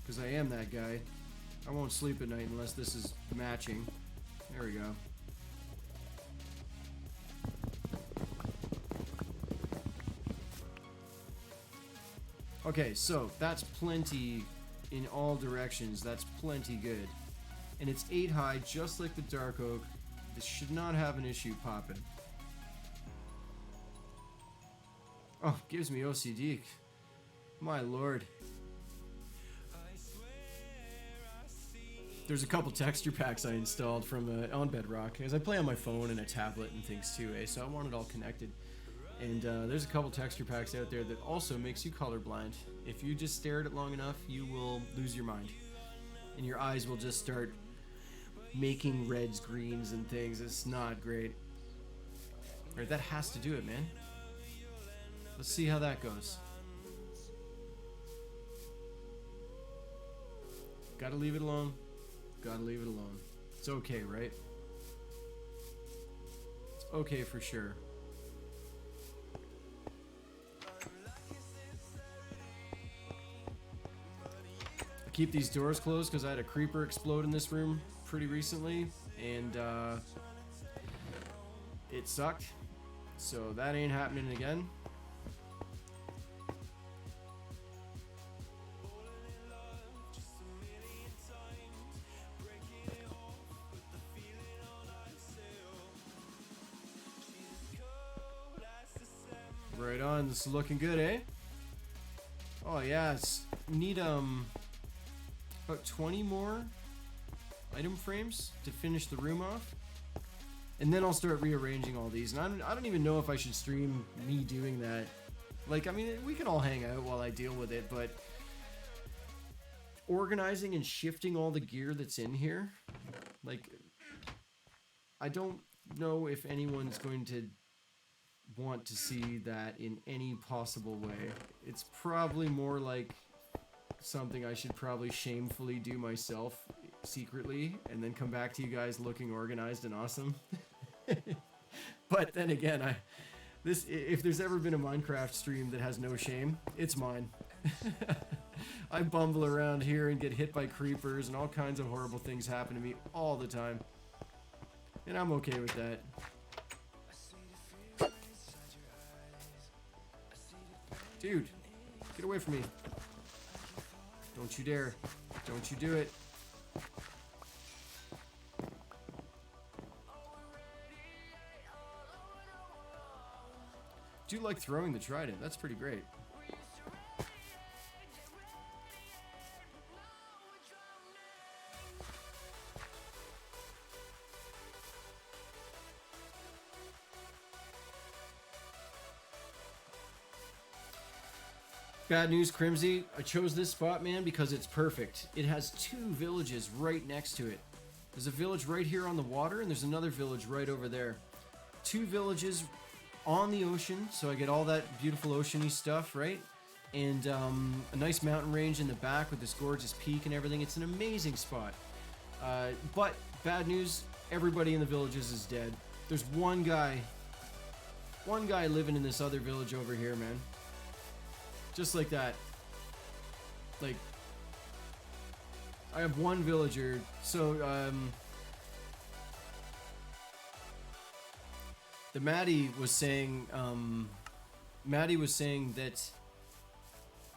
Because I am that guy. I won't sleep at night unless this is matching. There we go. Okay, so that's plenty in all directions. That's plenty good. And it's 8 high, just like the Dark Oak. This should not have an issue popping. Oh, gives me OCD. My lord. There's a couple texture packs I installed from on Bedrock, as I play on my phone and a tablet and things too, eh? So I want it all connected. And there's a couple texture packs out there that also makes you colorblind. If you just stare at it long enough, you will lose your mind. And your eyes will just start making reds, greens, and things. It's not great. Alright, that has to do it, man. Let's see how that goes. Gotta leave it alone. Gotta leave it alone. It's okay, right? It's okay for sure. I keep these doors closed because I had a creeper explode in this room pretty recently, and it sucked. So that ain't happening again. Right on, this is looking good, eh? Oh yeah, need about 20 more item frames to finish the room off. And then I'll start rearranging all these. And I don't even know if I should stream me doing that. Like, I mean, we can all hang out while I deal with it, but organizing and shifting all the gear that's in here, like, I don't know if anyone's going to want to see that in any possible way. It's probably more like something I should probably shamefully do myself secretly and then come back to you guys looking organized and awesome. But then again, if there's ever been a Minecraft stream that has no shame, it's mine. I bumble around here and get hit by creepers and all kinds of horrible things happen to me all the time. And I'm okay with that. Dude, get away from me. Don't you dare. Don't you do it. Do like throwing the trident. That's pretty great. Bad news, Crimsy. I chose this spot, man, because it's perfect. It has 2 villages right next to it. There's a village right here on the water, and there's another village right over there. 2 villages on the ocean, so I get all that beautiful oceany stuff, right? And a nice mountain range in the back with this gorgeous peak and everything. It's an amazing spot. But bad news, everybody in the villages is dead. There's one guy living in this other village over here, man. Just like that. Like, I have one villager. So, the Maddie was saying that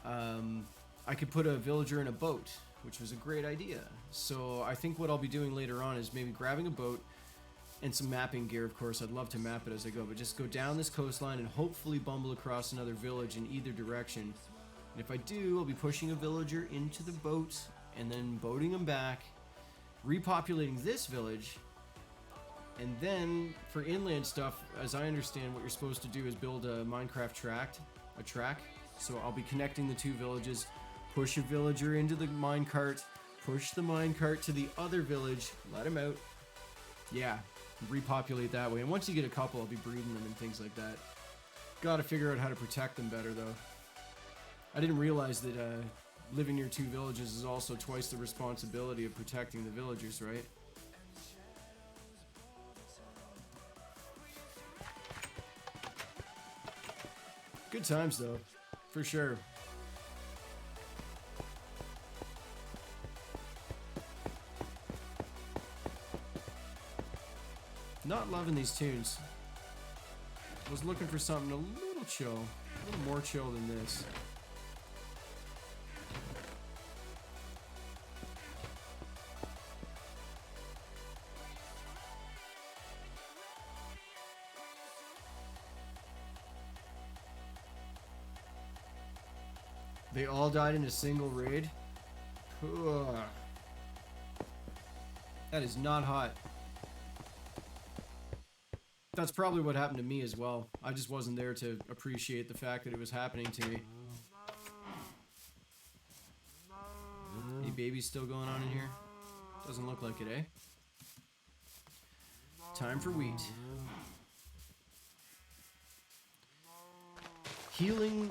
I could put a villager in a boat, which was a great idea. So I think what I'll be doing later on is maybe grabbing a boat and some mapping gear, of course. I'd love to map it as I go, but just go down this coastline and hopefully bumble across another village in either direction. And if I do, I'll be pushing a villager into the boat and then boating them back, repopulating this village, and then for inland stuff, as I understand, what you're supposed to do is build a Minecraft track. So I'll be connecting the 2 villages, push a villager into the minecart, push the minecart to the other village, let him out. Yeah, repopulate that way. And once you get a couple, I'll be breeding them and things like that. Gotta figure out how to protect them better, though. I didn't realize that living near 2 villages is also twice the responsibility of protecting the villagers, right? Good times, though, for sure. Not loving these tunes. I was looking for something a little chill, a little more chill than this. They all died in a single raid? Ugh. That is not hot. That's probably what happened to me as well. I just wasn't there to appreciate the fact that it was happening to me. Any babies still going on in here? Doesn't look like it, eh? Time for wheat. Healing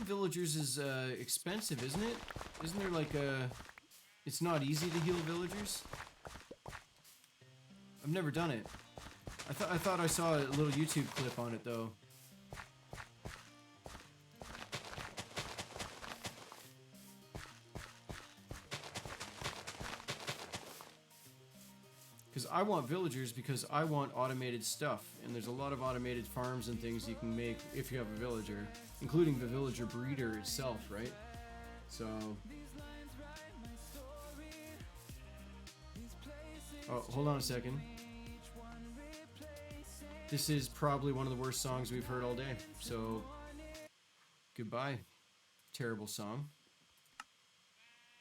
villagers is expensive, isn't it? Isn't there like a... It's not easy to heal villagers? I've never done it. I thought I saw a little YouTube clip on it though. Because I want villagers because I want automated stuff, and there's a lot of automated farms and things you can make if you have a villager, including the villager breeder itself, right? So... Oh, hold on a second. This is probably one of the worst songs we've heard all day, so goodbye, terrible song.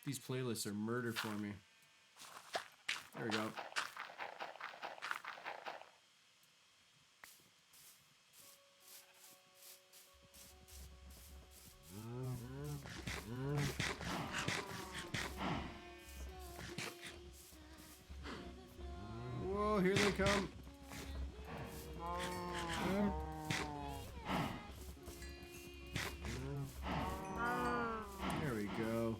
These playlists are murder for me. There we go. Whoa, here they come. There we go.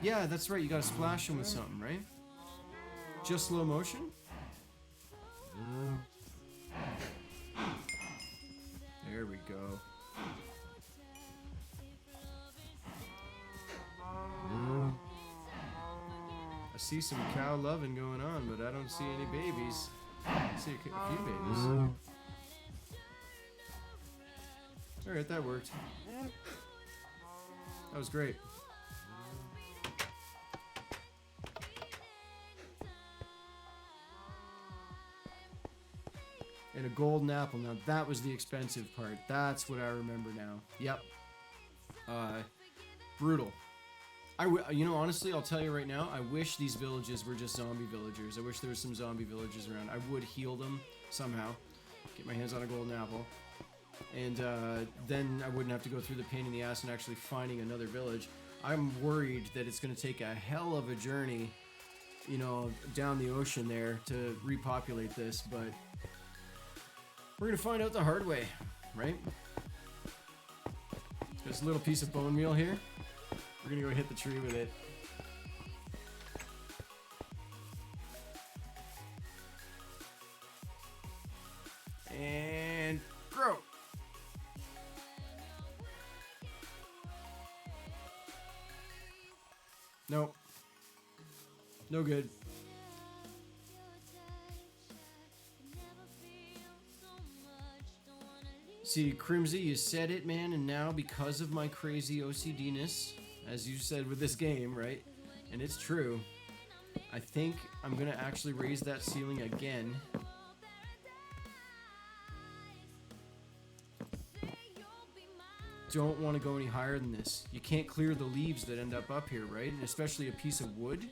Yeah, that's right. You gotta splash them with something, right? Just slow motion? There we go. I see some cow loving going on, but I don't see any babies. I see a few babies. Alright, that worked. That was great. And a golden apple. Now that was the expensive part. That's what I remember now. Yep. Brutal. You know, honestly, I'll tell you right now, I wish these villages were just zombie villagers. I wish there was some zombie villagers around. I would heal them somehow. Get my hands on a golden apple. And then I wouldn't have to go through the pain in the ass and actually finding another village. I'm worried that it's going to take a hell of a journey, you know, down the ocean there to repopulate this, but we're going to find out the hard way, right? There's a little piece of bone meal here. We're going to go hit the tree with it. And grow. Nope. No good. See, Crimsy, you said it, man, and now because of my crazy OCD-ness, as you said with this game, right? And it's true. I think I'm gonna actually raise that ceiling again. Don't want to go any higher than this. You can't clear the leaves that end up here, right? And especially a piece of wood.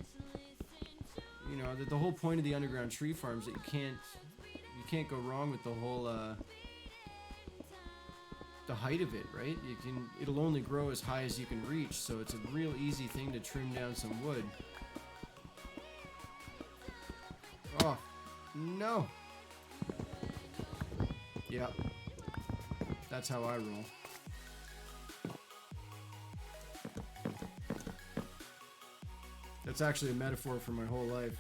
You know, the whole point of the underground tree farms that you can't go wrong with the whole the height of it, right? It'll only grow as high as you can reach, so it's a real easy thing to trim down some wood. Oh, no. Yeah. That's how I roll. That's actually a metaphor for my whole life.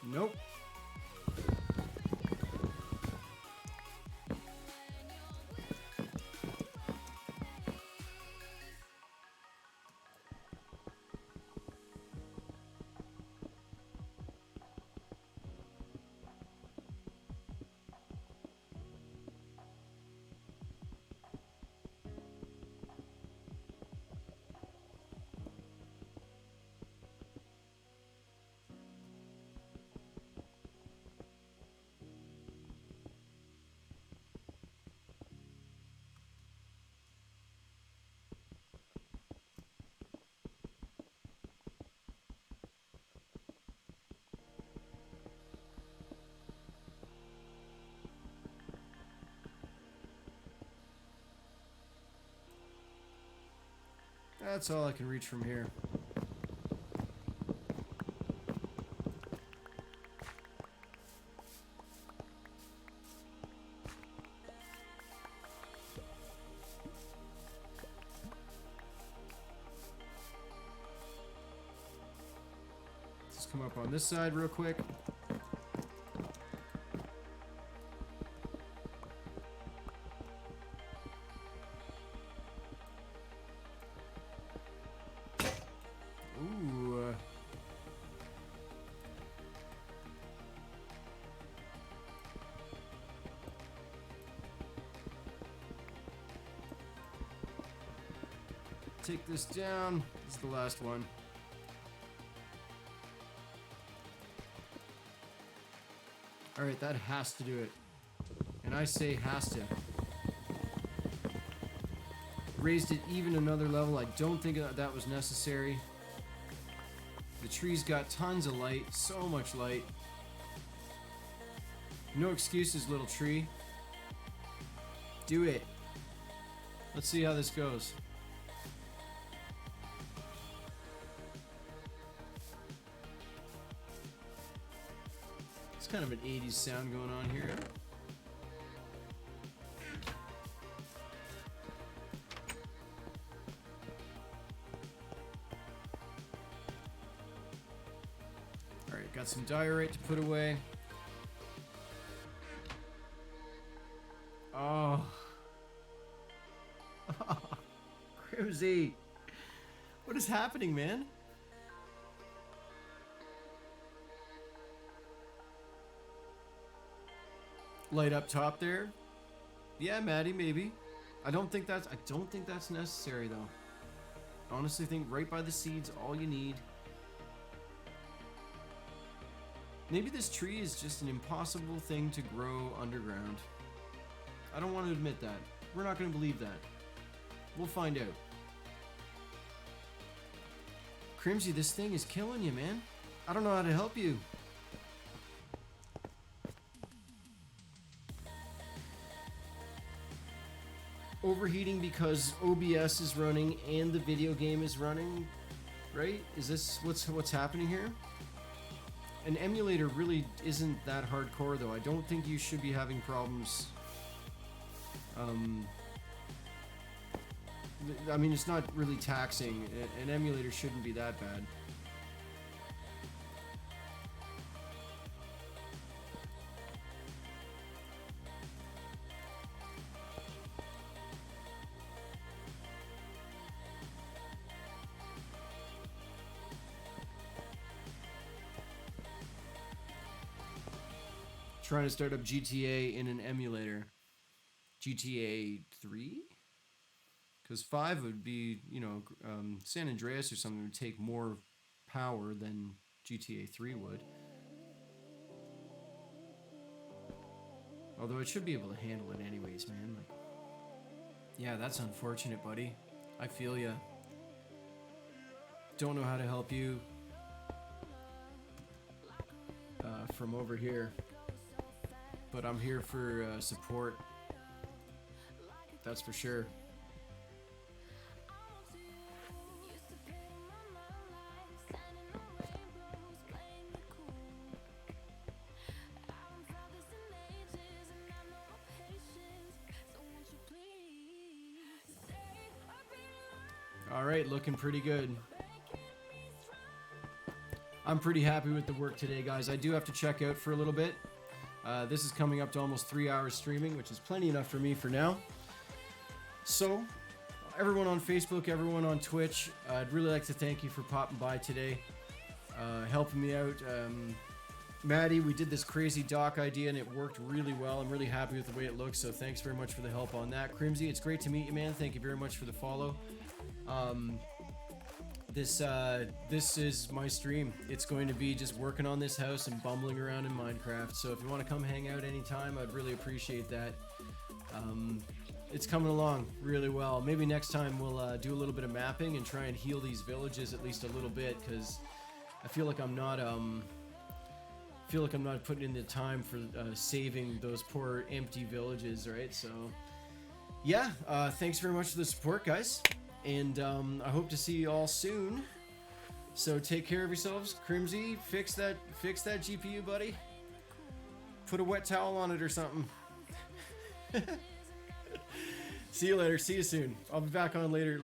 Nope. That's all I can reach from here. Let's come up on this side real quick. Ooh. Take this down. This is the last one. Alright, that has to do it. And I say has to. Raised it even another level. I don't think that was necessary. The tree's got tons of light. So much light. No excuses, little tree. Do it. Let's see how this goes. It's kind of an 80s sound going on here. Alright, got some diorite to put away. Oh. Crimsy. What is happening, man? Light up top there. Yeah, Maddie, maybe. I don't think that's necessary though. I honestly think right by the seeds, all you need. Maybe this tree is just an impossible thing to grow underground. I don't want to admit that. We're not going to believe that. We'll find out. Crimsy, this thing is killing you, man. I don't know how to help you. Overheating because OBS is running and the video game is running, right? Is this what's happening here? An emulator really isn't that hardcore though. I don't think you should be having problems. I mean, it's not really taxing. An emulator shouldn't be that bad. Trying to start up GTA in an emulator. GTA 3? Because 5 would be, you know, San Andreas or something would take more power than GTA 3 would. Although it should be able to handle it anyways, man. Like, yeah, that's unfortunate, buddy. I feel ya. Don't know how to help you from over here. But I'm here for support. That's for sure. All right, looking pretty good. I'm pretty happy with the work today, guys. I do have to check out for a little bit. This is coming up to almost 3 hours streaming, which is plenty enough for me for now. So, everyone on Facebook, everyone on Twitch, I'd really like to thank you for popping by today, helping me out. Maddie, we did this crazy dock idea and it worked really well. I'm really happy with the way it looks, so thanks very much for the help on that. Crimsy, it's great to meet you, man. Thank you very much for the follow. This is my stream. It's going to be just working on this house and bumbling around in Minecraft. So if you want to come hang out anytime, I'd really appreciate that. It's coming along really well. Maybe next time we'll do a little bit of mapping and try and heal these villages at least a little bit, because I feel like I'm not putting in the time for saving those poor empty villages, right? So yeah, thanks very much for the support, guys. and I hope to see you all soon. So take care of yourselves. Crimsy, fix that GPU, buddy. Put a wet towel on it or something. See you later. See you soon. I'll be back on later.